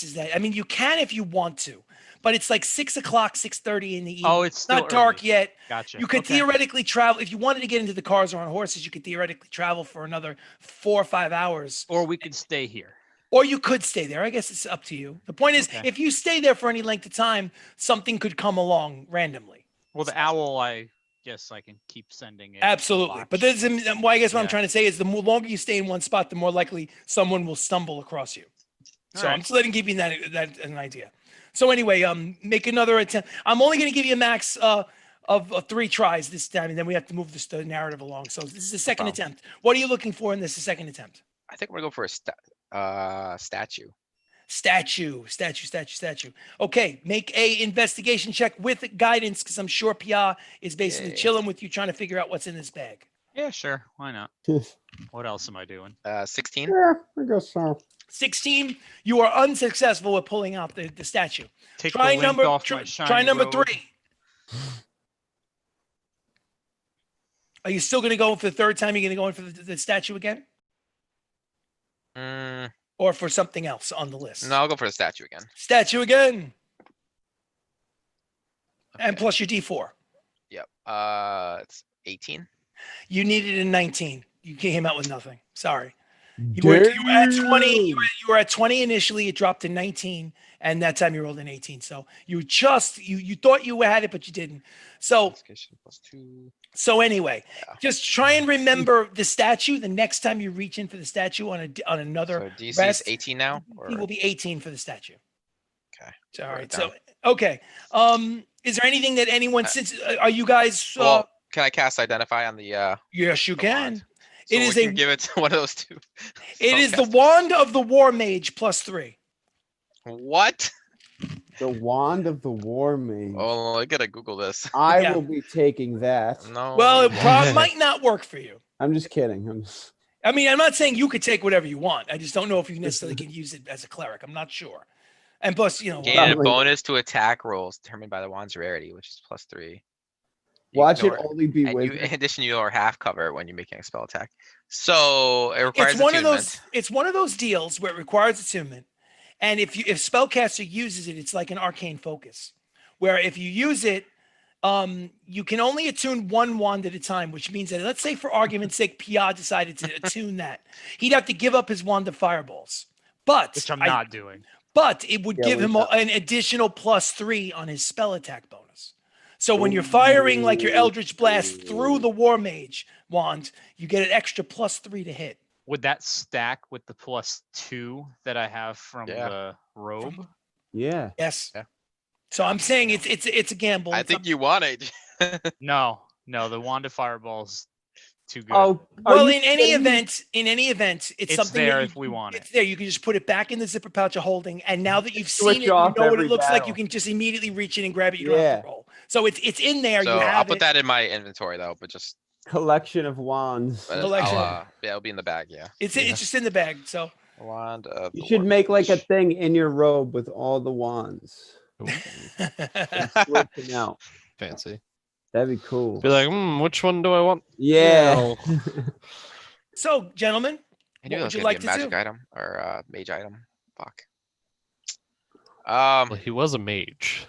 Is that, I mean, you can if you want to, but it's like 6 o'clock, 6:30 in the evening. Oh, it's still not dark early. yet. Gotcha. You could Okay. theoretically travel if you wanted to get into the cars or on horses. You could theoretically travel for another 4 or 5 hours, Or we could stay here. or you could stay there. I guess it's up to you. The point is, Okay. if you stay there for any length of time, something could come along randomly. Well, the owl, I guess I can keep sending it. to Absolutely. But watch. well, I guess what I'm Yeah. trying to say is the longer you stay in one spot, the more likely someone will stumble across you. So All I'm right. just letting give you that an idea. So anyway, make another attempt. I'm only going to give you a max of 3 tries this time, and then we have to move the narrative along. So this is the second problem. attempt. What are you looking for in this second attempt? I think we're gonna go for a statue. Statue. Okay, make a investigation check with guidance because I'm sure Pia is basically Yay. chilling with you, trying to figure out what's in this bag. Yeah, sure. Why not? What else am I doing? 16. Yeah, I guess so. 16, you are unsuccessful at pulling out the statue. Take Try the link number off my try shiny number robe. 3. Are you still going to go for the third time? You're going to go in for the statue again, Mm, or for something else on the list? no, I'll go for the statue again. Statue again, and Okay. plus your D4. Yep. It's 18. You needed a 19. You came out with nothing. Sorry. You were at 20. You were at 20 initially. It dropped to 19, and that time you rolled an 18. So you thought you had it, but you didn't. So Investigation +2. anyway, Yeah. just try and remember the statue. The next time you reach in for the statue on another So DC is rest, 18 now. it will be 18 for the statue. Okay. So, all Write right. it So okay. Is there anything that anyone since are you guys? Well, can I cast identify on the? Yes, you the can. wand? It So is we a can give it to one of those two. It is the spellcasters. wand of the war mage +3. What? The wand of the war mage. Oh, I gotta Google this. I Yeah. will be taking that. No. Well, it you might not work for you. I'm just kidding. I mean, I'm not saying you could take whatever you want. I just don't know if you necessarily can use it as a cleric. I'm not sure. And plus, gain Probably a not. bonus to attack rolls determined by the wand's rarity, which is +3. You Watch it ignore- only be And with. in addition, you are half cover when you're making a spell attack. So it requires it's one attunement. of those. It's one of those deals where it requires attunement, and if spellcaster uses it, it's like an arcane focus, where if you use it, you can only attune one wand at a time, which means that let's say for argument's sake, Pia decided to attune that, he'd have to give up his wand of fireballs. But Which I'm not doing. But it would Yeah, give we him know. an additional +3 on his spell attack bonus. So when you're firing like your Eldritch Blast through the War Mage wand, you get an extra +3 to hit. Would that stack with the +2 that I have from Yeah. the robe? Yeah. Yes. Yeah. So I'm saying it's a gamble. I It's think up- you want it. No, the wand of fireball's too good. Oh, Well, are you in any kidding me? event, it's It's something there that if we want it's it. there. You can just put it back in the zipper pouch of holding, and now that you've Switch seen it, you off know what it every looks like. You battle. can just immediately reach in and grab it. You don't have Yeah. to roll. So it's in there. So you have I'll put it. that in my inventory though, but just Collection of wands. but Collection. yeah, it'll be in the bag. Yeah. It's just in the bag. So Wand of You the should War make like a Mage. thing in your robe with all the wands. Switching out. Fancy. That'd be cool. Be like, which one do I want? Yeah. So, gentlemen, I knew what that would was you gonna like be to a magic do? item or mage item. Fuck. Well, he was a mage.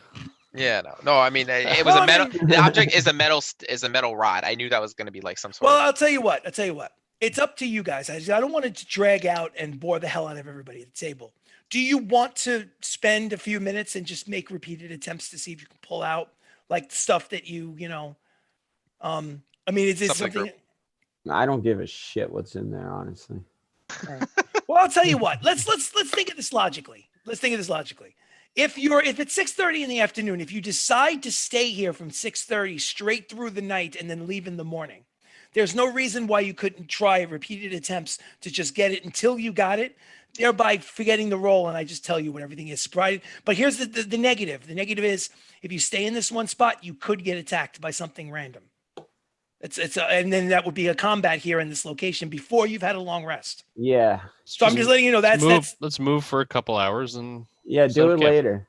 Yeah, no. I mean, it was Well, a metal. I mean- The object is a metal rod. I knew that was gonna be like some sort well, of. I'll tell you what. It's up to you guys. I don't want it to drag out and bore the hell out of everybody at the table. Do you want to spend a few minutes and just make repeated attempts to see if you can pull out like stuff that I mean, is this Stuff for the something? I don't give a shit what's in there, honestly. Well, I'll tell you what. Let's think of this logically. Let's think of this logically. If it's 6:30 in the afternoon, if you decide to stay here from 6:30 straight through the night and then leave in the morning, there's no reason why you couldn't try repeated attempts to just get it until you got it, thereby forgetting the roll. And I just tell you what everything is. But here's the negative. The negative is if you stay in this one spot, you could get attacked by something random. And then that would be a combat here in this location before you've had a long rest. Yeah. So I'm just letting you know Let's move for a couple hours and Yeah, do it okay. later.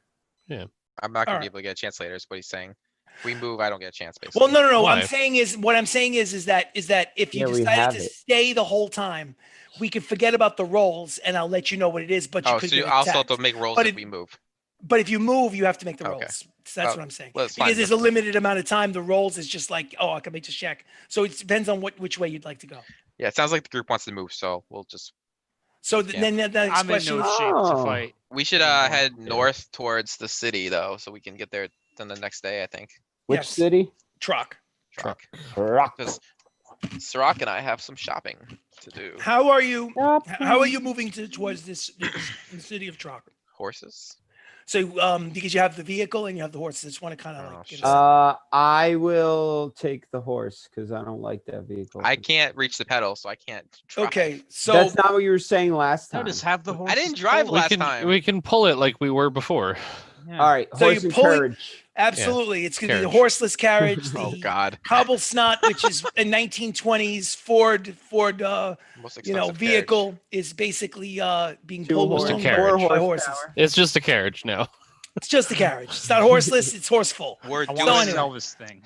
I'm not gonna All be able to get a chance later. Is what he's saying. If we move, I don't get a chance. Basically. Well, no. Why? What I'm saying is that if you Yeah, we decided have to it. stay the whole time, we could forget about the rolls and I'll let you know what it is. But you Oh, could so you get also have attacked. to make rolls But if we move. But if you move, you have to make the Okay. rolls. So that's Oh, what I'm saying. well, it's fine. Because there's a limited amount of time. The rolls is just like, I can make this check. So it depends on which way you'd like to go. Yeah, it sounds like the group wants to move, so we'll just. So Yeah. then the next I'm in question. no shape to Oh. fight. We should Yeah. head north towards the city though, so we can get there then the next day. I think. Which Yes. city? Truck. Truck. Rock. Because Sirach and I have some shopping to do. How are you moving towards the city of Truck? Horses. So because you have the vehicle and you have the horses, I just want to kind of Oh, like get a shit. sense. I will take the horse because I don't like that vehicle. I can't reach the pedal, so I can't. Drive. Okay, so That's not what you were saying last No, time. just have the horse. I didn't drive last time. We can pull it like we were before. All right, So horse you and pull it- courage. absolutely, it's going to be the Carriage. horseless carriage, Oh the God. cobble snot, which is a 1920s Ford, Most expensive vehicle is basically being Two pulled horse- along carriage. by four horses. horsepower. It's just a carriage now. It's just a carriage. It's not horseless. It's horseful. We're I doing. want to anyway. sell this thing.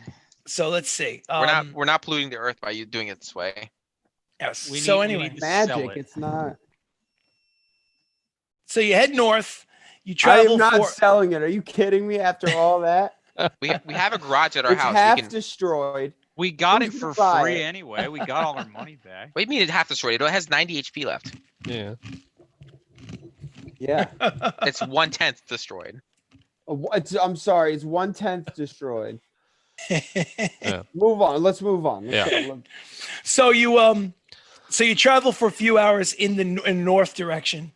So let's see. We're not polluting the earth by you doing it this way. Yes. We So need- we anyway, need to sell Magic. it. It's not. so you head north. You I travel am not for. selling it. Are you kidding me? After all that, We have a garage at our it's house. half We can. destroyed. We got Who's it gonna for buy free it? anyway. We got all our money back. What do you mean it half destroyed? It has 90 HP left. Yeah. Yeah. It's 1/10 destroyed. I'm sorry. It's 1/10 destroyed. Move on. Let's move on. Let's Yeah. go. So you travel for a few hours in the north direction.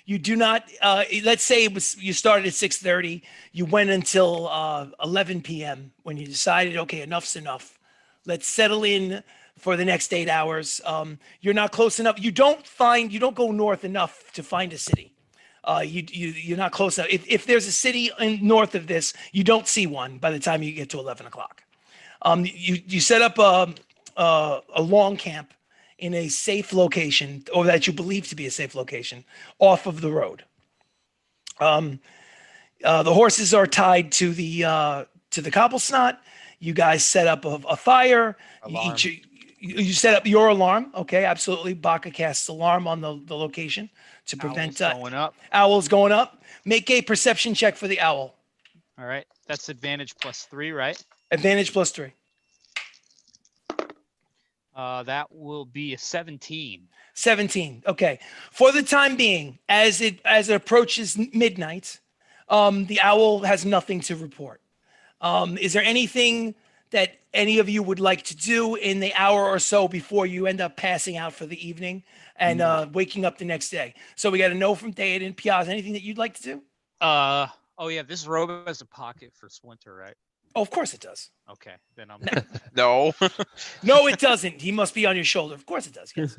You do not. Let's say you started at 6:30. You went until 11 p.m. when you decided, okay, enough's enough. Let's settle in for the next 8 hours. You're not close enough. You don't go north enough to find a city. You're not close enough. If there's a city north of this, you don't see one by the time you get to 11 o'clock. You set up a long camp in a safe location, or that you believe to be a safe location, off of the road. The horses are tied to the cobble snot. You guys set up a fire. Alarm. You set up your alarm. Okay, absolutely. Baka casts alarm on the location to prevent Owl's going up. owls going up. Make a perception check for the owl. All right. That's advantage +3, right? Advantage +3. That will be a 17. 17. Okay. For the time being, as it approaches midnight, the owl has nothing to report. Is there anything that any of you would like to do in the hour or so before you end up passing out for the evening and waking up the next day? So we got a no from Dade and Piaz. Anything that you'd like to do? Oh yeah, this robe has a pocket for Splinter, right? Oh, of course it does. Okay, then I'm No. No, it doesn't. He must be on your shoulder. Of course it does. Yes.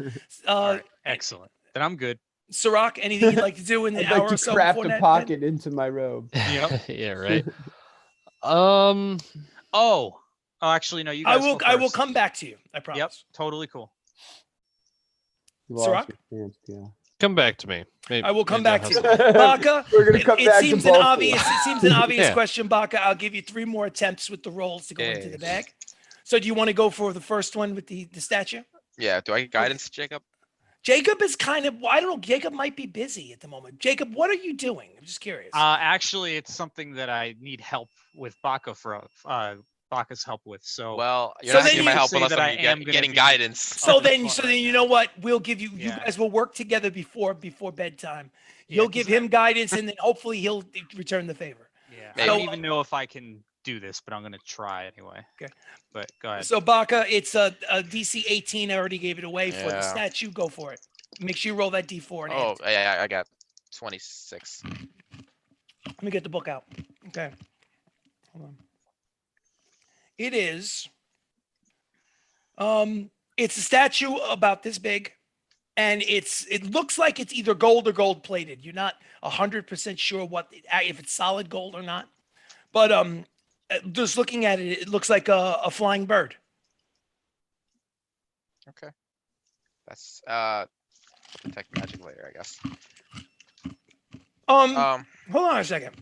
all right, excellent. Then I'm good. Sirach, anything you'd like to do in the I'd hour like or to so craft before a that? pocket into my robe. Yep. Yeah, right. Oh, actually no, you I guys will. go I will first. come back to you. I promise. Yep, totally cool. You lost Sirach? your chance, yeah. Come back to me. Maybe, I will come maybe back I'll to have you. some- Baka, We're gonna come it back to seems both an of obvious. them. It seems an obvious Yeah. question, Baka. I'll give you 3 more attempts with the rolls to go into Okay. the bag. So, do you want to go for the first one with the statue? Yeah. Do I get guidance, Jacob? Jacob is kind of. I don't know. Jacob might be busy at the moment. Jacob, what are you doing? I'm just curious. Actually, it's something that I need help with Baka Baka's help with. So Well, you're So not then getting my you- help say unless that I I'm am gonna getting be- guidance. So Up in then, front so right then you now. know what? We'll give you. You Yeah. guys will work together before bedtime. Yeah, You'll 'cause give him guidance, and then hopefully he'll return the favor. Yeah, I Maybe. don't So- even know if I can do this, but I'm gonna try anyway. Okay. But go ahead. So Baka, it's a DC 18. I already gave it away for the Yeah. statue. Go for it. Make sure you roll that D4 and add Oh, it. yeah, I got 26. Let me get the book out. Okay. Hold on. It is. It's a statue about this big, and it looks like it's either gold or gold plated. You're not 100% sure if it's solid gold or not. But just looking at it, it looks like a flying bird. Okay. That's detect magic later, I guess. Hold Um, on a second.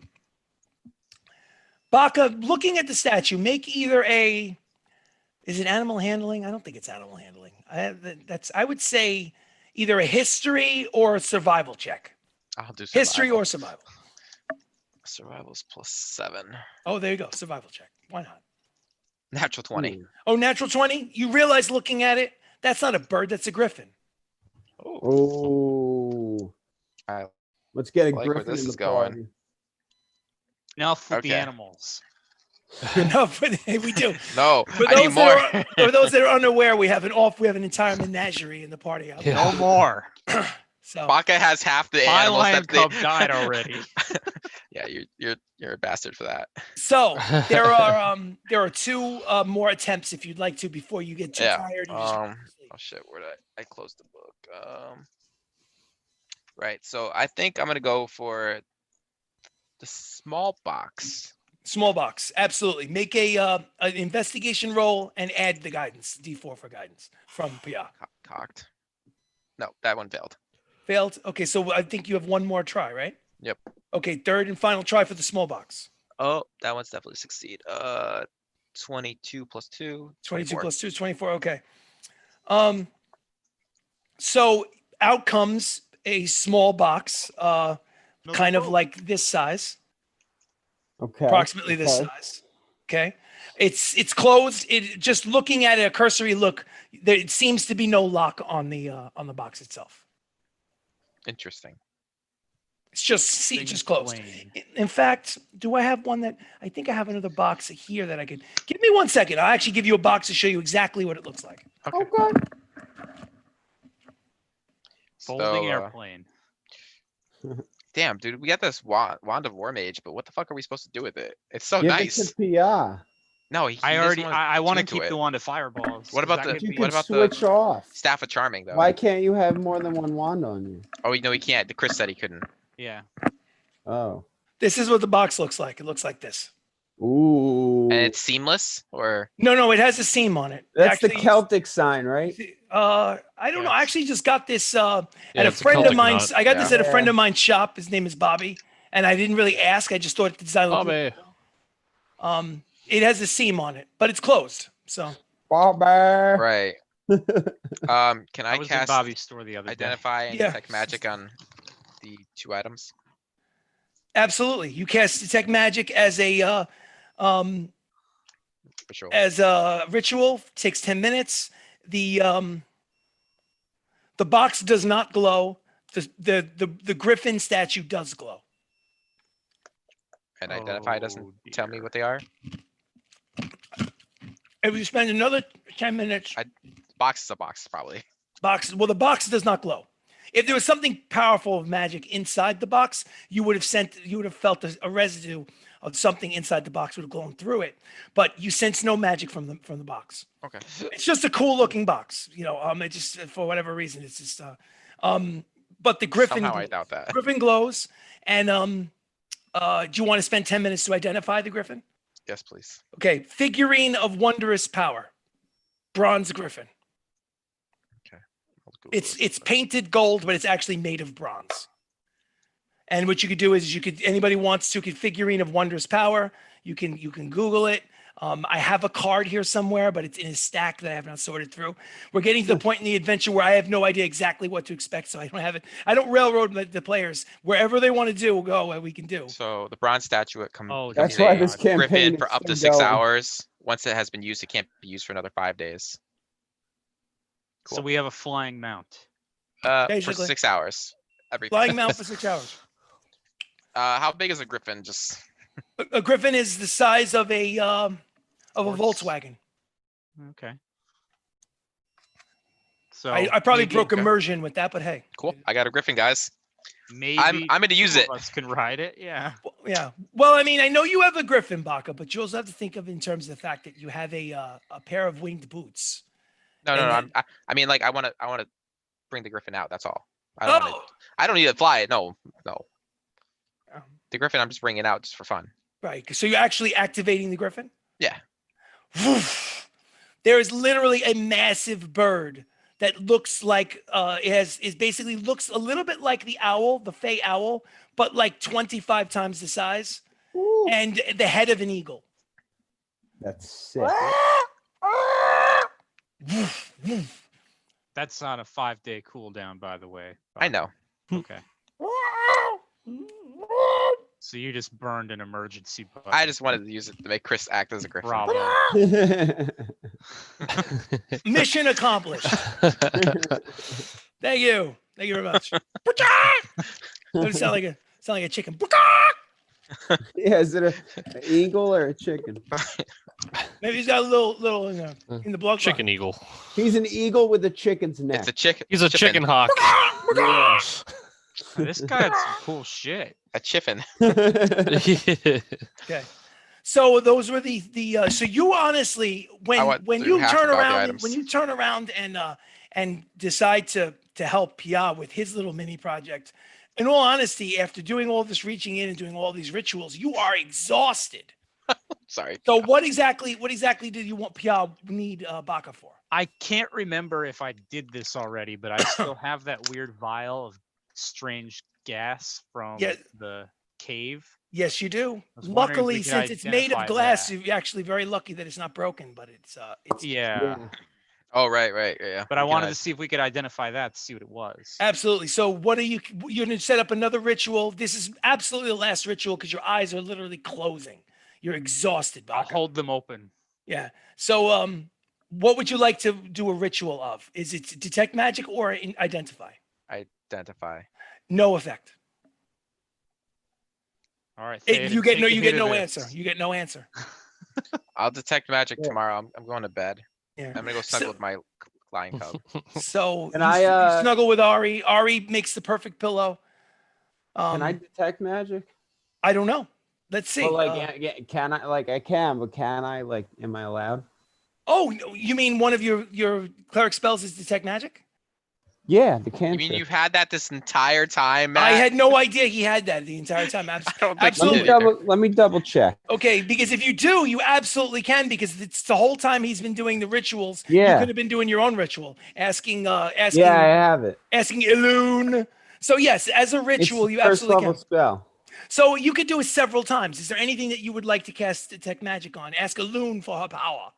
Baka, looking at the statue, make either is it animal handling? I don't think it's animal handling. I would say either a history or a survival check. I'll do survival. History or survival. Survival's +7. Oh, there you go. Survival check. Why not? Natural 20. Ooh. Oh, natural 20. You realize looking at it, that's not a bird, that's a griffin. Oh, I let's get a like where griffin this in is the going. party. Enough with the Okay. animals. No, but we do. No, For I need those, more. that are, for those that are unaware, we have an entire menagerie in the party. Out there. No more. So Baka has half the My animals lion that they... cub died already. Yeah, you're a bastard for that. So there are two more attempts if you'd like to before you get too Yeah. tired. And just go to sleep. Oh shit, where did I closed the book? Right. So I think I'm gonna go for the small box. Small box, absolutely. Make an investigation roll and add the guidance, D4 for guidance from Pia. Cocked. No, that one failed. Failed. Okay, so I think you have one more try, right? Yep. Okay, third and final try for the small box. Oh, that one's definitely succeed. 22 plus 2. 22 24. plus 2 is 24. Okay. So out comes a small box, kind of like this size, Okay. approximately this okay. size. Okay. It's closed. It just looking at it, a cursory look, there seems to be no lock on the box itself. Interesting. It's just Things just closed. plain. In fact, do I have one that I think I have another box here that I could give me 1 second. I'll actually give you a box to show you exactly what it looks like. Okay. Okay. Folding So, airplane. damn, dude, we got this wand of War Mage, but what the fuck are we supposed to do with it? It's so Give nice. it to PR. No, I want to tune keep it. the one to fireballs. What 'cause about that the- could You be- can what about the- switch off. Staff of Charming though. Why can't you have more than one wand on you? Oh, no, he can't. The Chris said he couldn't. Yeah. Oh. This is what the box looks like. It looks like this. Ooh. And it's seamless, or No, it has a seam on it. That's the Actually, Celtic sign, right? I don't know. I Yes. actually just got this Yeah, at a it's a friend of Celtic mine's. knot. I got this at a friend Yeah. of mine's shop. His name is Bobby, and I didn't really ask. I just thought the design looked really Bobby. cool. It has a seam on it, but it's closed. So Bobby. right? Can I I was in cast Bobby's store the other day. identify and Yeah. detect magic on the 2 items? absolutely, you cast detect magic as a For sure. ritual. Takes 10 minutes. The box does not glow. The griffin statue does glow. And identify doesn't Oh, tell me dear. what they are. If you spend another 10 minutes, Box is a box, probably. the box does not glow. If there was something powerful of magic inside the box, you would have felt a residue of something inside the box would have glowed through it. But you sense no magic from the box. Okay. It's just a cool looking box, it just for whatever reason, it's just but the griffin Somehow I doubt that. griffin glows. And do you want to spend 10 minutes to identify the griffin? Yes, please. Okay, figurine of wondrous power, bronze griffin. I'll Google It's this. painted gold, but it's actually made of bronze. And what you could do is anybody wants to, figurine of wondrous power. You can Google it. I have a card here somewhere, but it's in a stack that I have not sorted through. We're getting to the point in the adventure where I have no idea exactly what to expect, so I don't have it. I don't railroad the players. Wherever they want to do, we'll go. We can do. So the bronze statue comes. Oh, That's dear why God. this campaign Griffin is for up to still 6 going. hours. once it has been used, it can't be used for another 5 days. So Cool. we have a flying mount. For Basically. 6 hours. Flying mount for 6 hours. How big is a griffin? Just A griffin is the size of a Horse. Volkswagen. Okay. So I probably maybe- broke immersion with that, but hey. cool. I got a griffin, guys. Maybe I'm gonna use two it. of us can ride it. Yeah. Yeah. Well, I mean, I know you have a griffin, Baka, but you also have to think of in terms of the fact that you have a pair of winged boots. No, And no, then- I mean, like, I want to bring the griffin out. That's all. Oh, I don't need to fly it. No. Um, The griffin, I'm just bringing it out just for fun. right. So you're actually activating the griffin? Yeah. There is literally a massive bird that looks like is basically looks a little bit like the owl, the fey owl, but like 25 times the size, Ooh, and the head of an eagle. that's sick. That's on a 5-day cooldown, by the way. I know. Okay. So you just burned an emergency button. I just wanted to use it to make Chris act as a griffin. Bravo. Mission accomplished. Thank you. Thank you very much. Doesn't sound like a chicken. Yeah, is it an eagle or a chicken? Maybe he's got a little in the blood. clot. Chicken eagle. He's an eagle with a chicken's neck. It's a chicken. He's a chicken hawk. Yeah. This guy had some cool shit. A chiffin. Okay. So those were the so you honestly when you turn around and decide to help Pia with his little mini project, in all honesty, after doing all this reaching in and doing all these rituals, you are exhausted. Sorry. So what exactly did you want Pia need Baka for? I can't remember if I did this already, but I still have that weird vial of strange gas from Yeah. the cave. Yes, you do. was wondering if Luckily, we could since it's made of identify glass, that. you're actually very lucky that it's not broken, but it's Yeah. Oh, right. Yeah. But I We can wanted add- to see if we could identify that to see what it was. absolutely. So what are you're going to set up another ritual? This is absolutely the last ritual because your eyes are literally closing. You're exhausted, I'll Baka. hold them open. Yeah. So what would you like to do a ritual of? Is it detect magic or identify? Identify. No effect. All right. You get no answer. You get no answer. I'll detect magic Yeah. tomorrow. I'm going to bed. Yeah. I'm gonna go snuggle So- with my lion cub. So Can you, I, you snuggle with Ari. Ari makes the perfect pillow. Can I detect magic? I don't know. Let's see. Well, like, can I? Like, I can, but can I? Like, am I allowed? Oh, you mean one of your cleric spells is detect magic? Yeah, the You cantrip. mean you've had that this entire time, Matt? I had no idea he had that the entire time. I don't think Let absolutely. me let me double check. Okay, because if you do, you absolutely can, because it's the whole time he's been doing the rituals. Yeah. You could have been doing your own ritual, asking Yeah, I have it. asking Ilun. So yes, as a It's ritual, you first absolutely level can. spell. So you could do it several times. Is there anything that you would like to cast detect magic on? Ask Ilun for her power.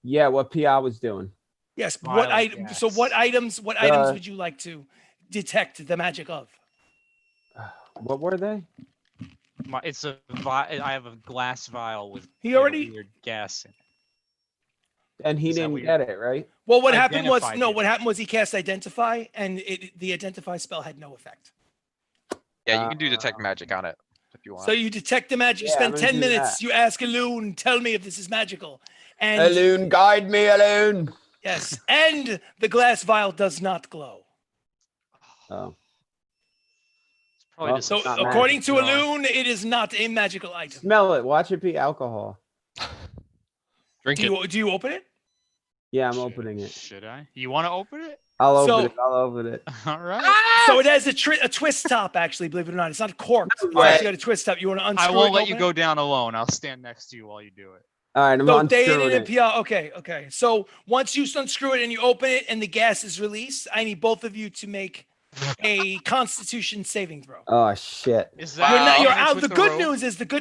Yeah, what PI was doing. Yes. Violet So gas. what items would you like to detect the magic of? What were they? It's I have a glass vial with He like, a already- weird gas in it. And he Is that didn't what get it, right? Well, what happened was Identified no. it. What happened was he cast identify, and the identify spell had no effect. Yeah, you can do detect magic on it if you want. So you detect the magic. You Yeah, spend I'm gonna 10 do minutes. that. You ask Ilun, tell me if this is magical. And Alune, guide me, Alune. yes, and the glass vial does not glow. Oh, It's probably Well, just So It's not according magic, to jar. Ilun, it is not a magical item. smell it. Watch it be alcohol. Drink it. Do you open it? Yeah, I'm Should- opening it. Should I? You want to open it? I'll open So- it. I'll open it. All right. So it has a twist top, actually, believe it or not. It's not corked. It's way. actually got a twist top. You want to unscrew I it won't and let you open go it? down alone. I'll stand next to you while you do it. All right, I'm So unscrewing it. Okay. So once you unscrew it and you open it and the gas is released, I need both of you to make a Constitution saving throw. Oh shit! Is You're that not, you're accordance out. with The the good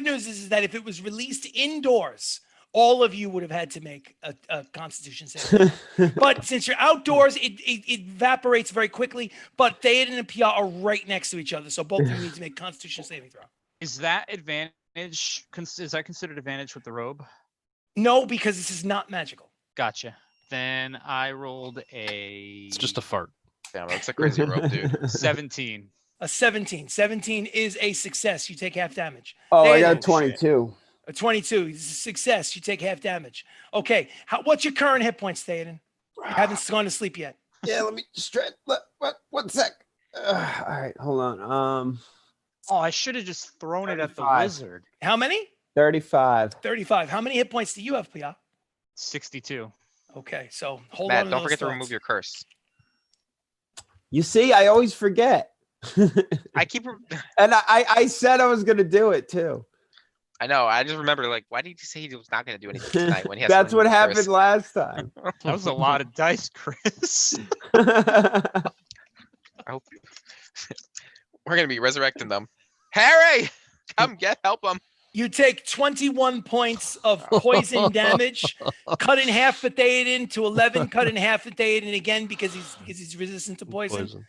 rope? news is that if it was released indoors, all of you would have had to make a Constitution saving. But since you're outdoors, it evaporates very quickly. But Theoden and Pia are right next to each other, so both of you need to make Constitution saving throw. Is that advantage Is that considered advantage with the robe? No, because this is not magical. Gotcha. Then I rolled a. It's just a fart. Damn, that's a crazy rope, dude. 17. A 17. 17 is a success. You take half damage. Oh, I Theoden, got 22. A 22 is a success. You take half damage. Okay. What's your current hit points, Theoden? You haven't gone to sleep yet. Yeah, let me stretch. One sec. All right, hold on. Oh, I should have just thrown it at the 35. wizard. How many? 35. 35. How many hit points do you have, Pia? 62. Okay, so hold Matt, on. don't forget to remove your curse. You see, I always forget. I keep. And I said I was gonna do it too. I know. I just remember, like, why did he say he was not going to do anything tonight when he has? That's to what remove happened curse? last time. That was a lot of dice, Chris. I hope we're going to be resurrecting them. Harry, come help him. You take 21 points of poison damage, cut in half for Theoden to 11, cut in half for Theoden again because he's resistant to poison.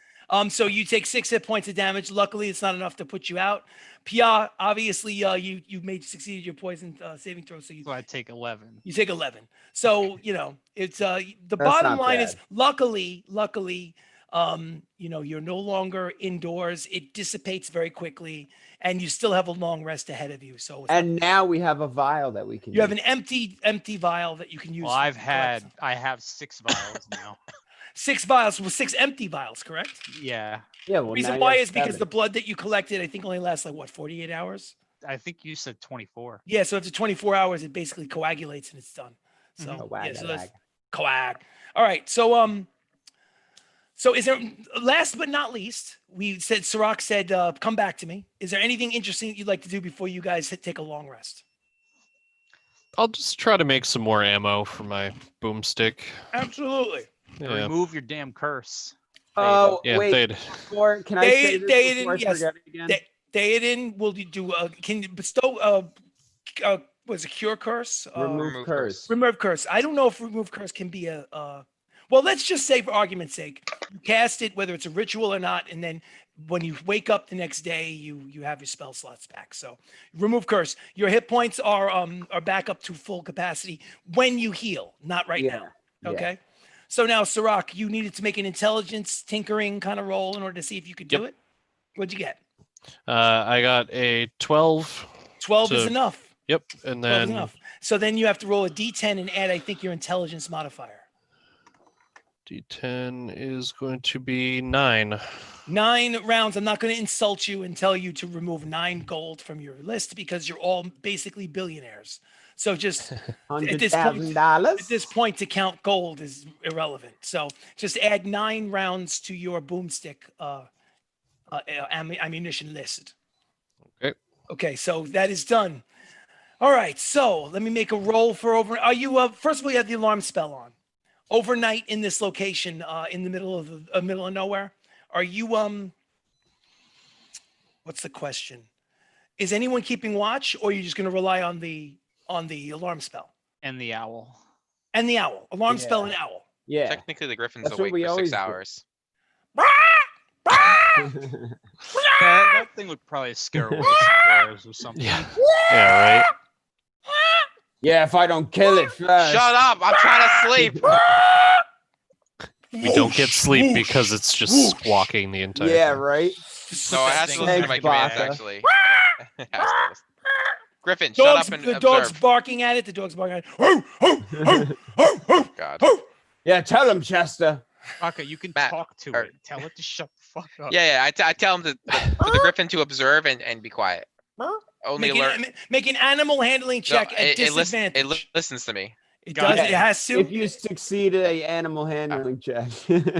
So you take 6 hit points of damage. Luckily, it's not enough to put you out. Pia, obviously, you succeeded your poison saving throw, so I take 11. you take 11. So it's the bottom not line bad. is luckily, you're no longer indoors. It dissipates very quickly, and you still have a long rest ahead of you. So And now we have a vial that we can you have use. an empty vial that you can use. Well, I have 6 vials now. 6 vials, 6 empty vials, correct? Yeah. Yeah, well, Reason now why you is have because 7. the blood that you collected, I think, only lasts 48 hours. I think you said 24. Yeah, so after 24 hours, it basically coagulates and it's done. So so that's coag. All right, so is there? Last but not least, we said Sirach said, "Come back to me." Is there anything interesting that you'd like to do before you guys take a long rest? I'll just try to make some more ammo for my boomstick. Absolutely. Yeah. Remove your damn curse. Oh, Yeah, wait. they'd. Can I say this before I yes. forget it again? Theoden, will you do? Can you bestow? Was a cure curse? Remove curse. Remove curse. I don't know if remove curse can be a. Well, let's just say, for argument's sake, you cast it, whether it's a ritual or not, and then when you wake up the next day, you have your spell slots back. So, remove curse. Your hit points are back up to full capacity when you heal, not right now. Okay. So now, Sirach, you needed to make an intelligence tinkering kind of roll in order to see if you could do it. What'd you get? I got a 12. 12 is enough. Yep, and 12 is then enough. So then you have to roll a d10 and add, I think, your intelligence modifier. D10 is going to be 9. 9 rounds. I'm not going to insult you and tell you to remove 9 gold from your list because you're all basically billionaires. So just at this point, to count gold is irrelevant. So just add 9 rounds to your boomstick ammunition list. Okay. Okay, so that is done. All right, so let me make a roll for over. Are you first of all, you have the alarm spell on. Overnight in this location, in the middle of nowhere. Are you what's the question? Is anyone keeping watch, or are you just going to rely on the alarm spell And the owl. and the owl? Alarm spell and owl. Yeah. Technically, the Griffin's That's what awake we for always 6 do. hours. That thing would probably scare away some bears or something. Yeah. Yeah, right. Yeah, if I don't kill it first. Shut up! I'm trying to sleep. We don't get sleep because it's just squawking the entire Yeah, time. right. No, it has to listen to my Thanks, commands. Baka. Actually, It has to listen. Griffin, shut Dogs, up and the dog's observe. barking at it. The dog's barking at it. Ho, ho, ho, ho, ho, God. ho. Yeah, tell him, Chester. Okay, you can Matt, talk to or- it. Tell it to shut the fuck up. Yeah. I tell him for the Griffin to observe and be quiet. Only alert. Make an animal handling check No, at it disadvantage. listens to me. It does. Yeah, It has to. If you succeed at a animal handling check.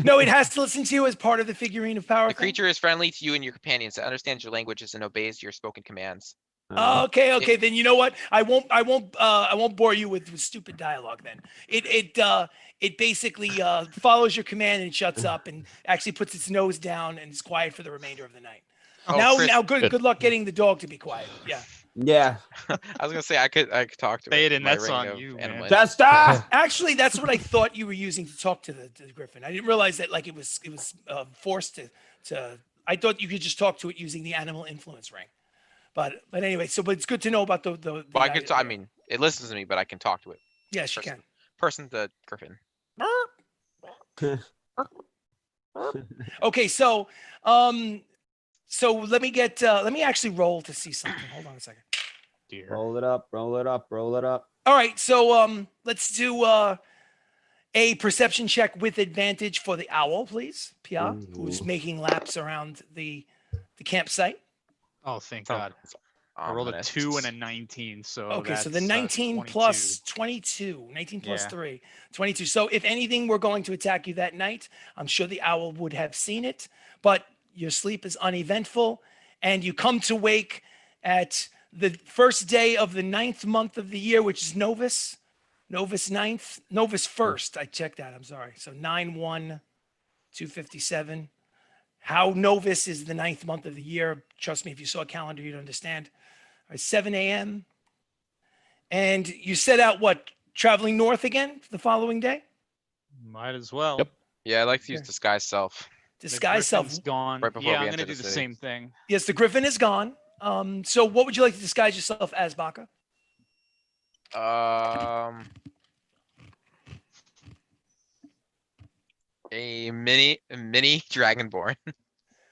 No, it has to listen to you as part of the figurine of power. The creature is friendly to you and your companions. It understands your languages and obeys your spoken commands. Okay. Then you know what? I won't bore you with stupid dialogue. Then it basically follows your command and shuts up and actually puts its nose down and is quiet for the remainder of the night. Oh, Chris, Good luck getting the dog to be quiet. Yeah. Yeah. I was gonna say I could talk to Say it it. and My that's ring on of you, animal man. intelligence. Chester! Actually, that's what I thought you were using to talk to the griffin. I didn't realize that it was forced to. I thought you could just talk to it using the animal influence ring. But anyway, but it's good to know about the Well, I idea. could. I mean, it listens to me, but I can talk to it. Yes, you can. Person to Griffin. Okay, so let me actually roll to see something. Hold on a second. Dear. Roll it up, roll it up, roll it up. All right, so let's do a perception check with advantage for the owl, please. Pia, who's Ooh. making laps around the campsite. Oh, thank So- God. I rolled a ominous. 2 and a 19, so Okay, so the that's, 19 22. plus 22, 19 plus Yeah. 3, 22. So if anything were going to attack you that night, I'm sure the owl would have seen it, but your sleep is uneventful and you come to wake at the first day of the 9th month of the year, which is Novus 9th, Novus 1st. I checked that. I'm sorry. So 9/1/257. How Novus is the 9th month of the year. Trust me, if you saw a calendar, you'd understand. All right, 7 a.m. And you set out what? Traveling north again the following day? Might as well. Yep. Yeah, I like to use Okay. disguise self. The Disguise self. Griffin's gone. Right before Yeah, we I'm gonna enter do the the city. same thing. Yes, the Griffin is gone. So what would you like to disguise yourself as, Baka? A mini dragonborn.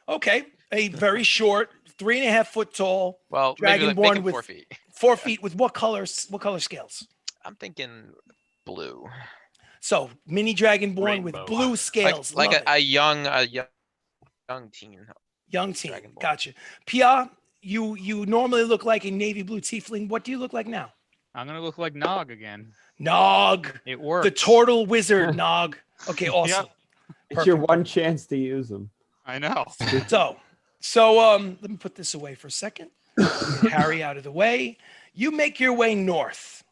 Okay, a very short, 3.5 foot tall, Well, maybe like make Dragonborn him with 4 feet. 4 feet with what colors? What color scales? I'm thinking blue. So mini Dragonborn with Rainbow. blue scales. Like Love a it. young teen. Young teen. Dragonborn. Gotcha. Pia, you normally look like a navy blue tiefling. What do you look like now? I'm gonna look like Nog again. Nog, It works. the turtle wizard. Nog. Okay, awesome. It's your Perfect. one chance to use them. I know. So let me put this away for a second. Get Harry out of the way. You make your way north,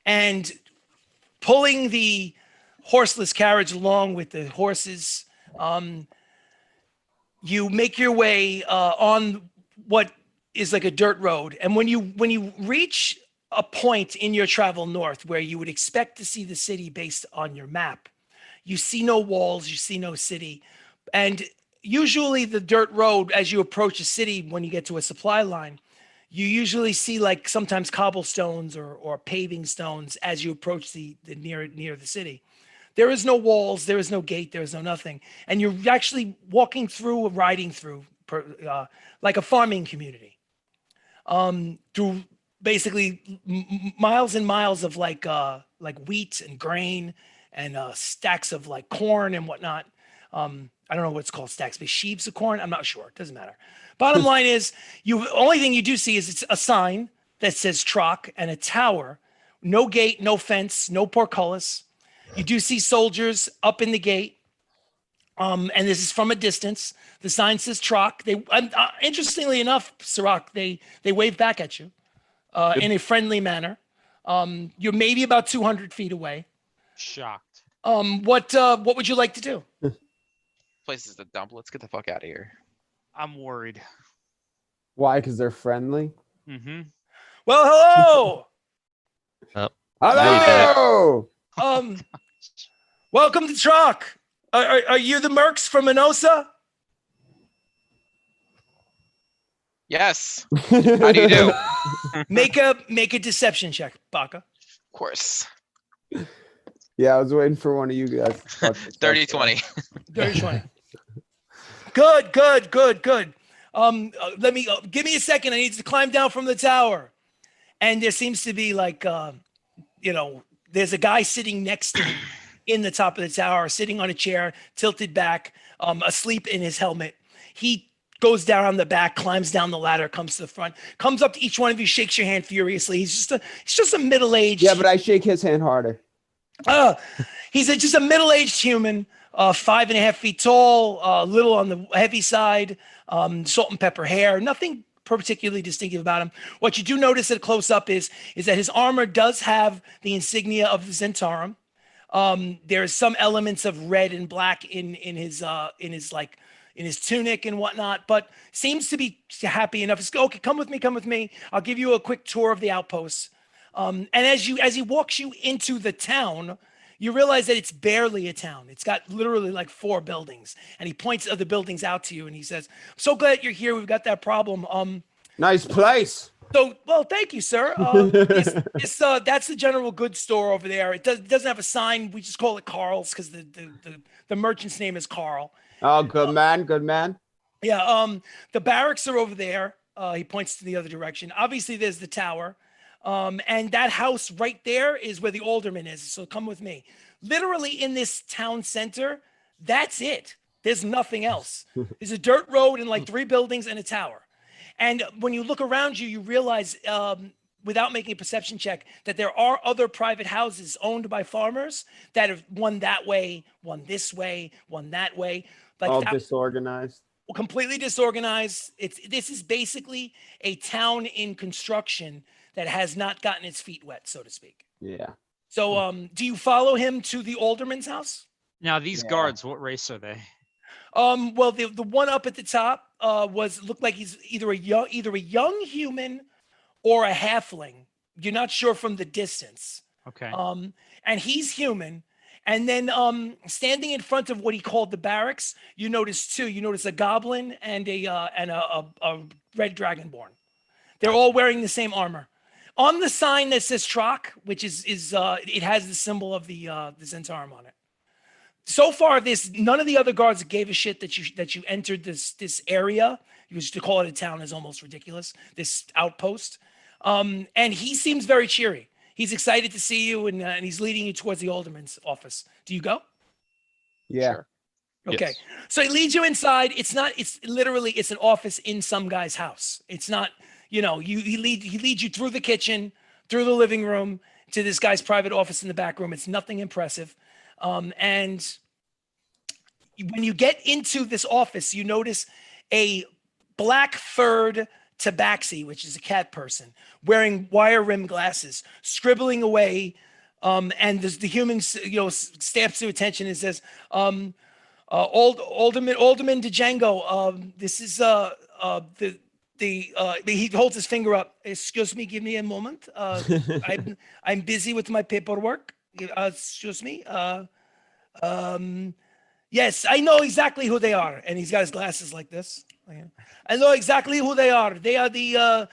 and pulling the horseless carriage along with the horses, you make your way on what is like a dirt road. And when you reach a point in your travel north where you would expect to see the city based on your map, you see no walls, you see no city, and usually the dirt road, as you approach a city, when you get to a supply line, you usually see like sometimes cobblestones or paving stones as you approach the near the city. There is no walls, there is no gate, there is no nothing, and you're actually walking through or riding through like a farming community, through basically miles and miles of like wheat and grain and stacks of like corn and whatnot. I don't know what it's called, stacks, but sheaves of corn. I'm not sure. It doesn't matter. Bottom line is, only thing you do see is it's a sign that says Troc and a tower. No gate, no fence, no portcullis. You do see soldiers up in the gate. And this is from a distance. The sign says Troc. They, interestingly enough, Sirach, they wave back at you in a friendly manner. You're maybe about 200 feet away. Shocked. What would you like to do? Place is the dump. Let's get the fuck out of here. I'm worried. Why? Because they're friendly. Mm-hmm. Well, hello. Hello. Welcome to Troc. Are you the mercs from Minosa? Yes. How do you do? Make a deception check, Baka. Of course. Yeah, I was waiting for one of you guys. to fuck this up. 30-20. Dirty 20. Good. Let me give me a second. I need to climb down from the tower. And there seems to be like there's a guy sitting next to him in the top of the tower, sitting on a chair, tilted back, asleep in his helmet. He goes down on the back, climbs down the ladder, comes to the front, comes up to each one of you, shakes your hand furiously. He's just a middle-aged. Yeah, but I shake his hand harder. He's just a middle-aged human, 5.5 feet tall, a little on the heavy side, salt and pepper hair, nothing particularly distinctive about him. What you do notice at close up is that his armor does have the insignia of the Zentarum. There's some elements of red and black in his tunic and whatnot, but seems to be happy enough. It's, okay, come with me. I'll give you a quick tour of the outposts. And as he walks you into the town, you realize that it's barely a town. It's got literally like 4 buildings, and he points other buildings out to you and he says, "I'm so glad you're here. We've got that problem. Nice place. So, well, thank you, sir. That's the general goods store over there. It doesn't have a sign. We just call it Carl's because the merchant's name is Carl. Oh, good man. Good man. Yeah. The barracks are over there. He points to the other direction. Obviously, there's the tower. And that house right there is where the alderman is. So come with me. Literally in this town center, that's it. There's nothing else. There's a dirt road and like 3 buildings and a tower. And when you look around you, you realize, without making a perception check, that there are other private houses owned by farmers that have one that way, one this way, one that way. Like All disorganized. Completely disorganized. This is basically a town in construction that has not gotten its feet wet, so to speak. Yeah. So, do you follow him to the alderman's house? Now these guards, what race are they? Well, the one up at the top looked like he's either a young human or a halfling. You're not sure from the distance. Okay. And he's human. And then standing in front of what he called the barracks, you notice 2. You notice a goblin and a red dragonborn. They're all wearing the same armor. On the sign that says Troc, which is it has the symbol of the Zentarum on it. So far, none of the other guards gave a shit that you entered this area. Used to call it a town is almost ridiculous. This outpost, and he seems very cheery. He's excited to see you, and he's leading you towards the alderman's office. Do you go? Yeah. Sure. Okay. Yes. So he leads you inside. It's literally an office in some guy's house. It's not, he leads you through the kitchen, through the living room to this guy's private office in the back room. It's nothing impressive. And when you get into this office, you notice a black furred tabaxi, which is a cat person, wearing wire rim glasses, scribbling away. And the human, stamps to attention and says, Alderman Django, this is he holds his finger up. Excuse me, give me a moment. I'm busy with my paperwork. Excuse me. Yes, I know exactly who they are. And he's got his glasses like this. I know exactly who they are. They are the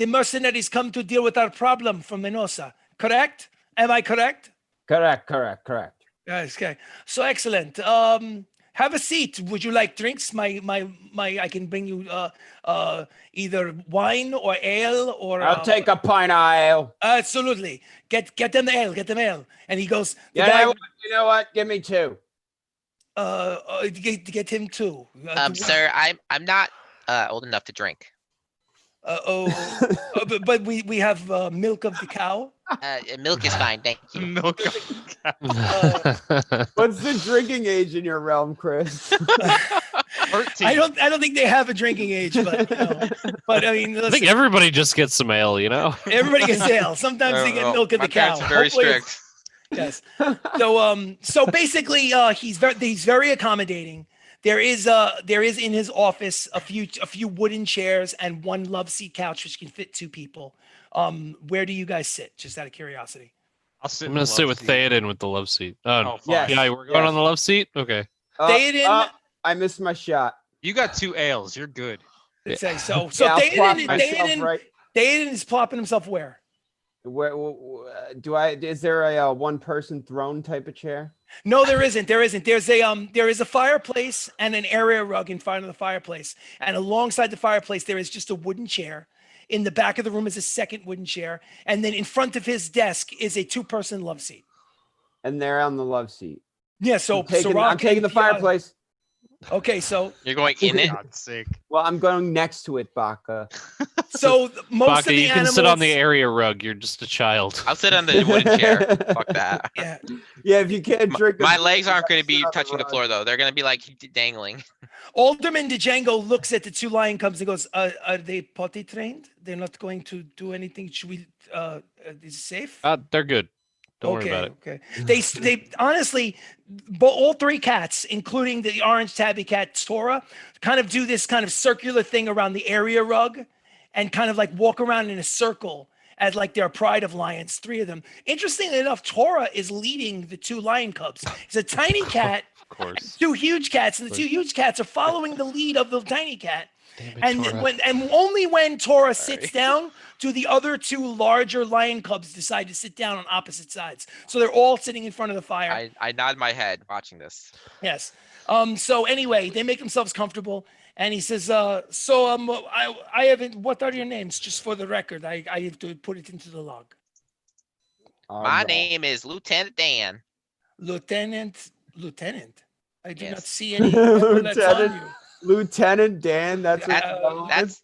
mercenaries come to deal with our problem from Menosa. Correct? Am I correct? Correct. Yes, okay. So excellent. Have a seat. Would you like drinks? I can bring you either wine or ale or I'll take a pint of ale. Absolutely. Get them ale. Get them ale. And he goes, You know what? Give me 2. get him 2. Sir, I'm not old enough to drink. But we have milk of the cow. Milk is fine, thank you. Milk. What's the drinking age in your realm, Chris? 13. I don't think they have a drinking age, but I mean, I listen, think everybody just gets some ale, everybody gets ale. Sometimes they get milk of the my cow. parents are very Hopefully it's- strict. Yes. So basically, he's very accommodating. There is in his office a few wooden chairs and one love seat couch which can fit 2 people. Where do you guys sit? Just out of curiosity. I'll sit. I'm in gonna the sit love with seat. Theoden with the love seat. Oh, Oh, Yes. fine. yeah, we're going on the love seat. Okay. I missed my shot. You got 2 ales. You're good. Say so. Yeah, I'll plop Theoden myself right. is plopping himself where? Where is there a one-person throne type of chair? No, there isn't. There is a fireplace and an area rug in front of the fireplace, and alongside the fireplace there is just a wooden chair. In the back of the room is a second wooden chair, and then in front of his desk is a 2-person love seat. And they're on the love seat. Yeah, so I'm taking the fireplace. Okay, so You're going in it? God's sake. Well, I'm going next to it, Baka. most Baka, of the you can animals sit on the area rug. You're just a child. I'll sit on the wooden chair. Fuck that. Yeah, Yeah, if you can't drink. My legs aren't going to be touching the floor though. They're going to be like dangling. Alderman Django looks at the 2 lion cubs and goes, "Are they potty trained? They're not going to do anything. Should we? Is it safe?" They're good. Don't worry about it. Okay. They honestly, all 3 cats, including the orange tabby cat Tora, kind of do this kind of circular thing around the area rug, and kind of like walk around in a circle as like they're a pride of lions. 3 of them. Interestingly enough, Tora is leading the 2 lion cubs. It's a tiny cat. Of course. 2 huge cats, and the 2 huge cats are following the lead of the tiny cat. Damn it, And Tora. only when Tora Sorry. sits down do the other two larger lion cubs decide to sit down on opposite sides. So they're all sitting in front of the fire. I nod my head watching this. Yes. So anyway, they make themselves comfortable, and he says, I haven't. What are your names? Just for the record, I have to put it into the log. My name is Lieutenant Dan. Lieutenant. I do not Yes. see any epaulets on Lieutenant. you. Lieutenant Dan. That's what That-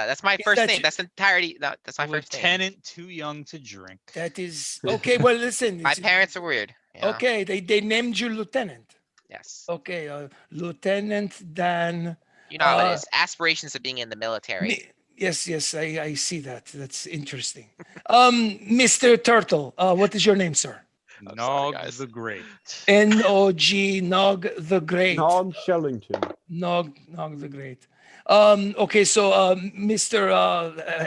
That's my first that name. you- That's entirety. No, that's my first name. Lieutenant too young to drink. That is okay. Well, listen. My it's- parents are weird. You know? Okay, they named you lieutenant. Yes. Okay, Lieutenant Dan. You know how it is. Aspirations of being in the military. Yes, I see that. That's interesting. Mr. Turtle, what is your name, sir? I'm sorry, Nog guys. the Great. Nog, Nog the Great. Nog Shellington. Nog the Great. Okay, so Mr.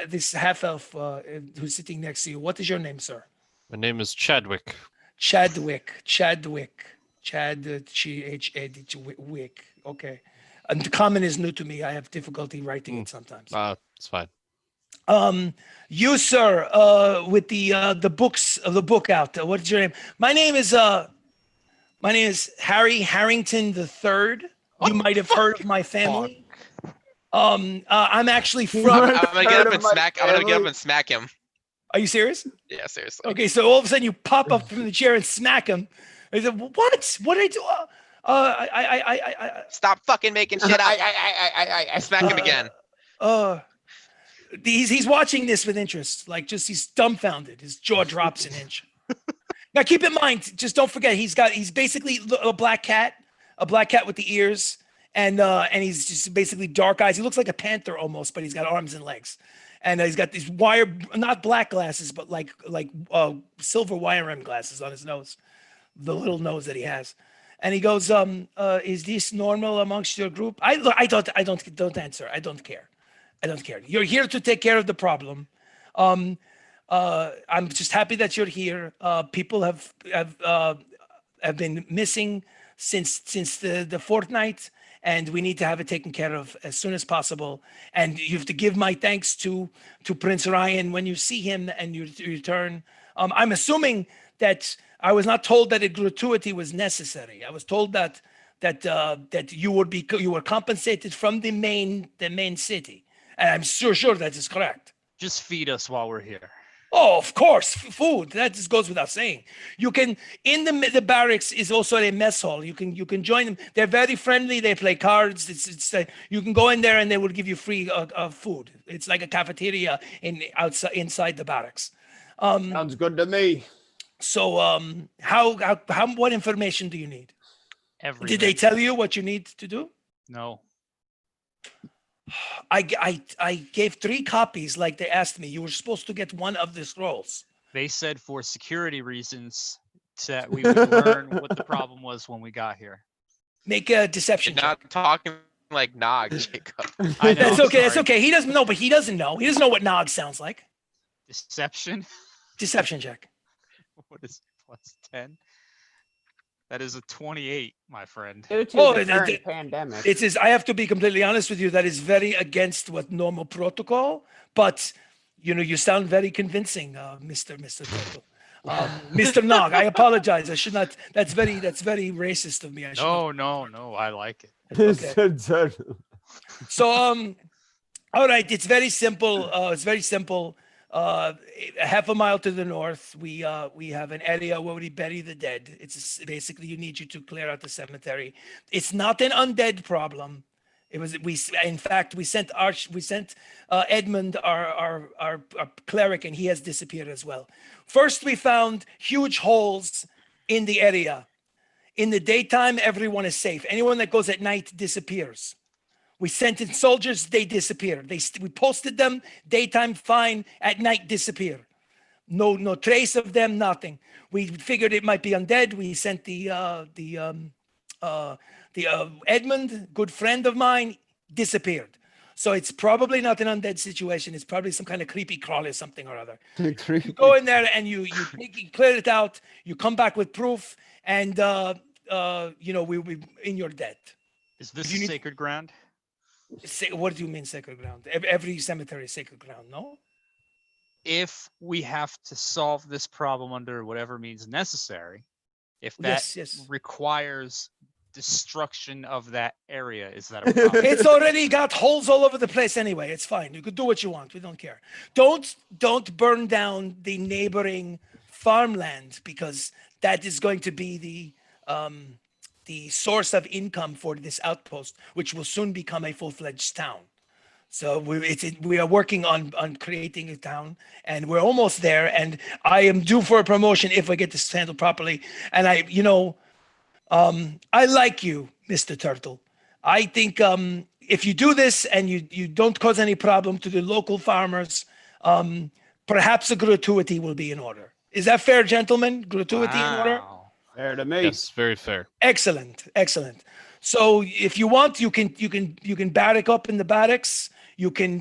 This half elf who's sitting next to you, what is your name, sir? My name is Chadwick. Chadwick. Chad Wick. Okay. And the common is new to me. I have difficulty writing it sometimes. It's fine. You, sir, with the books of the book out. What is your name? My name is Harry Harrington III. You might have heard of my family. I'm actually from. I'm gonna get Heard up of and my smack. I'm gonna get up family? and smack him. Are you serious? Yeah, seriously. Okay, so all of a sudden you pop up from the chair and smack him. I said, "What? What did I do?" Stop fucking making shit up. I smack him again. He's watching this with interest, like just he's dumbfounded. His jaw drops an inch. Now keep in mind, just don't forget he's basically a black cat with the ears, and he's just basically dark eyes. He looks like a panther almost, but he's got arms and legs, and he's got these not black glasses, but like silver wire rim glasses on his nose, the little nose that he has. And he goes, "Is this normal amongst your group?" Don't answer. I don't care. You're here to take care of the problem. I'm just happy that you're here. People have been missing since the fortnight, and we need to have it taken care of as soon as possible. And you have to give my thanks to Prince Ryan when you see him and you return. I'm assuming that I was not told that a gratuity was necessary. I was told that you were compensated from the main city, and I'm sure that is correct. Just feed us while we're here. Oh, of course, food. That just goes without saying. You can in the barracks is also a mess hall. You can join them. They're very friendly. They play cards. It's you can go in there and they will give you free food. It's like a cafeteria inside the barracks. Sounds good to me. So what information do you need? Everything. Did they tell you what you need to do? No. I gave 3 copies like they asked me. You were supposed to get one of the scrolls. They said for security reasons that we would learn what the problem was when we got here. Make a deception You're check. not talking like Nog, Jacob. I know, That's okay. That's sorry. okay. He doesn't know, but he doesn't know. He doesn't know what Nog sounds like. Deception? Deception check. What is plus 10? That is a 28, my friend. Due to Oh, the it- current it- pandemic. It is. I have to be completely honest with you. That is very against what normal protocol. But you sound very convincing, Mr. Turtle. Mr. Nog, I apologize. I should not. That's very racist of me. I should not. No, I like it. Okay. So all right, it's very simple. Half a mile to the north, we have an area where we bury the dead. It's basically you need you to clear out the cemetery. It's not an undead problem. It was we sent Edmund our cleric, and he has disappeared as well. First, we found huge holes in the area. In the daytime, everyone is safe. Anyone that goes at night disappears. We sent in soldiers, they disappear. We posted them, daytime fine, at night disappear. No trace of them, nothing. We figured it might be undead. We sent the Edmund, good friend of mine, disappeared. So it's probably not an undead situation. It's probably some kind of creepy crawler, something or other. You go in there and you clear it out. You come back with proof, and we in your debt. Is this You need- sacred ground? What do you mean sacred ground? Every cemetery is sacred ground, no? If we have to solve this problem under whatever means necessary, if that Yes. requires destruction of that area, is that a problem? It's already got holes all over the place anyway. It's fine. You could do what you want. We don't care. Don't burn down the neighboring farmland, because that is going to be the source of income for this outpost, which will soon become a full-fledged town. So we are working on creating a town, and we're almost there. And I am due for a promotion if I get this handled properly. And I like you, Mr. Turtle. I think if you do this and you don't cause any problem to the local farmers, perhaps a gratuity will be in order. Is that fair, gentlemen? Gratuity in order? Wow. Fair to me. Yes, very fair. Excellent. So if you want, you can barrack up in the barracks. You can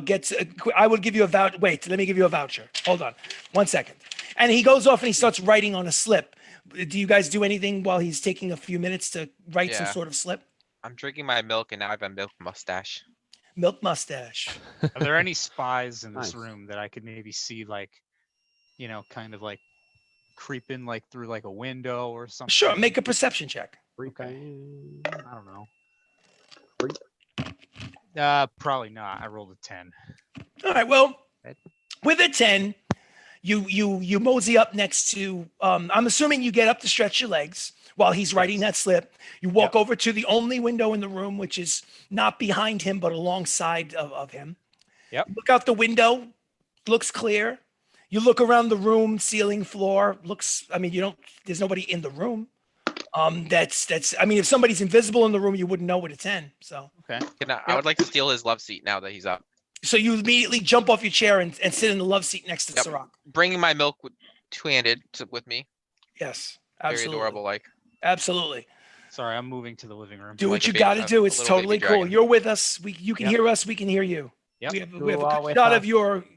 get. I will give you a voucher. Wait, let me give you a voucher. Hold on, 1 second. And he goes off and he starts writing on a slip. Do you guys do anything while he's taking a few minutes to write some Yeah. sort of slip? I'm drinking my milk and now I have a milk mustache. Milk mustache. Are there any spies in this Nice. room that I could maybe see, like, kind of like creeping like through like a window or something? Sure, make a perception check. Okay. I don't know. Probably not. I rolled a 10. All right. Well, Right. with a 10, you mosey up next to. I'm assuming you get up to stretch your legs while he's writing that slip. You walk over to the only window in the room, which is not behind him but alongside of him. Yep. Look out the window. Looks clear. You look around the room, ceiling, floor. Looks. I mean, you don't. There's nobody in the room. That's. I mean, if somebody's invisible in the room, you wouldn't know with a 10. So. Okay. I would like to steal his love seat now that he's up. So you immediately jump off your chair and sit in the love seat next to Yep. Sirach. Bringing my milk two-handed with me. Yes, Very absolutely. adorable. Like Absolutely. Sorry, I'm moving to the living room. Do like what a you baby- got to a do. It's little baby totally cool. dragon. You're with us. You can Yep. hear us. We can hear you. Yep. We have You a are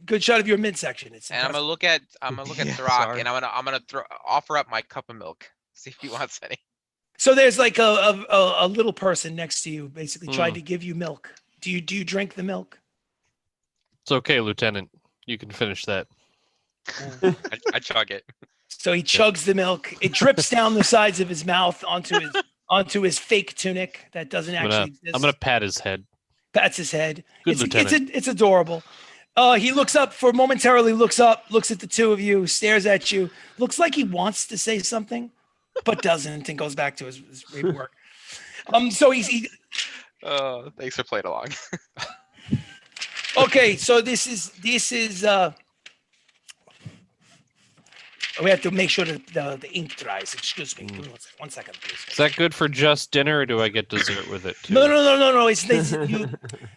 good with shot of us. your midsection. It's and I'm impressive. gonna look at Yeah, Throck sorry. and I'm gonna offer up my cup of milk. See if he wants any. So there's like a little person next to you, basically trying Hmm. to give you milk. Do you drink the milk? It's okay, Lieutenant. You can finish that. I chug it. So he chugs the milk. It drips down the sides of his mouth onto his fake tunic that doesn't actually exist. I'm gonna pat his head. Pats his head. Good lieutenant. It's adorable. He looks up momentarily, looks at the two of you, stares at you, looks like he wants to say something, but doesn't, and goes back to his work. So he Oh, thanks for playing along. okay. So this is we have to make sure that the ink dries. Excuse me. Give me 1 second, please. Is that good for just dinner, or do I get dessert with it too? No. It's you.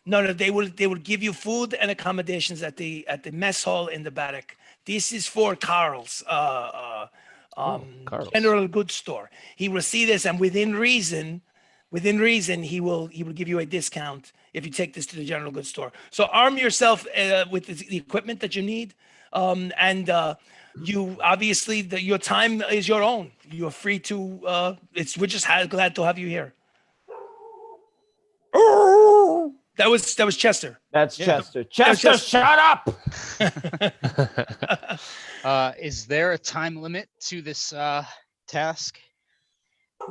No. They will give you food and accommodations at the mess hall in the barrack. This is for Carl's Carl's. general goods store. He will see this, and within reason, he will give you a discount if you take this to the general goods store. So arm yourself with the equipment that you need, and you obviously your time is your own. You're free to. We're just glad to have you here. That was Chester. That's Yeah. Chester. Chester, shut up! Is there a time limit to this task?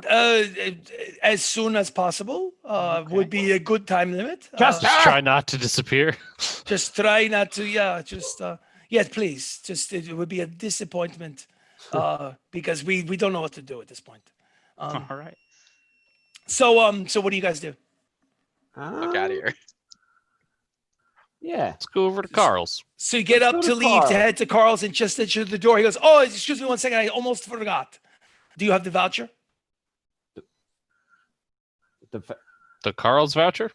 As soon as possible Okay. would be a good time limit. Just- Just try not to disappear. Just try not to. Yeah, just yes, please. Just it would be a disappointment because we don't know what to do at this point. All right. So what do you guys do? Look out of here. Yeah. Let's go over to Carl's. So you get Let's up go to to leave to Carl. head to Carl's, and just at the door, he goes, "Oh, excuse me 1 second. I almost forgot. Do you have the voucher?" The Carl's voucher?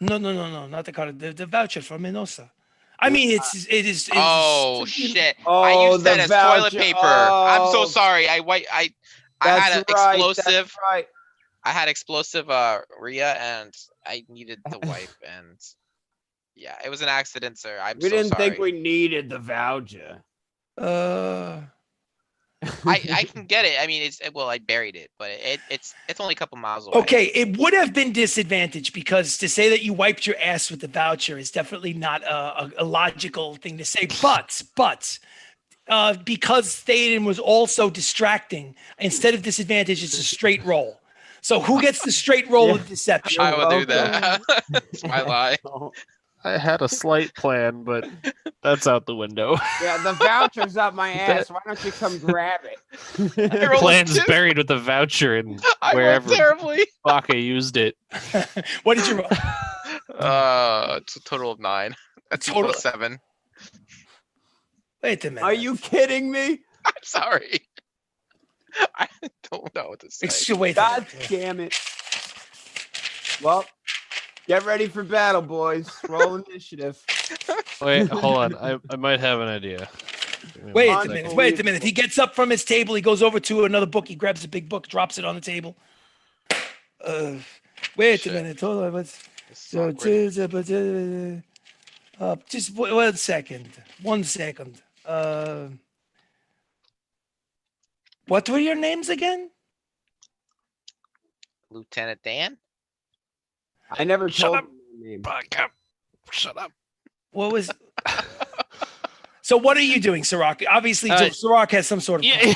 No, not the card. The voucher for Menosa. I mean, it is. Oh it's- shit! I Oh, used that the as toilet voucher. paper. I'm so Oh. sorry. I had That's an right. explosive. That's right. I had explosive Rhea and I needed to wipe and yeah, it was an accident, sir. I'm We so didn't sorry. think we needed the voucher. I can get it. I mean, I buried it, but it's only a couple miles away. Okay, it would have been disadvantaged because to say that you wiped your ass with the voucher is definitely not a logical thing to say. But because Théoden was also distracting, instead of disadvantage, it's a straight roll. So who gets the straight roll Yeah. of deception? I will do that. It's my lie. I had a slight plan, but that's out the window. Yeah, the voucher's up my ass. Why don't you come grab it? I rolled a Plan's 2. buried with the voucher and I rolled wherever terribly. Baka used it. What did you roll? It's a total of 9. That's a Total- total 7. Wait a minute. Are you kidding me? I'm sorry. I don't know what to say. Wait. God damn it. Well, get ready for battle, boys. Roll initiative. Wait, hold on. I might have an idea. Give me Wait one a second. minute. Wait a minute. He gets up from his table. He goes over to another book. He grabs a big book, drops it on the table. Wait Shit. a minute. Hold on. This is awkward. Just 1 second. 1 second. What were your names again? Lieutenant Dan? I never Shut told up. him my name. Baka, shut up. What was? So what are you doing, Sirach? Obviously, Sirach has some sort of. Yeah.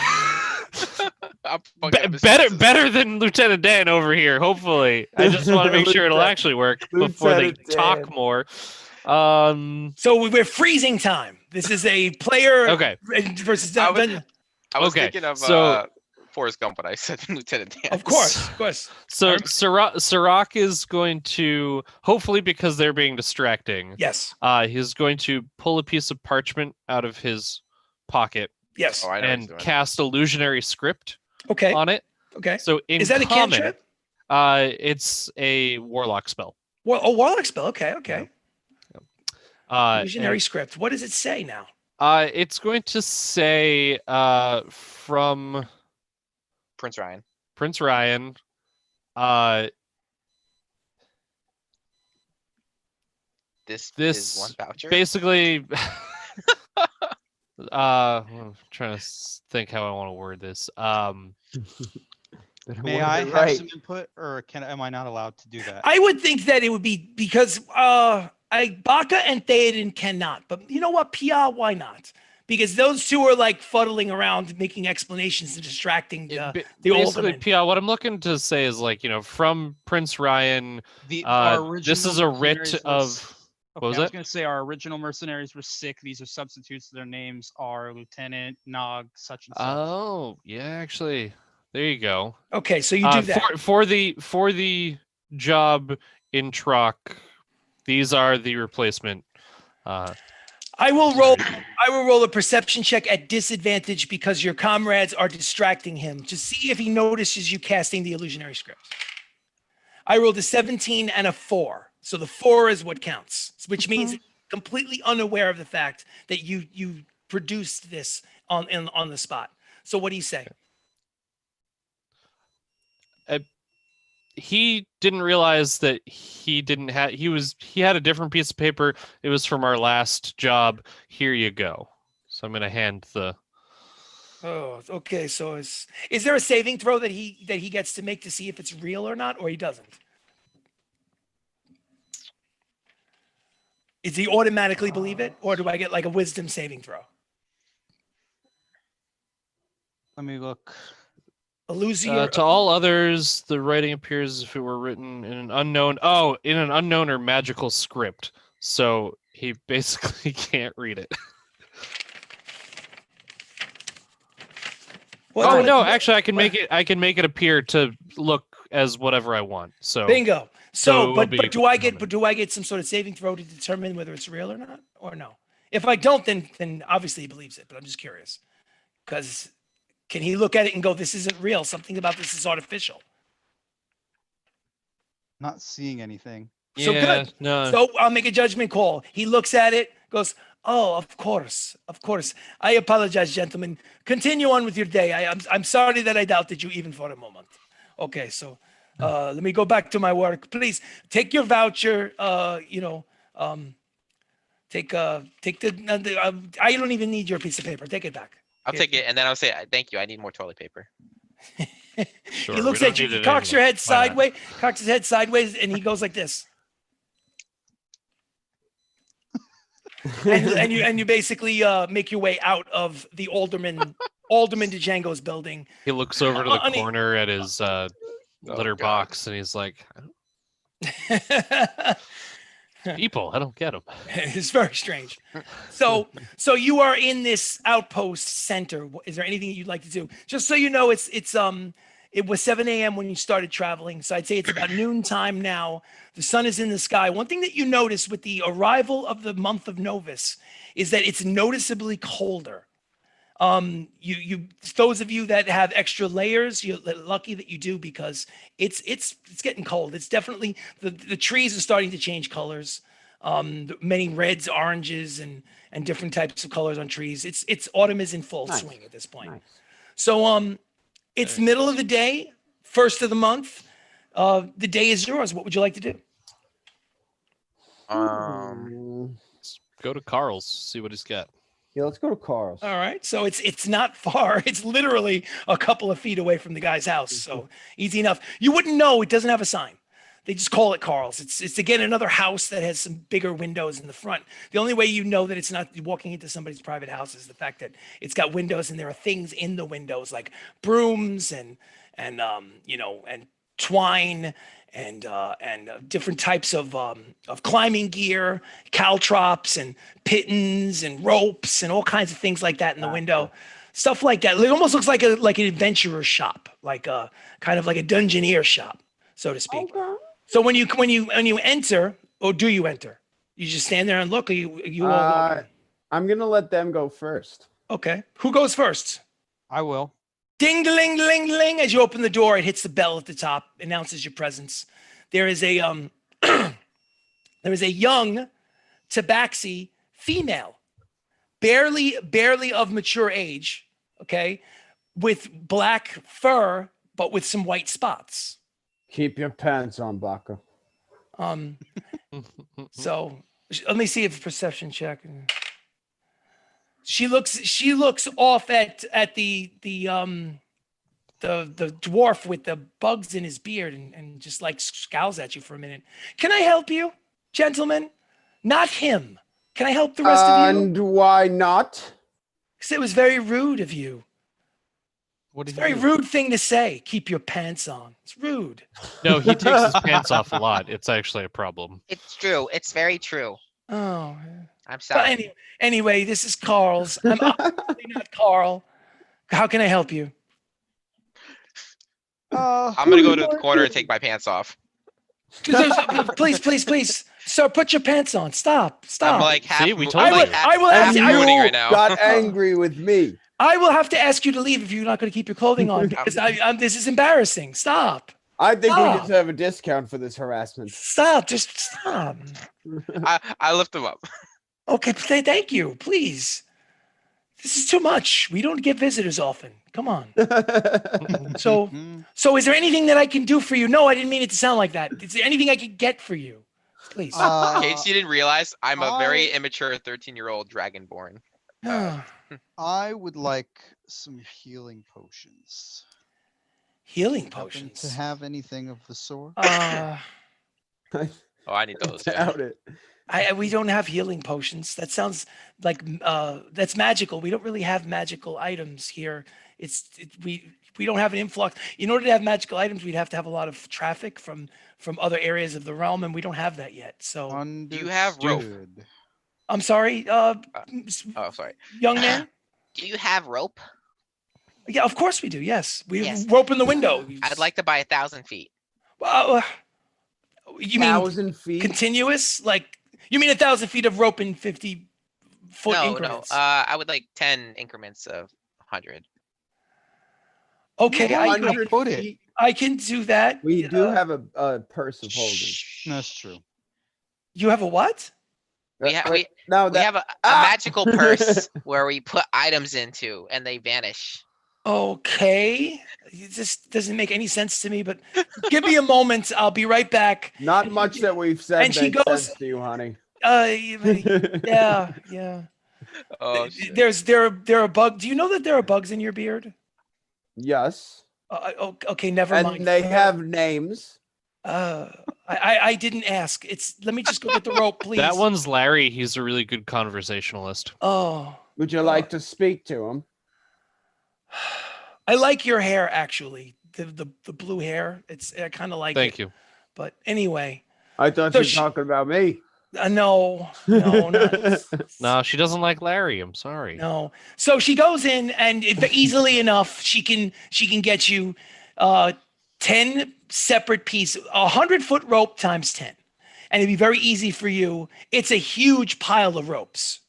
I'm fucking up his better chances. than Lieutenant Dan over here, hopefully. I just want to make sure it'll actually work before they Lieutenant talk Dan. more. So we're freezing time. This is a player Okay. versus I was- dungeon. I was Okay, thinking of so- Forrest Gump, but I said Lieutenant Dan. Of course. So Sirach is going to, hopefully because they're being distracting, Yes. he's going to pull a piece of parchment out of his pocket Yes. Oh, I know what he's and doing. cast illusionary script Okay. on it. Okay. So in Is that a common, cantrip? it's a warlock spell. Well, a warlock spell. Okay. Visionary and, script. What does it say now? it's going to say from Prince Ryan. Prince Ryan. This This is one voucher. Basically, I'm trying to think how I want to word this. May I have some input, or am I not allowed to do that? I would think that it would be because Baka and Théoden cannot. But you know what, Pia? Why not? Because those two are like fuddling around, making explanations and distracting the Basically, alderman. Pia, what I'm looking to say is like, from Prince Ryan. Our This is original a writ mercenaries of. What was I was it? going to say our original mercenaries were sick. These are substitutes. Their names are Lieutenant Nog, such and such. Oh, yeah, actually, there you go. Okay, so you do that. For the job in Troc, these are the replacement. I will roll a perception check at disadvantage because your comrades are distracting him to see if he notices you casting the illusionary script. I rolled a 17 and a 4. So the 4 is what counts, which means completely unaware of the fact that you produced this on the spot. So what do you say? He didn't realize that he had a different piece of paper. It was from our last job. Here you go. So I'm gonna hand the. Oh, okay. So is there a saving throw that he gets to make to see if it's real or not, or he doesn't? Does he automatically believe it, or do I get like a wisdom saving throw? Let me look. To all others, the writing appears as if it were written in an unknown or magical script. So he basically can't read it. Well, no, actually, I can make it appear to look as whatever I want. So bingo. So So, it will but be do I common. get some sort of saving throw to determine whether it's real or not, or no? If I don't, then obviously he believes it. But I'm just curious, because can he look at it and go, "This isn't real. Something about this is artificial." Not seeing anything. So yeah, good. no. So I'll make a judgment call. He looks at it, goes, "Oh, of course. I apologize, gentlemen. Continue on with your day. I'm sorry that I doubted you even for a moment." Okay, so let me go back to my work. Please take your voucher. Take the. I don't even need your piece of paper. Take it back. I'll take it, and then I'll say thank you. I need more toilet paper. Sure, He we looks don't at you, need it cocks your anyway. head Why not? sideways, cocks his head sideways, and he goes like this. And you basically make your way out of the Alderman DeDjango's building. He looks over to the Honey. corner at his litter God. box and he's like, people, I don't get them. It's very strange. So you are in this outpost center. Is there anything you'd like to do? Just so you know, it was 7 a.m. when you started traveling. So I'd say it's about noontime now. The sun is in the sky. One thing that you notice with the arrival of the month of Novus is that it's noticeably colder. You those of you that have extra layers, you're lucky that you do, because it's getting cold. It's definitely the trees are starting to change colors. Many reds, oranges, and different types of colors on trees. It's autumn is in full Nice. swing at this point. Nice. So it's middle of the day, first of the month. The day is yours. What would you like to do? Let's go to Carl's, see what he's got. Yeah, let's go to Carl's. All right. So it's not far. It's literally a couple of feet away from the guy's house. So easy enough. You wouldn't know. It doesn't have a sign. They just call it Carl's. It's again another house that has some bigger windows in the front. The only way you know that it's not walking into somebody's private house is the fact that it's got windows and there are things in the windows like brooms and twine and different types of climbing gear, caltrops and pittons and ropes and all kinds of things like that in the window. Stuff like that. It almost looks like an adventurer's shop, like a kind of like a dungeoneer shop, so to speak. Okay. So when you enter, or do you enter? You just stand there and look, or you all walk in? I'm gonna let them go first. Okay. Who goes first? I will. Ding, ding, ding, ding. As you open the door, it hits the bell at the top, announces your presence. There is a young tabaxi female, barely of mature age, okay, with black fur, but with some white spots. Keep your pants on, Baka. So let me see if perception check. She looks off at the dwarf with the bugs in his beard and just like scowls at you for a minute. Can I help you, gentlemen? Not him. Can I help the rest of you? And why not? Because it was very rude of you. What It's did a very you do? rude thing to say. Keep your pants on. It's rude. No, he takes his pants off a lot. It's actually a problem. It's true. It's very true. Oh. I'm But sorry. anyway, this is Carl's. I'm obviously not Carl. How can I help you? I'm gonna go to the corner and take my pants off. Please, sir, put your pants on. Stop. I'm like half. See, we mo- told I'm you. like half, I will half ask- And mooning you right now. got angry with me. I will have to ask you to leave if you're not going to keep your clothing on, because this is embarrassing. Stop. I think Stop. we deserve a discount for this harassment. Stop. Just stop. I lift them up. Okay, thank you. Please. This is too much. We don't get visitors often. Come on. So is there anything that I can do for you? No, I didn't mean it to sound like that. Is there anything I can get for you? Please. In case you didn't realize, I'm a very immature 13-year-old dragonborn. I would like some healing potions. Healing Happen potions. to have anything of the sort? Oh, I need those. Yeah. Doubt it. We don't have healing potions. That sounds like that's magical. We don't really have magical items here. We don't have an influx. In order to have magical items, we'd have to have a lot of traffic from other areas of the realm, and we don't have that yet. So Do you have rope? Understood. I'm sorry, Oh, sorry. young man. Do you have rope? Yeah, of course we do. Yes, we Yes. rope in the window. I'd like to buy 1,000 feet. You mean 1,000 feet? continuous? Like you mean 1,000 feet of rope in 50-foot No, increments? I would like 10 increments of 100. Okay, 100 put it. feet? I can do that. We do have a purse of holding. That's true. You have a what? We have No, we have a magical purse where we put items into and they vanish. Okay. This doesn't make any sense to me, but give me a moment. I'll be right back. not much that we've said And she makes goes- sense to you, honey. Yeah. Oh shit. There are bugs. Do you know that there are bugs in your beard? Yes. Okay, never And mind. they have names. I didn't ask. Let me just go get the rope, please. That one's Larry. He's a really good conversationalist. Oh, Would you like to speak to him? I like your hair actually. The blue hair. I kind of like it. Thank you. But anyway, I thought So you were she- talking about me. no, not. No, she doesn't like Larry. I'm sorry. No. So she goes in and easily enough, she can get you 10 separate pieces, 100-foot rope times 10. And it'd be very easy for you. It's a huge pile of ropes.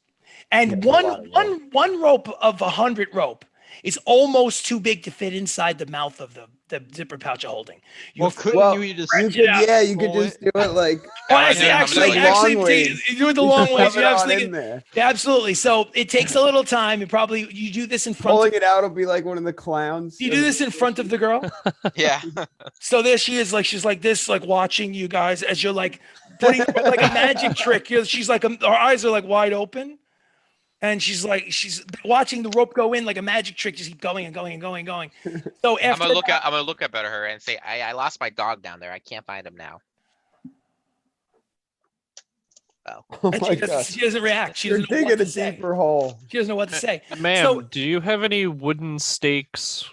And Yeah, it's a lot of one rope of 100 rope is almost too big to fit inside the mouth of the zipper pouch you're holding. You Well, have- couldn't you just? You it could, out. yeah, you could Pull just do it like Well, Yeah, actually, I'm actually, doing long actually, ways. do it the long ways. shove You it have on to in there. yeah, absolutely. So it takes a little time. You do this in front. Pulling it out will be like one of the clowns. You do this in front of the girl. Yeah. So there she is, like she's like this, like watching you guys as you're like putting like a magic trick. She's like her eyes are like wide open, and she's watching the rope go in like a magic trick, just keep going and going and going and going. So I'm after gonna look at her and say, I lost my dog down there. I can't find him now. Oh my god. she doesn't react. She You're doesn't know digging what a to say. deeper hole. She doesn't know what to say. Ma'am, So do you have any wooden stakes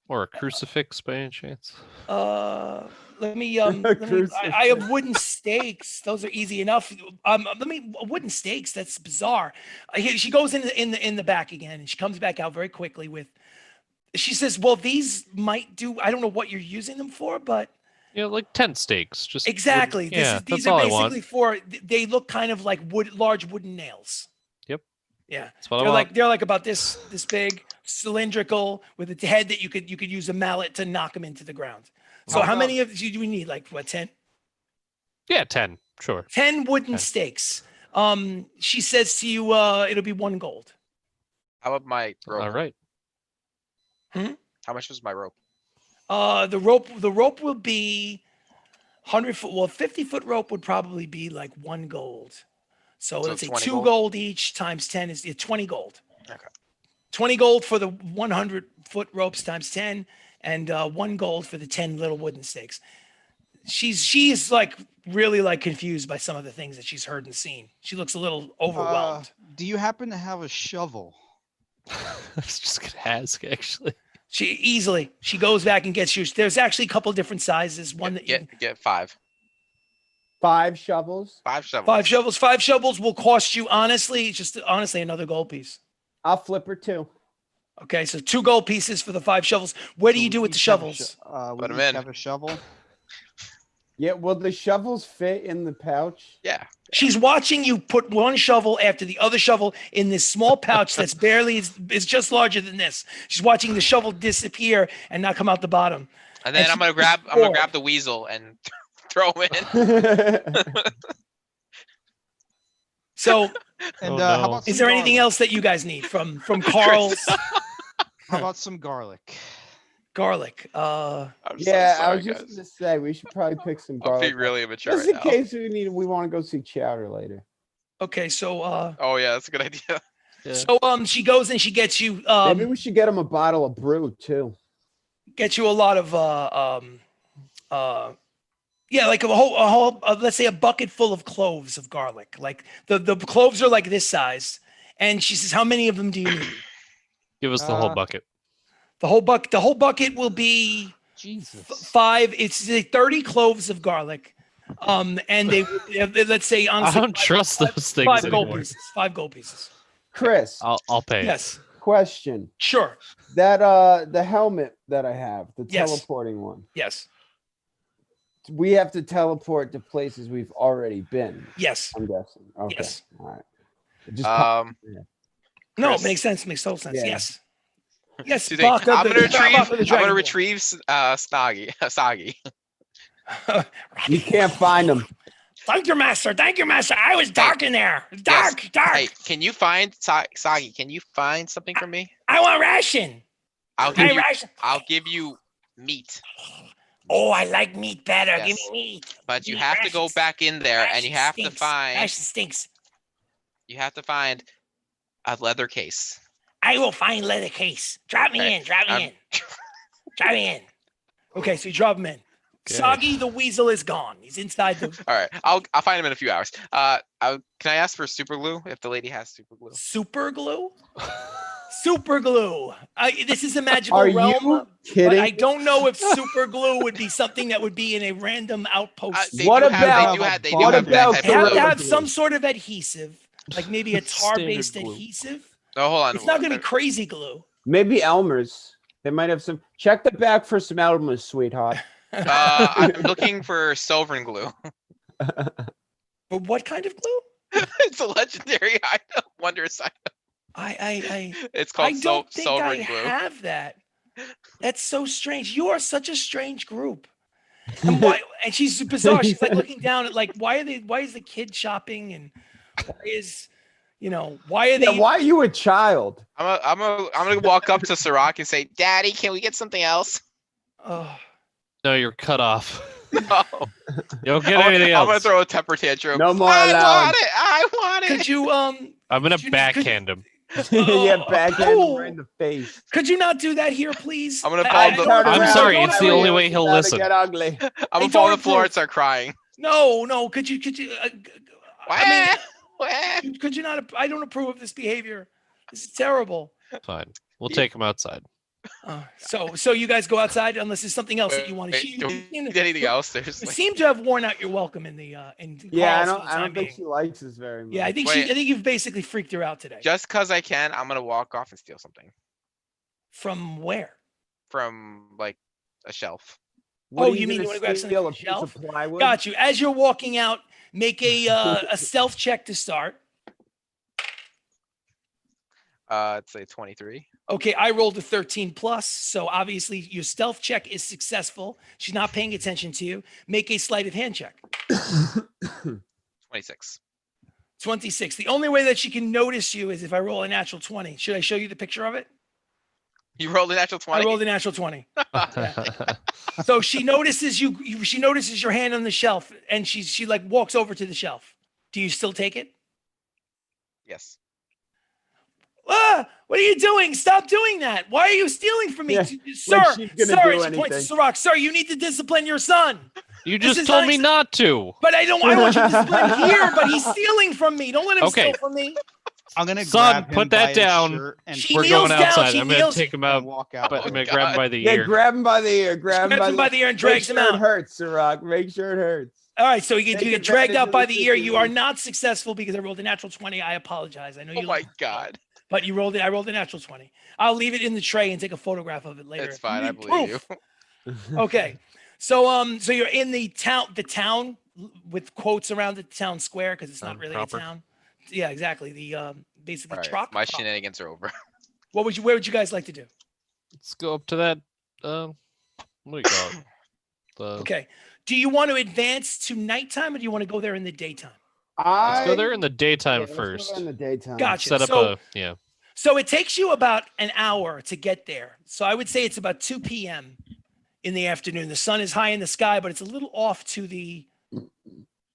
or a crucifix by any chance? let me I have wooden stakes. Those are easy enough. Wooden stakes. That's bizarre. She goes in the back again, and she comes back out very quickly with. She says, "Well, these might do. I don't know what you're using them for, but Yeah, like tent stakes. Just exactly. Yeah, These that's are all I basically want. for. They look kind of like large wooden nails. Yep. Yeah, That's what I want. they're like about this big, cylindrical, with a head that you could use a mallet to knock them into the ground. So how many of you do we need? Like what, 10? Yeah, 10. Sure. 10 wooden 10. stakes. She says to you, it'll be 1 gold. How about my rope? All right. How much was my rope? The rope will be 100-foot. Well, 50-foot rope would probably be like 1 gold. So let's say 20 2 gold? gold each times 10 is 20 gold. Okay. 20 gold for the 100-foot ropes times 10, and 1 gold for the 10 little wooden stakes. She's like really like confused by some of the things that she's heard and seen. She looks a little overwhelmed. Do you happen to have a shovel? I was just going to ask, actually. She goes back and gets you. There's actually a couple different sizes. One that you Get 5. 5 shovels. 5 shovels. 5 shovels. 5 shovels will cost you honestly another gold piece. I'll flip her 2. Okay, so 2 gold pieces for the 5 shovels. What do you do with the shovels? We Put 'em each in. have a shovel. Yeah, will the shovels fit in the pouch? Yeah. She's watching you put one shovel after the other shovel in this small pouch that's barely is just larger than this. She's watching the shovel disappear and not come out the bottom. And then And I'm gonna she's grab bored. the weasel and throw him in. So, And Oh, how no. about is some there anything garlic? else that you guys need from Carl's How about some garlic? garlic? I'm Yeah, so I sorry, was just guys. gonna say we should probably pick some I'm garlic. being really immature Just right in now. case we want to go see Chowder later. Okay, so Oh yeah, that's a good idea. she goes and she gets you Maybe we should get him a bottle of brew too. get you a lot of yeah, like a whole let's say a bucket full of cloves of garlic. Like the cloves are like this size, and she says, "How many of them do you need?" Give us the whole bucket. The whole bucket will be Jesus. 5. It's 30 cloves of garlic, and they let's say I honestly, don't trust those things 5 gold anymore. pieces. 5 gold pieces. Chris, I'll pay. Yes, question. sure. That the helmet that I have, the Yes. teleporting one. Yes, We have to teleport to places we've already been. yes, I'm guessing. Okay. yes. All right. It just popped in there. No, Chris. it makes sense. Makes total sense. Yeah. Yes. Yes, She's like, Baka I'm the- gonna retrieve. Baka the I'm Dragon gonna Ball. retrieve Sagi. You can't find them. Thank you, master. Thank you, master. I was dark in there. Dark, dark. Hey, can you find Sagi? Can you find something for me? I want ration. I'll Hey, give you. ration. I'll give you meat, Oh, I like meat better. Give Yes. me meat. but you Meat have to go rations. back in there and you Ration have to stinks. find. Ration stinks. You have to find A leather case. I will find leather case. Drop me Okay, in. Drop me I'm- in. Drop me in. Okay, so you drop him in. Okay. Soggy the weasel is gone. He's inside the All right, I'll find him in a few hours. Can I ask for super glue if the lady has super glue? super glue. Super glue. This is a magical Are realm, you but kidding? I don't know if super glue would be something that would be in a random outpost. What They do about- have that what type about of They have to glue. have glue? some sort of adhesive, like maybe a tar-based Standard glue. adhesive. No, hold on. It's not going to be crazy glue. Maybe Elmer's. They might have some. Check the back for some Elmer's, sweetheart. I'm looking for Sovereign glue. But what kind of glue? It's a legendary item, wondrous item. It's I called don't think Sovereign I glue. have that. That's so strange. You are such a strange group. And why? And she's bizarre. She's like looking down at like, why is the kid shopping, and why is, why are they? Yeah, why are you a child? I'm gonna walk up to Sirach and say, "Daddy, can we get something else?" Oh, No, you're cut off. No. You don't get I'm anything gonna else. throw a temper tantrum. No more I allowed. want it. I want it. could you I'm gonna Could you- backhand him. Yeah, backhand him Oh. right in the face. could you not do that here, please? I'm gonna I- fall I the- don't- Turn I'm around, sorry, don't it's the worry, only way it's he'll about to listen. Get ugly. I'm Hey, gonna fall on the don't floor and approve. start crying. No. Could you? I Wah, wah. mean, could you not? I don't approve of this behavior. This is terrible. Fine. We'll take him outside. So you guys go outside unless there's something else that you want to. Wait, do we need anything else? You Seriously. seem to have worn out your welcome in the in Yeah, Carl's for the I time don't think being. she likes us very much. Yeah, I think Wait. I think you've basically freaked her out today. Just cause I can, I'm gonna walk off and steal something From where? from like a shelf. What Oh, are you mean gonna you wanna grab something steal, from a the piece shelf? of plywood? Got you. As you're walking out, make a stealth check to start. It's a 23. Okay, I rolled a 13 plus, so obviously your stealth check is successful. She's not paying attention to you. Make a sleight of hand check. 26. 26. The only way that she can notice you is if I roll a natural 20. Should I show you the picture of it? You rolled a natural 20. I rolled a natural 20. So she notices she notices your hand on the shelf, and she like walks over to the shelf. Do you still take it? Yes. What are you doing? Stop doing that. Why are you stealing from me? Yeah, Sir, like she's gonna sir, do she points to anything. Sirach. Sir, you need to discipline your son. You This just is told not me ex- not to. But I want you to discipline him here, but he's stealing from me. Don't let him Okay. steal from me. I'm gonna Son, grab him put that by his down. shirt and She We're kneels going down, outside. she I'm gonna kneels- take him and out, walk out. but I'm gonna God. grab him by the Yeah, ear. grab him by the ear. Grab him Grabs him by the ear and Make drags him sure out. It hurts, Sirach. Make sure it hurts. All right, so you Take get dragged advantage out of by the the ear. You are situation. not successful because I rolled a natural 20. I apologize. I know Oh you. my God. But you rolled it. I rolled a natural 20. I'll leave it in the tray and take a photograph of it later. It's if you fine. I need believe you. proof. Okay. So you're in the town with quotes around the town square because it's not Town really proper. a town. Yeah, exactly. The basically All right, truck. my shenanigans are over. Where would you guys like to do? Let's go up to that. What do you call it? The, Okay. Do you want to advance to nighttime or do you want to go there in the daytime? Let's go there in the daytime Let's go there first. in the daytime. Gotcha. Set up So- yeah. So it takes you about an hour to get there. So I would say it's about 2 p.m. in the afternoon. The sun is high in the sky, but it's a little off to the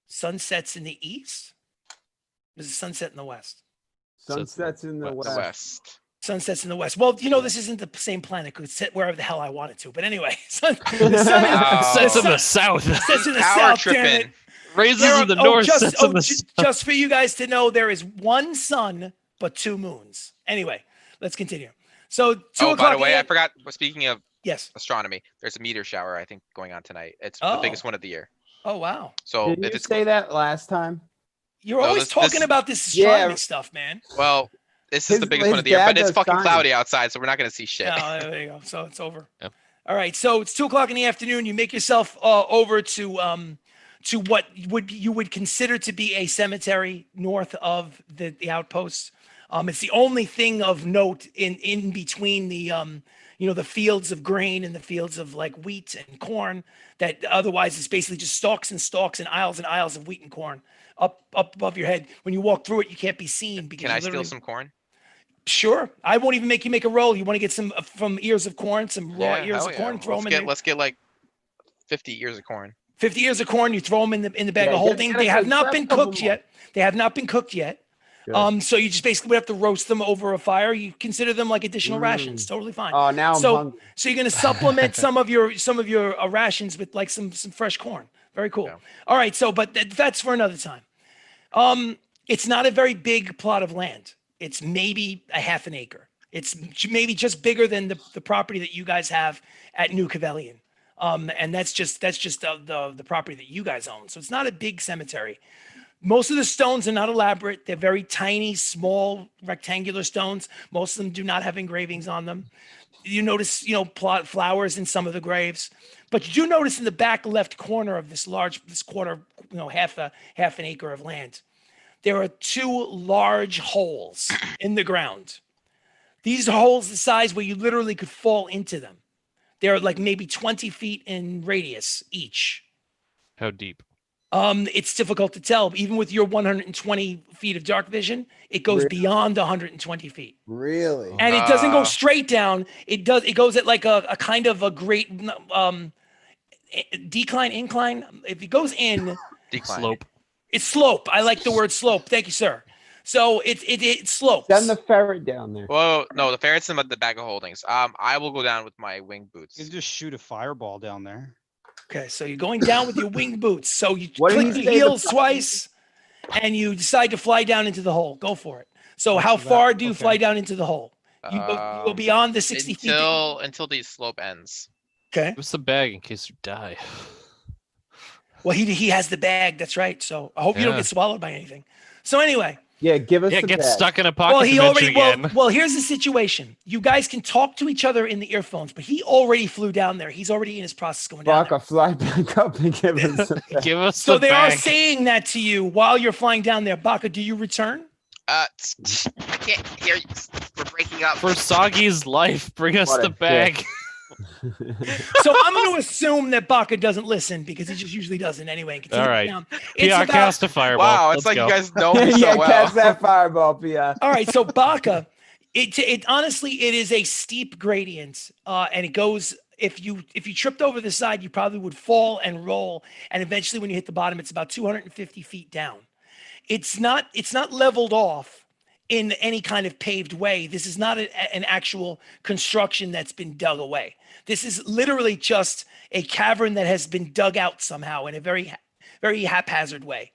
sunsets in the east. There's a sunset in the west. Sunsets in the West. The west. West. Sunsets in the west. Well, this isn't the same planet. Could sit wherever the hell I wanted to. But anyway, the sun Oh. Sets in sun- the south. sets in the Power south. Damn it. tripping. Raises There are- in the north. Sets in the ju- south. just for you guys to know, there is one sun but 2 moons. Anyway, let's continue. So 2 Oh, o'clock. by the way, I a.m. forgot. Speaking of Yes. astronomy, there's a meteor shower I think going on tonight. It's Oh. the biggest one of the year. Oh wow. So Didn't if you it's say that last time? You're No, always this- talking this- about this Yeah. astronomy stuff, man. well, this is the His- biggest one his of the year, but dad it's does fucking science. cloudy outside, so we're not gonna see shit. Oh, there you go. So it's over. Yep. All right. So it's 2 o'clock in the afternoon. You make yourself over to what you would consider to be a cemetery north of the outposts. It's the only thing of note in between the the fields of grain and the fields of like wheat and corn. That otherwise is basically just stalks and aisles of wheat and corn up above your head. When you walk through it, you can't be seen because Can I you steal literally- some corn? Sure. I won't even make you make a roll. You want to get some from ears of corn, some raw ears hell of corn, throw them in there. Let's get like 50 ears of corn. 50 ears of corn, you throw them in the bag Yeah, of holding. get They a have good not prep been of them cooked all. yet. They have not been cooked yet. Good. So you just basically would have to roast them over a fire. You consider them like additional rations. Totally fine. Oh, now I'm So, hungry. so you're gonna supplement some of your rations with like some fresh corn. Very cool. Yeah. All right. So, but that's for another time. It's not a very big plot of land. It's maybe a half an acre. It's maybe just bigger than the property that you guys have at New Cavelian. And that's just the property that you guys own. So it's not a big cemetery. Most of the stones are not elaborate. They're very tiny, small, rectangular stones. Most of them do not have engravings on them. You notice, plot flowers in some of the graves, but you do notice in the back left corner of this quarter, half an acre of land, there are two large holes in the ground. These are holes the size where you literally could fall into them. They're like maybe 20 feet in radius each. How deep? It's difficult to tell. Even with your 120 feet of dark vision, it goes Really? beyond 120 feet. Really? And it doesn't go straight down. It goes at like a kind of a great decline, incline. If it goes in, Decline. Slope. it's slope. I like the word slope. Thank you, sir. So it slopes. Send the ferret down there. Whoa, no, the ferret's in the bag of holdings. I will go down with my wing You boots. can just shoot a fireball down there. Okay, so you're going down with your wing boots. So you What did click you the say the heels price twice, and you decide to fly down into the hole. Go for it. So Oh, how so that- far do you okay. fly down into the hole? You go Um, beyond the 60 feet. until the slope ends. Okay. What's the bag in case you die? Well, he has the bag. That's right. So I hope you don't Yeah. get swallowed by anything. So anyway, Yeah, give us Yeah, the get bag. stuck in a pocket well, he dimension already again. well, here's the situation. You guys can talk to each other in the earphones, but he already flew down there. He's already in his process going down there. Baka, fly back up and give us the bag. Give us So the they are bag. saying that to you while you're flying down there. Baka, do you return? I can't hear you. We're breaking up. For Soggy's life, bring us What a the bag. So I'm going to assume that Baka doesn't listen because he just usually doesn't anyway. And continue All right. down. It's Pia, about, cast a fireball. Wow, Let's it's like go. you guys know me so yeah, well. cast that fireball, Pia. all right. So Baka, it honestly, it is a steep gradient, and it goes. If you tripped over the side, you probably would fall and roll, and eventually, when you hit the bottom, it's about 250 feet down. It's not leveled off in any kind of paved way. This is not an actual construction that's been dug away. This is literally just a cavern that has been dug out somehow in a very, very haphazard way.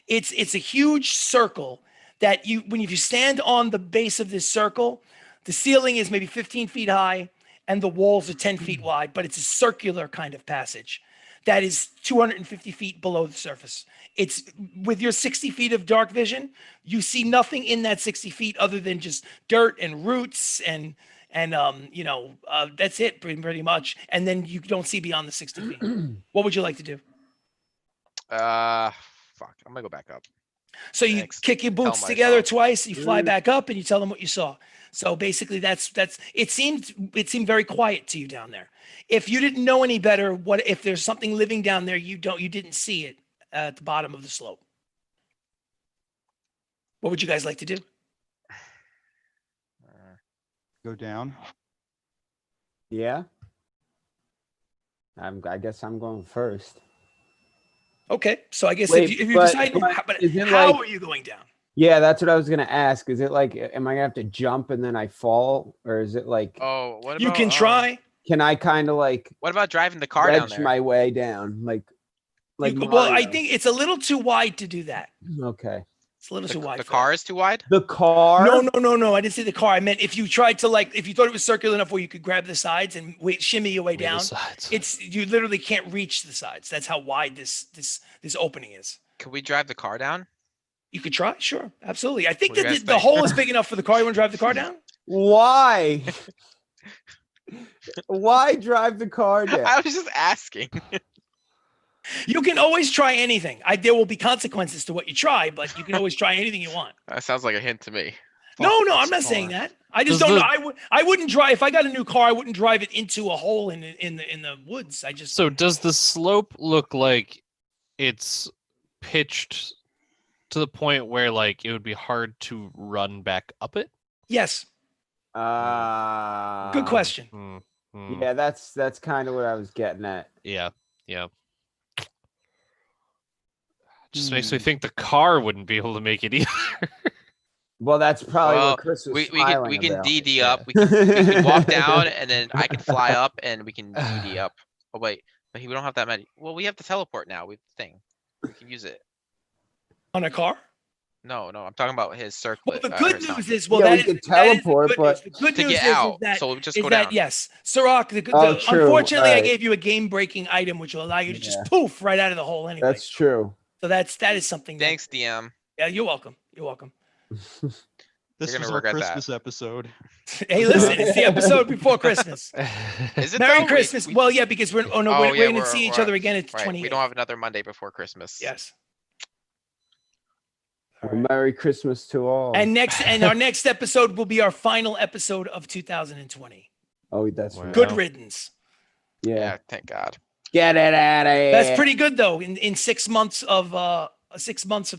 It's a huge circle that when you stand on the base of this circle, the ceiling is maybe 15 feet high and the walls are 10 feet wide, but it's a circular kind of passage that is 250 feet below the surface. It's with your 60 feet of dark vision, you see nothing in that 60 feet other than just dirt and roots and that's it pretty much. And then you don't see beyond the 60 feet. What would you like to do? Fuck. I'm gonna go back up. So you Thanks. kick your boots Tell together myself. twice, you fly back up and you tell them what you saw. So basically that's it seemed very quiet to you down there. If you didn't know any better, what if there's something living down there you didn't see it at the bottom of the slope? What would you guys like to do? Go down. Yeah. I guess I'm going first. Okay, so I guess Wait, if you but- decide, but is it how like- are you going down? Yeah, that's what I was gonna ask. Is it like, am I gonna have to jump and then I fall, or is it like, Oh, what about You can try. can I kind of like What about driving the car down wedge there? my way down, like Well, I Mario? think it's a little too wide to do that. Okay. It's a little too wide. The for car that. is too wide. The car. No. I didn't say the car. I meant if you tried to if you thought it was circular enough where you could grab the sides and shimmy your way Wait, the down. sides. You literally can't reach the sides. That's how wide this opening is. Can we drive the car down? You could try, sure, absolutely. I think What do that you the, guys the think? hole is big enough for the car. You want to drive the car down? Why? Why drive the car down? I was just asking. You can always try anything. There will be consequences to what you try, but you can always try anything you want. That sounds like a hint to me. No, Fuck I'm this not saying car. that. I just Does don't the- know. I wouldn't drive if I got a new car. I wouldn't drive it into a hole in the woods. I just So does the slope look like it's pitched to the point where like it would be hard to run back up it? yes. Good question. Yeah, that's kind of what I was getting at. Yeah. Just makes me think the car wouldn't be able to make it either. Well, that's probably Well, what Chris was we smiling can about. DD Yeah. up. We can walk down, and then I can fly up, and we can DD up. Oh wait, but we don't have that many. Well, we have the teleport now. We have the thing. We can use it. On a car? No, I'm talking about his Well, circlet. the good his news helmet. is, well, Yeah, that we is, could that is the teleport, good but- news. The good To news get is out, that, so we just is go that down. yes, Sirach, Oh, true. unfortunately, I Alright. gave you a game-breaking item, which will allow you to just Yeah. poof right out of the hole anyway. That's true. So that is something. Thanks, DM. Yeah, you're welcome. You're welcome. This gonna was our regret that. Christmas episode. Hey, listen, it's the episode before Christmas. Is it Merry though? Christmas. Well, yeah, because we're Oh, we're yeah, going to see each we're- other again at Right. 28. We don't have another Monday before Christmas. Yes. Well, Merry Christmas to all. And our next episode will be our final episode of 2020. Oh, that's Wow. right. Good riddance. Yeah. Yeah. Thank God. Get it out of here. That's pretty good though. In 6 months of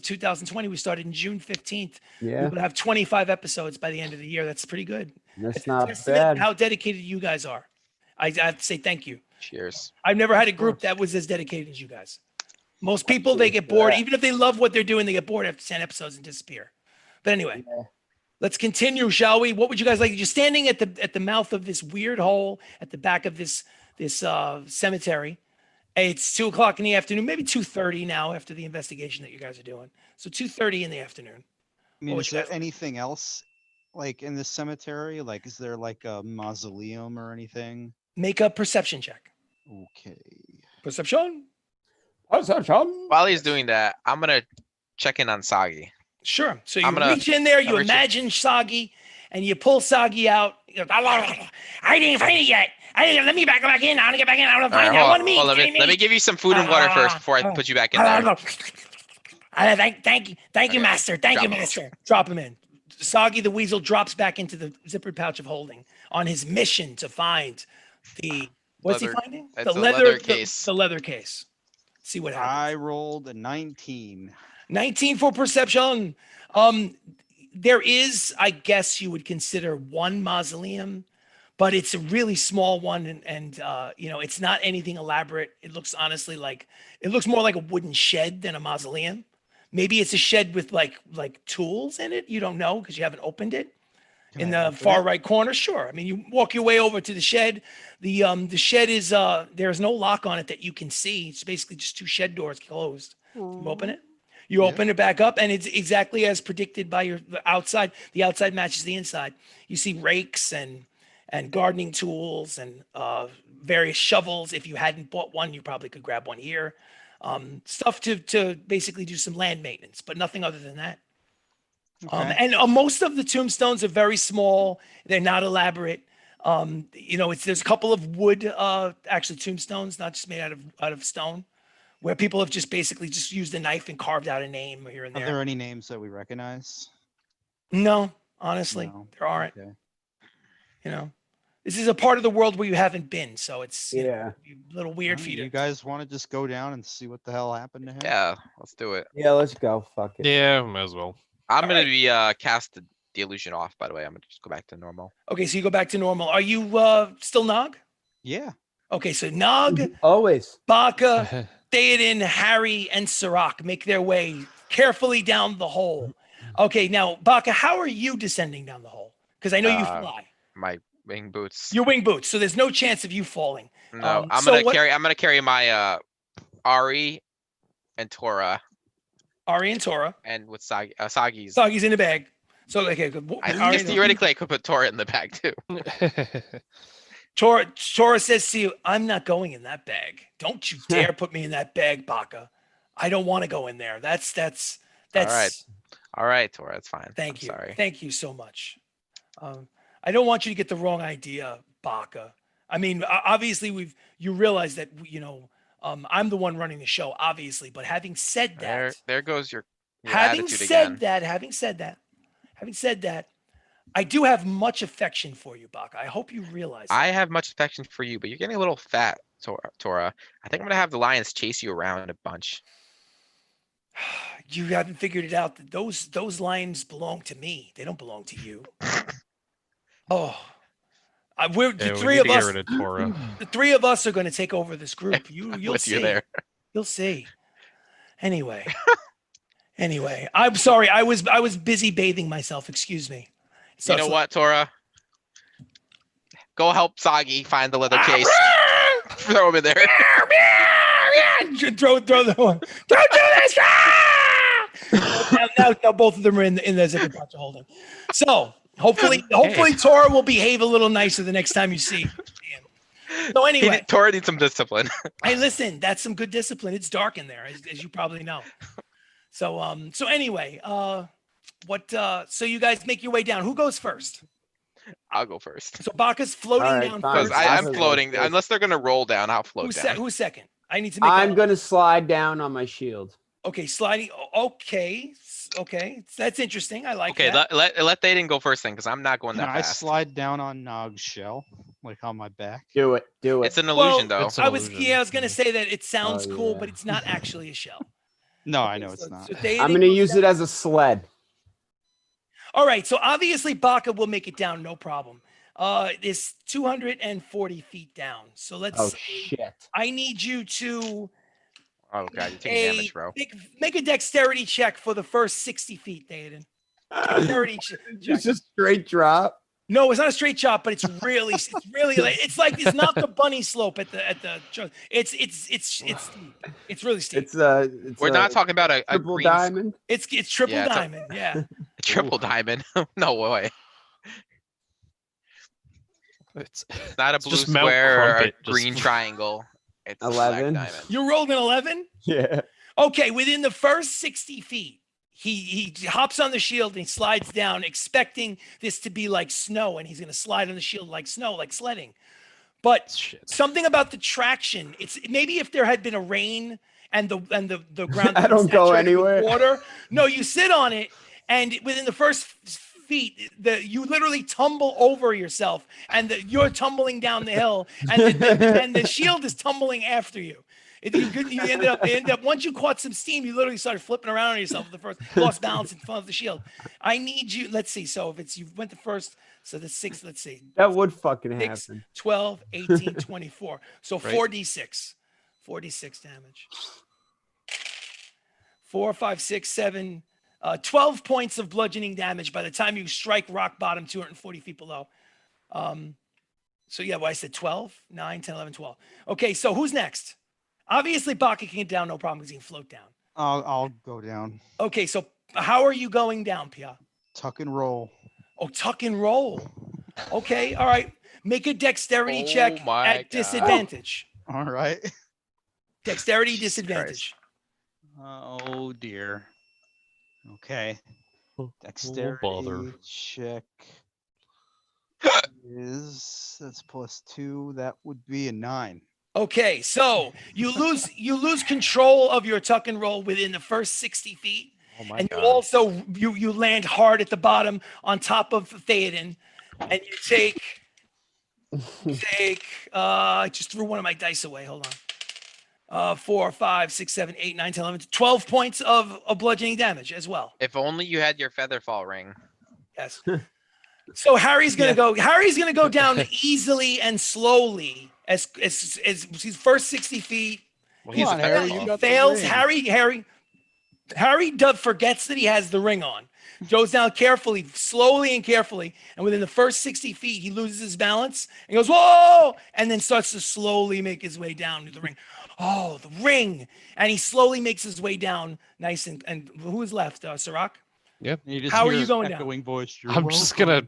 2020, we started in June 15th. Yeah, We'll have 25 episodes by the end of the year. That's pretty good. that's It's a not testament bad. how dedicated you guys are. I have to say thank you. Cheers. I've never had a group that was as dedicated as you guys. Most people, they get bored. Yeah. Even if they love what they're doing, they get bored after 10 episodes and disappear. But anyway, Yeah. let's continue, shall we? What would you guys like? You're standing at the mouth of this weird hole at the back of this cemetery. It's 2:00 in the afternoon, maybe 2:30 now after the investigation that you guys are doing. So 2:30 in the afternoon. I mean, What is would you there guys- anything else like in this cemetery? Like, is there like a mausoleum or anything? Make a perception check. Okay. Perception? While he's doing that, I'm gonna check in on Sagi. Sure. So you I'm gonna- reach in there, you I'm reaching- imagine Sagi, and you pull Sagi out. You go, I didn't find it yet. Let me back in. I want to get back in. I want to All find right, it. I hold want on. meat. Well, let me give you some food and water first before I put you back in there. Thank you, Okay, master. Thank you, drop him. master. Drop him in. Sagi the weasel drops back into the zippered pouch of holding on his mission to find the what's Leather- he finding? it's The a leather leather case. The leather case. See what happens. I rolled a 19. 19 for perception. There is, I guess you would consider one mausoleum, but it's a really small one, and you know, it's not anything elaborate. It looks honestly like it looks more like a wooden shed than a mausoleum. Maybe it's a shed with like tools in it. You don't know because you haven't opened it. Can In I the open far it? right corner, sure. I mean, you walk your way over to the shed. The shed is there's no lock on it that you can see. It's basically just two shed doors closed. You open it. You Yeah. open it back up, and it's exactly as predicted by the outside. The outside matches the inside. You see rakes and gardening tools and various shovels. If you hadn't bought one, you probably could grab one here. Stuff to basically do some land maintenance, but nothing other than that. Okay. And most of the tombstones are very small. They're not elaborate. You know, there's a couple of wood, actually tombstones, not just made out of stone, where people have just basically just used a knife and carved out a name here and Are there. there any names that we recognize? No, honestly, No. there aren't. Okay. You know, this is a part of the world where you haven't been, so it's you know, Yeah. a little weird Alright, for you. You guys want to just go down and see what the hell happened to him? Yeah, let's do it. Yeah, let's go. Fuck it. Yeah, might as well. I'm gonna Alright. be cast the illusion off. By the way, I'm gonna just go back to normal. Okay, so you go back to normal. Are you still Nog? Yeah. Okay, so Nog, Always. Baka, Theoden, Harry, and Sirach make their way carefully down the hole. Okay, now Baka, how are you descending down the hole? Because I know you Uh, fly. My wing boots. Your wing boots, so there's no chance of you falling. No, I'm so gonna what- carry. I'm gonna carry my Ari and Tora, Ari and Tora. and with Sagi's. Sagi's in the bag. So okay, good. I Ari guess and- theoretically I could put Tora in the bag too. Tora says to you, "I'm not going in that bag. Don't you dare put me in that bag, Baka. I don't want to go in there. That's right. All right, Tora, that's fine. Thank I'm you. Sorry. Thank you so much. I don't want you to get the wrong idea, Baka. I mean, obviously you realize that, you know, I'm the one running the show, obviously, but having said that, There goes your having attitude said again. that, having said that, I do have much affection for you, Baka. I hope you realize that. I have much affection for you, but you're getting a little fat, Tora. I think I'm gonna have the lions chase you around a bunch. You haven't figured it out that those lions belong to me. They don't belong to you. Oh, we're Yeah, the we three need of to get us. rid of Tora. The three of us are going to take over this group. You'll With see. you there. You'll see. Anyway, Anyway, I'm sorry. I was busy bathing myself. Excuse me. So You know what, Tora? Go help Soggy find the leather case. Throw him in there. Throw the one. Don't do this. Now both of them are in the zipper pouch of holding. So hopefully Tora will behave a little nicer the next time you see him. So anyway, Tora needs some discipline. hey, listen, that's some good discipline. It's dark in there, as you probably know. So anyway, so you guys make your way down. Who goes first? I'll go first. So Baka's floating All right, down fine. Because first. I'm Baka floating. goes first. Unless they're gonna roll down, I'll float down. Who's second? I need to make. I'm gonna slide down on my shield. Okay, sliding. Okay, that's interesting. I like Okay, that. let Thaden go first thing, because I'm not going Can that I fast. slide down on Nog's shell, like on my back? Do it. It's an illusion, though. it's an I was illusion. gonna say that it sounds Oh, cool, yeah. but it's not actually a shell. No, I know So- it's not. so Thaden I'm gonna goes use down. it as a sled. All right, so obviously Baka will make it down, no problem. It's 240 feet down. So let's. Oh say shit. I need you to Oh god, you're taking damage, bro. make a dexterity check for the first 60 feet, Thaden. Dexterity check. Just a straight drop. No, it's not a straight chop, but it's really like it's not the bunny slope at the it's steep. It's really steep. We're not talking about a triple green diamond. It's triple Yeah, it's a- diamond. Yeah. triple diamond. No way. It's It's not a blue just Mount square or a Crumpet, just- green triangle. It's a black 11. diamond. You rolled an 11? Yeah. Okay, within the first 60 feet, he hops on the shield and he slides down, expecting this to be like snow, and he's gonna slide on the shield like snow, like sledding. But shit. something about the traction, it's maybe if there had been a rain and the ground I don't go saturated with anywhere. water. No, you sit on it, and within the first feet, you literally tumble over yourself, and you're tumbling down the hill, and the shield is tumbling after you. You end up once you caught some steam, you literally started flipping around on yourself. The first lost balance in front of the shield. I need you. Let's see. So if you went the first, so the 6. Let's see. That would fucking 6, happen. 12, 18, 24. So Right. 4d6. 4d6 damage. 4, 5, 6, 7, 12 points of bludgeoning damage by the time you strike rock bottom 240 feet below. So yeah, well, I said 12, 9, 10, 11, 12. Okay, so who's next? Obviously, Baka can get down, no problem, because he can float down. I'll go down. Okay, so how are you going down, Pia? Tuck and roll. Oh, tuck and roll. Okay, all right. Make a dexterity check my at God. disadvantage. All right. Dexterity Jesus disadvantage. Oh dear. Okay. Oh, Dexterity bother. check that's +2. That would be a 9. Okay, so you lose control of your tuck and roll within the first 60 feet. Oh my And god. you also you land hard at the bottom on top of Theoden, and you take I just threw one of my dice away. Hold on. 4, 5, 6, 7, 8, 9, 10, 11, 12 points of bludgeoning damage as well. If only you had your featherfall ring. Yes. So Harry's gonna go down easily and slowly as his first 60 feet. Well, Come he's on, a Harry, you featherfall. got the Fails. ring. Harry forgets that he has the ring on. Goes down slowly and carefully, and within the first 60 feet, he loses his balance and goes, "Whoa!" and then starts to slowly make his way down to the ring. Oh, the ring! And he slowly makes his way down, nice and who is left? Sirach? You just How are hear you his going down? echoing voice. "You're I'm just welcome." gonna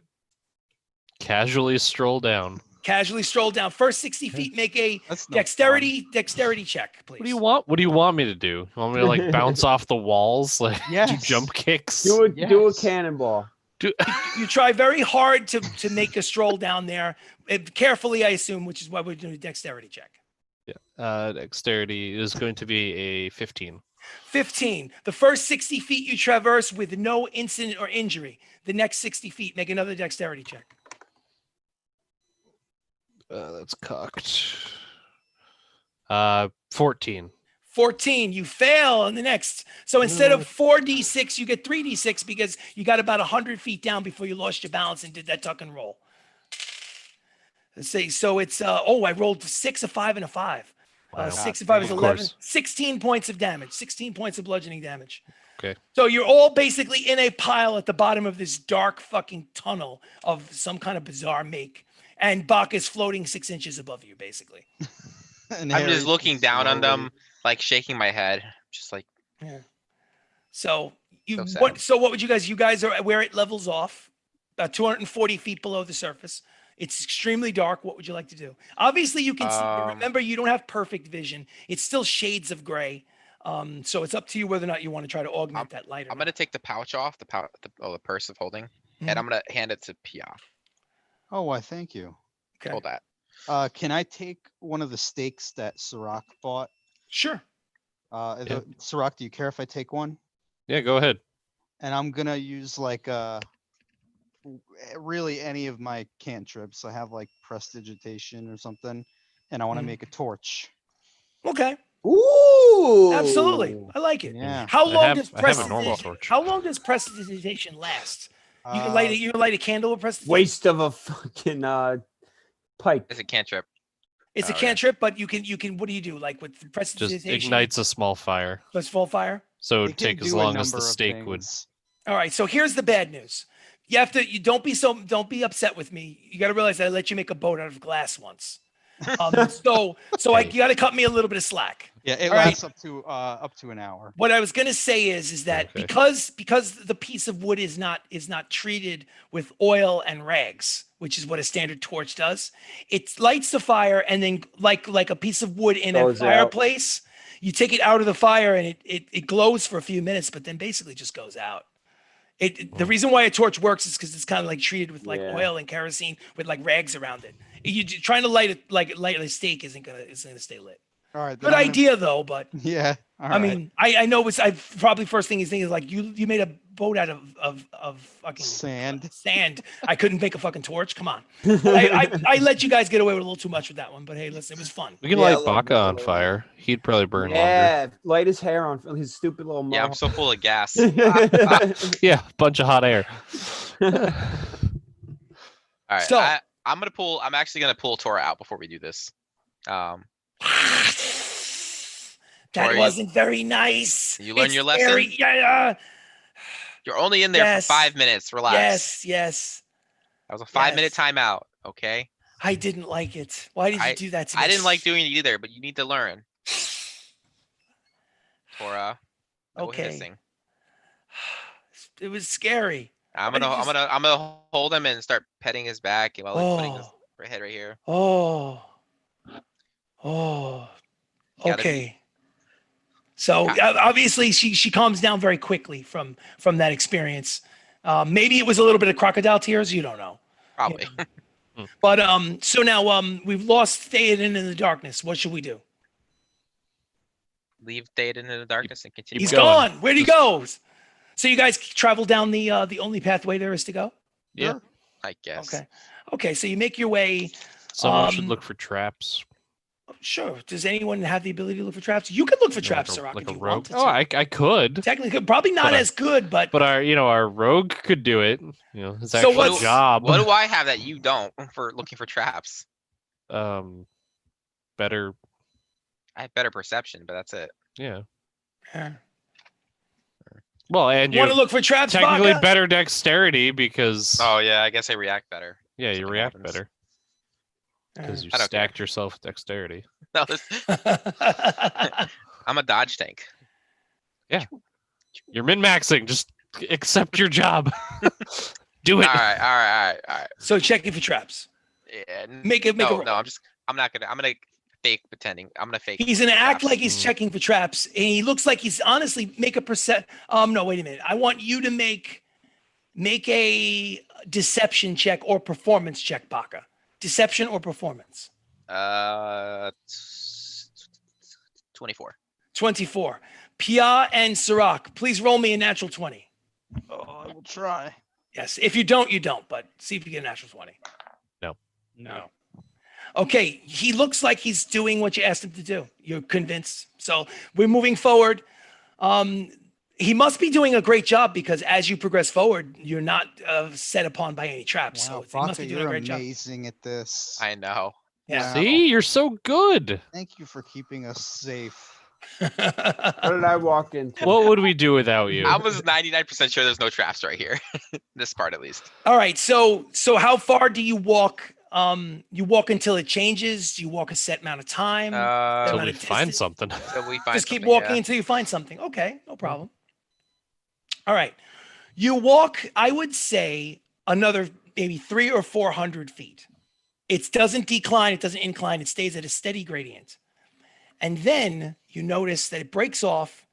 casually stroll down. Casually stroll down. First 60 feet, make a That's no dexterity check, please. What do you want? What do you want me to do? You want me to like bounce off the walls, like do Yes. jump kicks? Do a Yes. cannonball. You try very hard to make a stroll down there, carefully, I assume, which is why we're doing a dexterity check. Dexterity is going to be a 15. 15. The first 60 feet you traverse with no incident or injury. The next 60 feet, make another dexterity check. That's cocked. 14. 14. You fail on the next. So instead of 4d6, you get 3d6 because you got about 100 feet down before you lost your balance and did that tuck and roll. Let's see. So it's I rolled 6, a 5, and a 5. Wow. 6 and 5 is Of 11. course. 16 points of damage. 16 points of bludgeoning damage. Okay. So you're all basically in a pile at the bottom of this dark fucking tunnel of some kind of bizarre make. And Bach is floating 6 inches above you, basically. And I'm Harry's just looking down on slowly- them, like shaking my head, just like So So sad. what would you guys are where it levels off, about 240 feet below the surface. It's extremely dark. What would you like to do? Obviously you can see, but remember you don't have perfect vision. It's still shades of gray. So it's up to you whether or not you want to try to augment that light. Or I'm gonna not. take the pouch off, the purse of holding, Mhm. and I'm gonna hand it to Pia. Oh, why? Thank you. Okay. Hold that. Can I take one of the steaks that Sirach bought? Sure. Sirach, do you care if I take one? Yeah, go ahead. And I'm gonna use like really any of my cantrips. I have like prestidigitation or something, and I want to Mhm. make a torch. Okay. Ooh. Absolutely. I like it. Yeah. How I long have- does I have a normal prestidigitation? torch. How long does prestidigitation last? You can light it. You can light a candle with prestidigitation. Waste of a fucking pipe. It's a cantrip. It's a Okay. cantrip, but you can. What do you do? Like with Just prestidigitation? ignites a small fire. Plus full fire. So It it'd can take as do a long as the number of steak would. things. All right. So here's the bad news. You don't be upset with me. You got to realize that I let you make a boat out of glass once. So you got to cut me a little bit of slack. Yeah, it All right. lasts up to an hour. What I was gonna say is that Okay. because the piece of wood is not treated with oil and rags, which is what a standard torch does, it lights the fire and then like a piece of wood in a Goes out. fireplace, you take it out of the fire and it glows for a few minutes, but then basically just goes out. The reason why a torch works is because it's kind of like treated with like Yeah. oil and kerosene with like rags around it. You trying to light it like a steak isn't gonna stay lit. All right. Good then I'm gonna- idea though, but Yeah. All I right. mean, I know I probably first thing he's thinking is like you made a boat out of fucking Sand. sand. I couldn't make a fucking torch. Come on. I let you guys get away with a little too much with that one, but hey, listen, it was fun. We can Yeah, a light little Baka bit, a on little fire. He'd probably burn longer. Yeah, light his hair on his stupid little Yeah, I'm mohawk. so full of gas. Yeah, bunch of hot air. All right. So- I'm actually gonna pull Tora out before we do this. That Tori, wasn't very nice. you learned It's your lesson? very- yeah. You're only in there Yes. for 5 minutes. Relax. Yes. That was a 5-minute Yes. timeout. Okay. I didn't like it. Why did you do that to me? I didn't like doing it either, but you need to learn. Tora. No Okay. hissing. It was scary. I'm Why did gonna you I'm gonna hold him and start petting his back while like putting his head right here. Oh. You gotta Okay. So obviously she calms down very quickly from that experience. Maybe it was a little bit of crocodile tears. You don't know. Probably. But so now we've lost Theoden in the darkness. What should we do? Leave Theoden in the darkness and continue. He's going. gone. Where'd he go? So you guys travel down the only pathway there is to go. Yeah. I guess. Okay. So you make your way. Someone should look for traps. Sure. Does anyone have the ability to look for traps? You could look for traps, Sirach, like if a you rogue. wanted Oh, to. I could. Technically, probably not But as good, but Our rogue could do it. His So actual what's- job. What do I have that you don't for looking for traps? Better. I have better perception, but that's it. Yeah. Yeah. Well, and You want to you look for traps, technically Baka? better dexterity because Oh yeah, I guess I react better. yeah, you something react happens. better because you I don't care. stacked yourself with dexterity. No, I'm a dodge tank. You're min-maxing. Just accept your job. Do All it. right. So checking for traps. Yeah. Make a no, roll. no, I'm gonna fake pretending. I'm gonna fake. He's gonna act traps. like he's checking for traps, and he looks like he's honestly make a percent. No, wait a minute. I want you to make a deception check or performance check, Baka. Deception or performance. 24. 24. Pia and Sirach, please roll me a natural 20. Oh, I will try. Yes. If you don't, you don't. But see if you get a natural 20. No. Okay. He looks like he's doing what you asked him to do. You're convinced. So we're moving forward. He must be doing a great job because as you progress forward, you're not set upon by any traps. Wow, So he must Baka, be doing a you're great job. amazing at this. I know. Yeah. Wow. See, you're so good. Thank you for keeping us safe. What did I walk into? What would we do without you? I was 99% sure there's no traps right here. This part at least. All right. So how far do you walk? You walk until it changes. Do you walk a set amount of time? Until amount we of find distance? something. So we find Just keep something, walking yeah. until you find something. Okay, no problem. All right. You walk, I would say, another maybe 300 or 400 feet. It doesn't decline, it doesn't incline, it stays at a steady gradient. And then you notice that it breaks off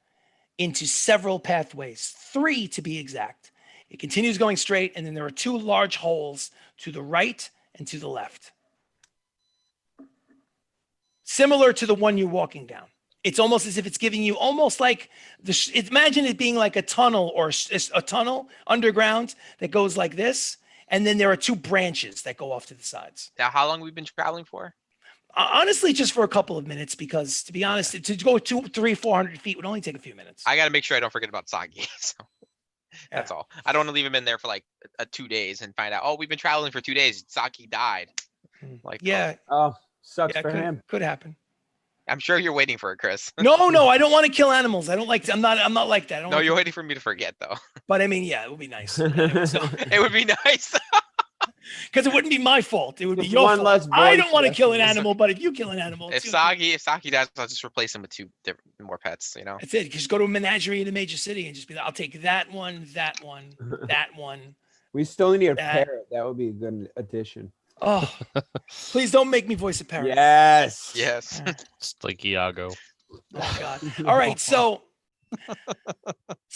into several pathways, 3 to be exact. It continues going straight, and then there are 2 large holes to the right and to the left. Similar to the one you're walking down. It's almost as if it's giving you almost like imagine it being like a tunnel or a tunnel underground that goes like this. And then there are 2 branches that go off to the sides. Now, how long we've been traveling for? Honestly, just for a couple of minutes, because to be honest, to go 200, 300, 400 feet would only take a few minutes. I got to make sure I don't forget about Sagi. So that's all. I don't want to leave him in there for like 2 days and find out, oh, we've been traveling for 2 days. Sagi died. Like, yeah. Oh, sucks Yeah, for him. could happen. I'm sure you're waiting for it, Chris. No, I don't want to kill animals. I don't like. I'm not like that. I don't No, like you're to- waiting for me to forget though. But I mean, yeah, it would be nice. It would be nice. Because it wouldn't be my fault. It would be Just your one fault. less I voice don't want to kill an left. animal, but if you kill an animal, If it's your fault. Sagi dies, I'll just replace him with 2 more pets. You know. That's it. Just go to a menagerie in a major city and just be like, I'll take that one, that one, that one. We still need a That- parrot. That would be a good addition. Oh, please don't make me voice a parrot. Yes. Yes. It's like Iago. Oh God. All right. So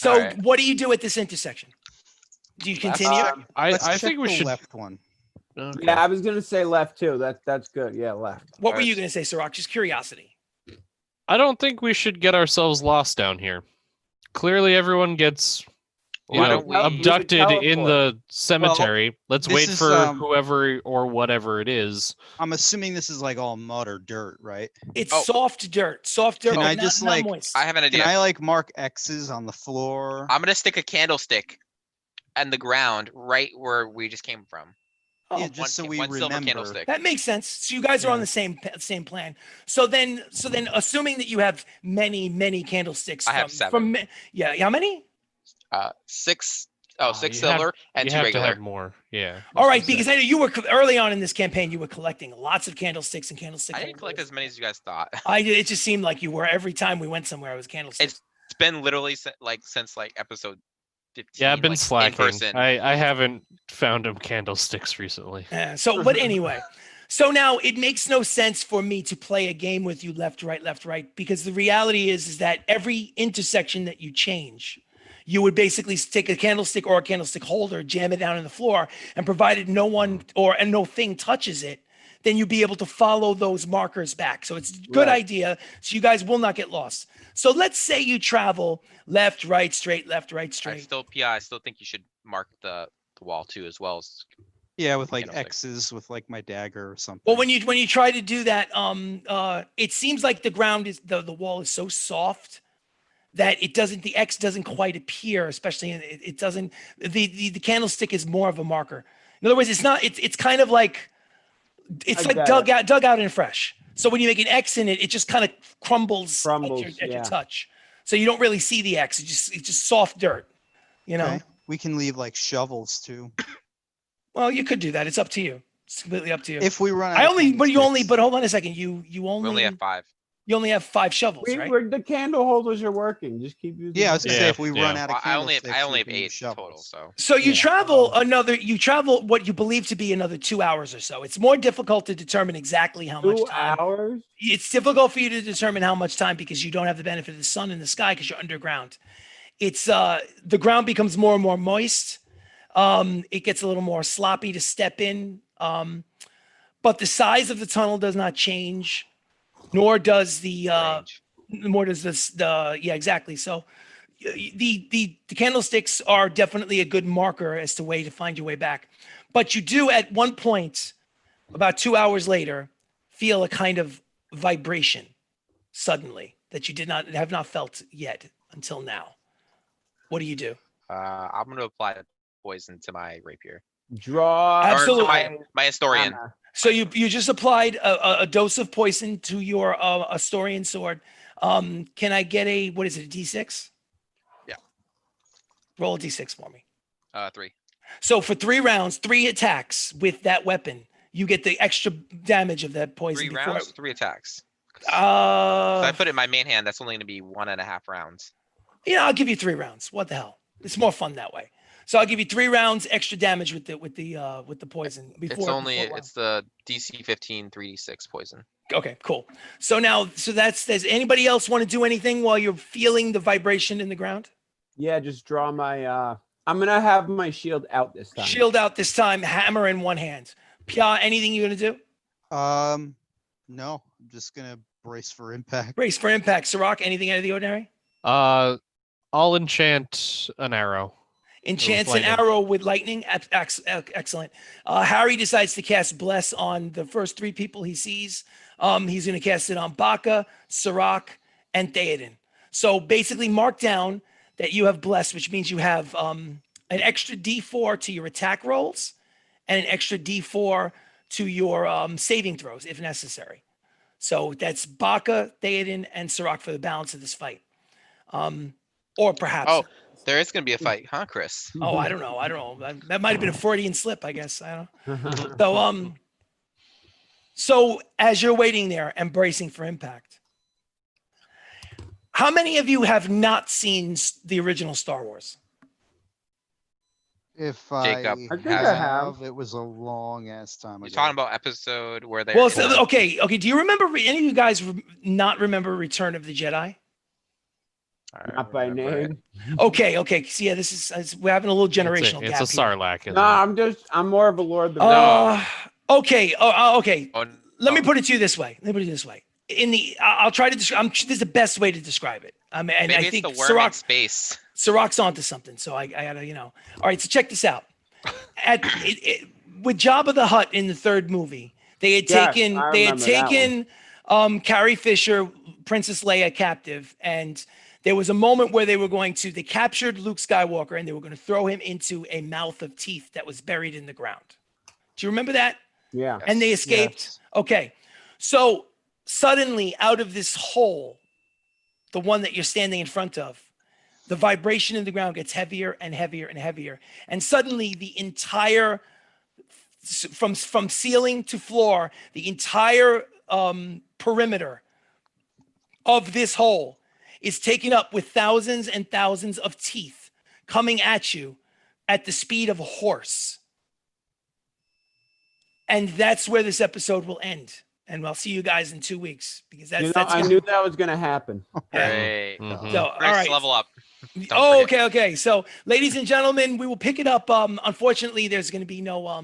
All right. what do you do at this intersection? Do you continue? I Let's check think we the should. left one. Okay. Yeah, I was gonna say left too. That's good. Yeah, left. What were you going to say, Sirach? Just curiosity. I don't think we should get ourselves lost down here. Clearly, everyone gets Why don't we- abducted in teleport. the cemetery. Let's this wait is, for um, whoever or whatever it is. I'm assuming this is like all mud or dirt, right? It's Oh. soft dirt. Soft dirt. Can I not- just, not like- moist. I have an Can idea. I like mark X's on the floor? I'm gonna stick a candlestick on the ground right where we just came from. Oh, Yeah, just so we one silver remember. candlestick. that makes sense. So you guys are on Yeah. the same plan. So then, assuming that you have many candlesticks. I have from, 7. From yeah, how many? 6. Oh, 6 you have- silver and You 2 have to regular. have more. Yeah. All right, because I know you were early on in this campaign. You were collecting lots of candlesticks and candlestick. I didn't collect holders. as many as you guys thought. I did. It just seemed like you were every time we went somewhere. It was candlesticks. It's been literally since like episode 15. Yeah, I've been like, in slacking. person. I haven't found him candlesticks recently. Yeah, but anyway, so now it makes no sense for me to play a game with you left, right, because the reality is that every intersection that you change, you would basically take a candlestick or a candlestick holder, jam it down in the floor, and provided no one and no thing touches it, then you'd be able to follow those markers back. So it's a good Right. idea. So you guys will not get lost. So let's say you travel left, right, straight, left, right, I straight. still think you should mark the wall too, as well as Yeah, with like Candlestick. X's with like my dagger or something. Well, when you try to do that, it seems like the ground is the wall is so soft that the X doesn't quite appear, especially it doesn't. The candlestick is more of a marker. In other words, it's not. It's kind of like it's I like got dug out and fresh. So when you make an X in it, it just kind of crumbles, Crumbles, at your yeah. touch. So you don't really see the X. It's just soft dirt. You know. Okay. We can leave like shovels too. Well, you could do that. It's up to you. It's completely up to you. If we run out I of only, but candlesticks. hold on a second. You we only have 5. you only have 5 shovels, right? The candle holders are working. Just keep using. Yeah, I was gonna say Yeah, if we run yeah. out of I only have candlesticks, we can 8 use total. shovels. So So you Yeah. you travel what you believe to be another 2 hours or so. It's more difficult to determine exactly how much 2 time. hours. It's difficult for you to determine how much time because you don't have the benefit of the sun in the sky because you're underground. It's the ground becomes more and more moist. It gets a little more sloppy to step in. But the size of the tunnel does not change, nor does the range. more does this yeah, exactly. So the candlesticks are definitely a good marker as to way to find your way back. But you do at one point, about 2 hours later, feel a kind of vibration suddenly that you have not felt yet until now. What do you do? I'm gonna apply poison to my rapier. Draw. Absolutely. Or to my historian. So you just applied a dose of poison to your Astorian sword. Can I get a, what is it, a D6? Yeah. Roll a D6 for me. 3. So for 3 rounds, 3 attacks with that weapon, you get the extra damage of that poison. 3 rounds, 3 attacks. So Uh, I put it in my main hand. That's only going to be 1.5 rounds. yeah, I'll give you 3 rounds. What the hell? It's more fun that way. So I'll give you 3 rounds extra damage with the poison. It's the DC 15 3d6 poison. Okay, cool. So now, does anybody else want to do anything while you're feeling the vibration in the ground? Yeah, just draw my. I'm gonna have my shield out this time. Shield out this time, hammer in one hand. Pia, anything you're gonna do? No, I'm just gonna brace for impact. Brace for impact. Sirach, anything out of the ordinary? I'll enchant an arrow. Enchants an arrow with lightning. Excellent. Harry decides to cast Bless on the first 3 people he sees. He's going to cast it on Baka, Sirach, and Theoden. So basically mark down that you have Bless, which means you have an extra D4 to your attack rolls and an extra D4 to your saving throws if necessary. So that's Baka, Theoden, and Sirach for the balance of this fight. Or perhaps... Oh, there is going to be a fight, huh, Chris? Oh, I don't know. That might have been a Freudian slip, I guess. I don't know. So as you're waiting there and bracing for impact, how many of you have not seen the original Star Wars? If Jacob, I think I have. it was a long ass time ago. You're talking about episode where they. Well, okay. Do you remember any of you guys not remember Return of the Jedi? Not by name. Okay. So yeah, we're having a little generational gap. It's a Sarlacc. No, I'm more of a Lord of the Rings. Okay. Okay. Oh, Let me put it to you this way. I'll try to describe. This is the best way to describe it. And maybe I think it's the worm in space. Sirach's onto something. So I gotta, All right. So check this out. With Jabba the Hutt in the 3rd movie, they had taken Carrie Fisher, Princess Leia captive, and there was a moment where they captured Luke Skywalker and they were going to throw him into a mouth of teeth that was buried in the ground. Do you remember that? Yeah. And they escaped. Yes. Okay. So suddenly out of this hole, the one that you're standing in front of, the vibration in the ground gets heavier and heavier and heavier. And suddenly the entire, from ceiling to floor, the entire perimeter of this hole is taken up with thousands and thousands of teeth coming at you at the speed of a horse. And that's where this episode will end. And I'll see you guys in 2 weeks because I knew that was going to happen. Hey, So, all right. Level up. Okay. So, ladies and gentlemen, we will pick it up. Unfortunately, there's going to be no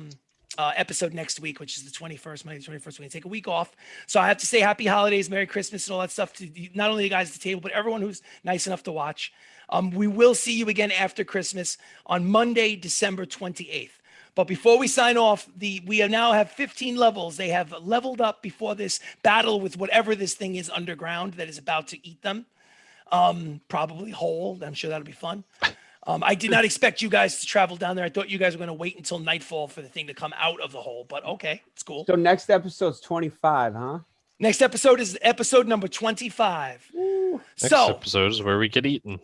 episode next week, which is the 21st, Monday the 21st. We're going to take a week off. So I have to say happy holidays, Merry Christmas, and all that stuff to not only the guys at the table, but everyone who's nice enough to watch. We will see you again after Christmas on Monday, December 28th. But before we sign off, we now have 15 levels. They have leveled up before this battle with whatever this thing is underground that is about to eat them. Probably whole. I'm sure that'll be fun. I did not expect you guys to travel down there. I thought you guys were going to wait until nightfall for the thing to come out of the hole, but okay, it's cool. So next episode's 25, huh? Next episode is episode number 25. Next episode is where we get eaten.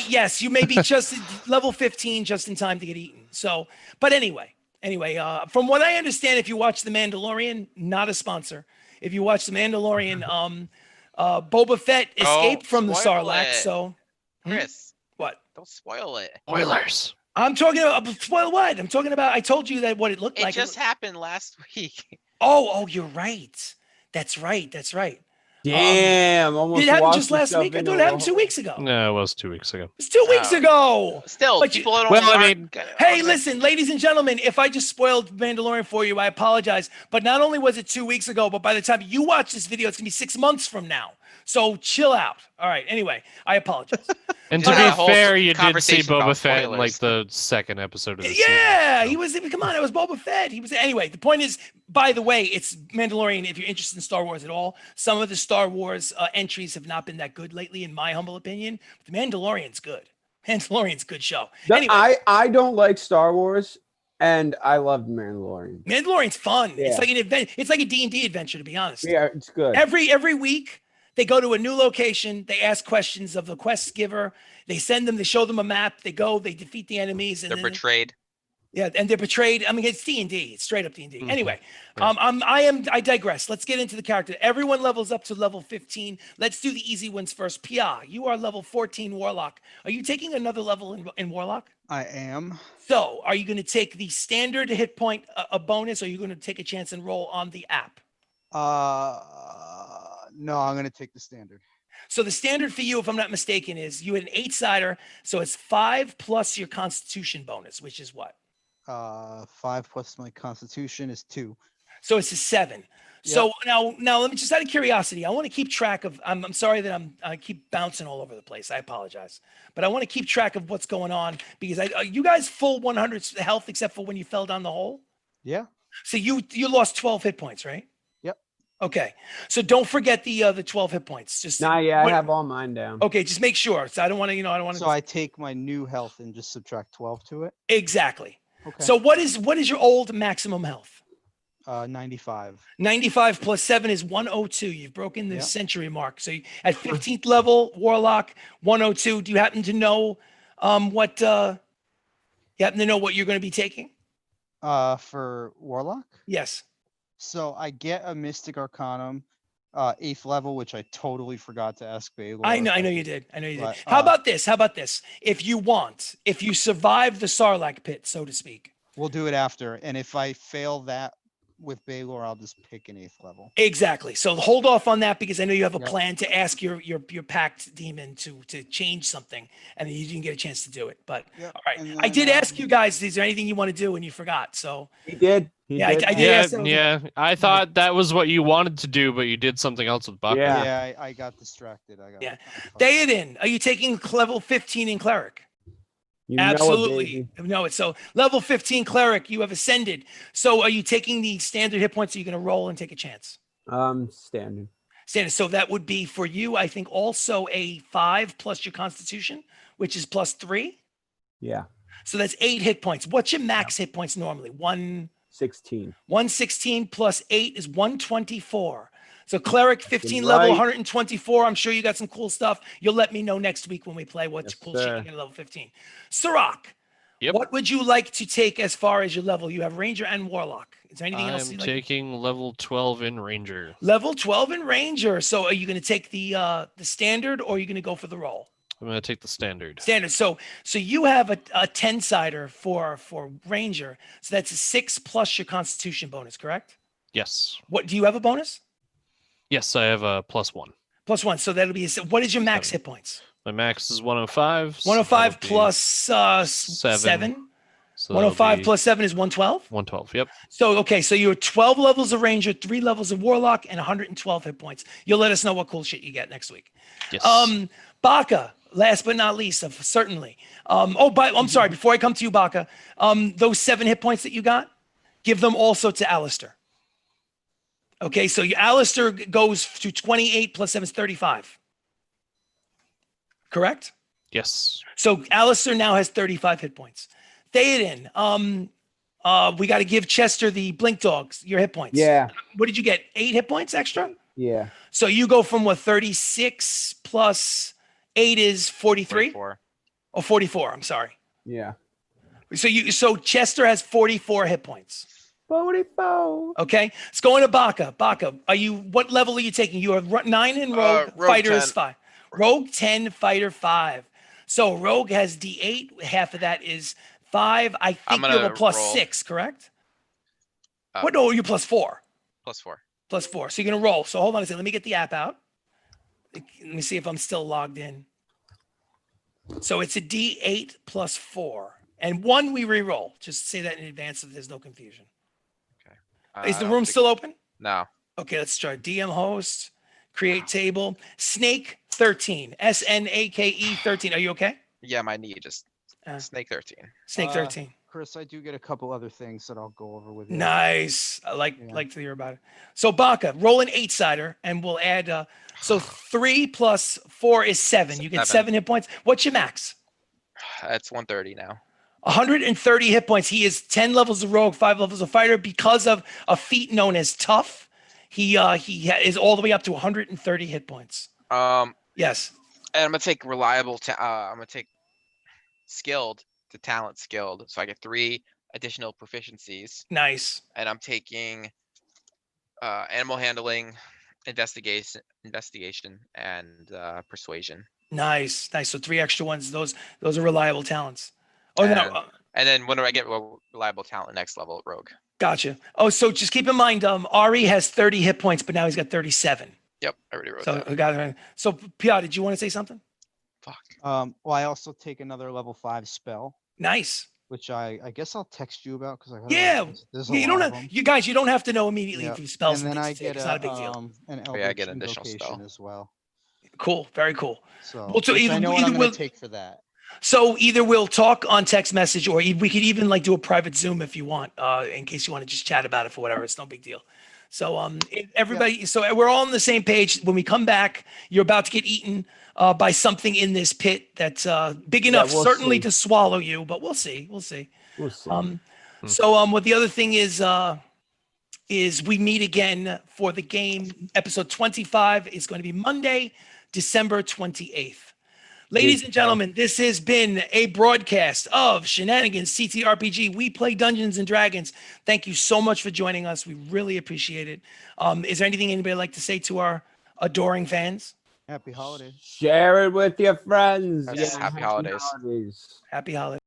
Yes, you may be just at level 15 just in time to get eaten. So, but anyway, from what I understand, if you watch The Mandalorian, not a sponsor. If you watch The Mandalorian, Boba Fett escaped from the Sarlacc. So, Chris. What? Don't spoil it. Spoilers. I'm talking about spoil what? I'm talking about. I told you that what it looked like. It just happened last week. Oh, you're right. That's right. Damn, almost. Did it happen just last week? I thought it happened 2 weeks ago. No, it was 2 weeks ago. It was 2 weeks ago. Still, but people don't. Hey, listen, ladies and gentlemen, if I just spoiled Mandalorian for you, I apologize. But not only was it 2 weeks ago, but by the time you watch this video, it's gonna be 6 months from now. So chill out. All right. Anyway, I apologize. And to be fair, you did see Boba Fett in like the 2nd episode of the season. Yeah, he was. Come on, it was Boba Fett. He was. Anyway, the point is, by the way, it's Mandalorian. If you're interested in Star Wars at all, some of the Star Wars entries have not been that good lately, in my humble opinion. But the Mandalorian's good. Mandalorian's a good show. Anyway, I don't like Star Wars, and I love Mandalorian. Mandalorian's fun. Yeah. It's like an event. It's like a D&D adventure, to be honest. Yeah, it's good. Every week, They go to a new location. They ask questions of the quest giver. They send them. They show them a map. They go. They defeat the enemies. And They're then, betrayed. yeah, and they're betrayed. I mean, it's D&D. It's straight up D&D. Mhm. Anyway, Yeah. I digress. Let's get into the character. Everyone levels up to level 15. Let's do the easy ones first. Pia, you are level 14 Warlock. Are you taking another level in Warlock? I am. So, are you going to take the standard hit point a bonus, or are you going to take a chance and roll on the app? No, I'm gonna take the standard. So the standard for you, if I'm not mistaken, is you had an 8-sider, so it's 5 plus your Constitution bonus, which is what? 5 plus my Constitution is 2. So it's a 7. So now let me just out of curiosity, I want to keep track of. I'm sorry that I keep bouncing all over the place. I apologize, but I want to keep track of what's going on because you guys full 100 health except for when you fell down the hole. Yeah. So you lost 12 hit points, right? Yep. Okay. So don't forget the 12 hit points. Just Nah, yeah, I what- have all mine down. Okay, just make sure. So I don't want to, I don't want to. So I take my new health and just subtract 12 to it. Exactly. Okay. So what is your old maximum health? 95. 95 plus 7 is 102. You've broken the Yep. century mark. So at 15th level, Warlock, 102. Do you happen to know what you're going to be taking? For Warlock. Yes. So I get a Mystic Arcanum, 8th level, which I totally forgot to ask Bagel. I know you did. I know you did. But, How about this? If you survive the Sarlacc pit, so to speak. We'll do it after. And if I fail that with Bagel, I'll just pick an 8th level. Exactly. So hold off on that because I know you have a Yep. plan to ask your packed demon to change something, and you didn't get a chance to do it. But Yep. all right, And I did then, ask you guys, is there anything you want to do, and you forgot. So He did. He Yeah, I did. did Yeah, ask those- yeah. I thought that was what you wanted to do, but you did something else with Buck. Yeah. Yeah, I got distracted. I got Yeah. fucked up. Theoden, are you taking level 15 in cleric? You know it, Absolutely. baby. No, it's so level 15 cleric, you have ascended. So are you taking the standard hit points? Or are you going to roll and take a chance? Standard. Standard. So that would be for you, I think, also a 5 plus your constitution, which is plus 3. Yeah. So that's 8 hit points. What's your max hit points normally? 16. 116 plus 8 is 124. So cleric 15 Right. level 124. I'm sure you got some cool stuff. You'll let me know next week when we play what's Yes, cool shit sir. you get at level 15. Sirach, Yep. what would you like to take as far as your level? You have Ranger and Warlock. Is there anything else I'm you like? taking level 12 in Ranger. Level 12 in Ranger. So are you going to take the standard or are you going to go for the roll? I'm going to take the standard. Standard. So you have a 10-sider for Ranger. So that's a 6 plus your Constitution bonus, correct? Yes. What do you have a bonus? Yes, I have a +1. Plus 1. So that'll be what is your max 7. hit points? My max is 105. so 105 that'll be plus 7. 7. So that'll 105 be plus 7 is 112. 112. Yep. So, okay. So you're 12 levels of Ranger, 3 levels of Warlock, and 112 hit points. You'll let us know what cool shit you get next week. Yes. Baka, last but not least, certainly. I'm sorry. Before I come to you, Baka, those 7 hit points that you got, give them also to Alistair. Okay, so your Alistair goes to 28 plus 7 is 35. Correct? Yes. So Alistair now has 35 hit points. Theoden, we got to give Chester the Blink Dogs your hit points. Yeah. What did you get? 8 hit points extra? Yeah. So you go from 36 plus 8 is 43? 44. Oh, 44. I'm sorry. Yeah. So Chester has 44 hit points. 44. Okay. Let's go into Baka. Baka, what level are you taking? You are 9 in Rogue, Rogue Fighter is 10. 5. Rogue 10, Fighter 5. So Rogue has D8. Half of that is 5. I I'm think you have a gonna plus roll. 6, correct? Uh, What? No, you're plus 4. +4. Plus 4. So you're going to roll. So hold on a second. Let me get the app out. Let me see if I'm still logged in. So it's a D8 plus 4. And 1 we re-roll. Just say that in advance so there's no confusion. Is I the don't room think- still open? No. Okay, let's try DM host, create table, Snake 13, SNAKE 13. Are you okay? Yeah, my knee just Uh, snake 13. Snake Uh, 13. Chris, I do get a couple other things that I'll go over with you. Nice. I like Yeah. to hear about it. So Baka, roll an 8-sider and we'll add, so 3 plus 4 is 7. You get 7 hit points. What's your max? That's 130 now. 130 hit points. He is 10 levels of rogue, 5 levels of fighter. Because of a feat known as tough, He is all the way up to 130 hit points. Yes. And I'm gonna take reliable. I'm gonna take skilled to talent skilled, so I get 3 additional proficiencies. Nice. And I'm taking animal handling, investigation, and persuasion. Nice. So 3 extra ones. Those are reliable talents. Oh no. And then when do I get reliable talent next level at rogue? Gotcha. Oh, so just keep in mind, Ari has 30 hit points, but now he's got 37. Yep, I already wrote So that. I got it. So Pia, did you want to say something? Fuck. Well, I also take another level 5 spell, Nice. which I guess I'll text you about because I heard Yeah. there's Yeah, a you lot don't of have, them. you guys, you don't have to know immediately Yeah. if you spells. And then I it's get not a big deal. an Oh, yeah, I get eldritch an additional invocation spell. as well. Cool. Very cool. So, Well, so which I either- know what either I'm going we'll- to take for that. So either we'll talk on text message, or we could even like do a private Zoom if you want, in case you want to just chat about it for whatever. It's no big deal. So everybody, so we're all on the same page. When we come back, you're about to get eaten by something in this pit that's big enough, we'll certainly see. to swallow you. But we'll see. We'll see. We'll see. So what the other thing is we meet again for the game. Episode 25 is going to be Monday, December 28th. Ladies and gentlemen, this has been a broadcast of Shenanigans ttRPG. We play Dungeons and Dragons. Thank you so much for joining us. We really appreciate it. Is there anything anybody would like to say to our adoring fans? Happy holidays. Share it with your friends. Yes, happy holidays. Happy holidays.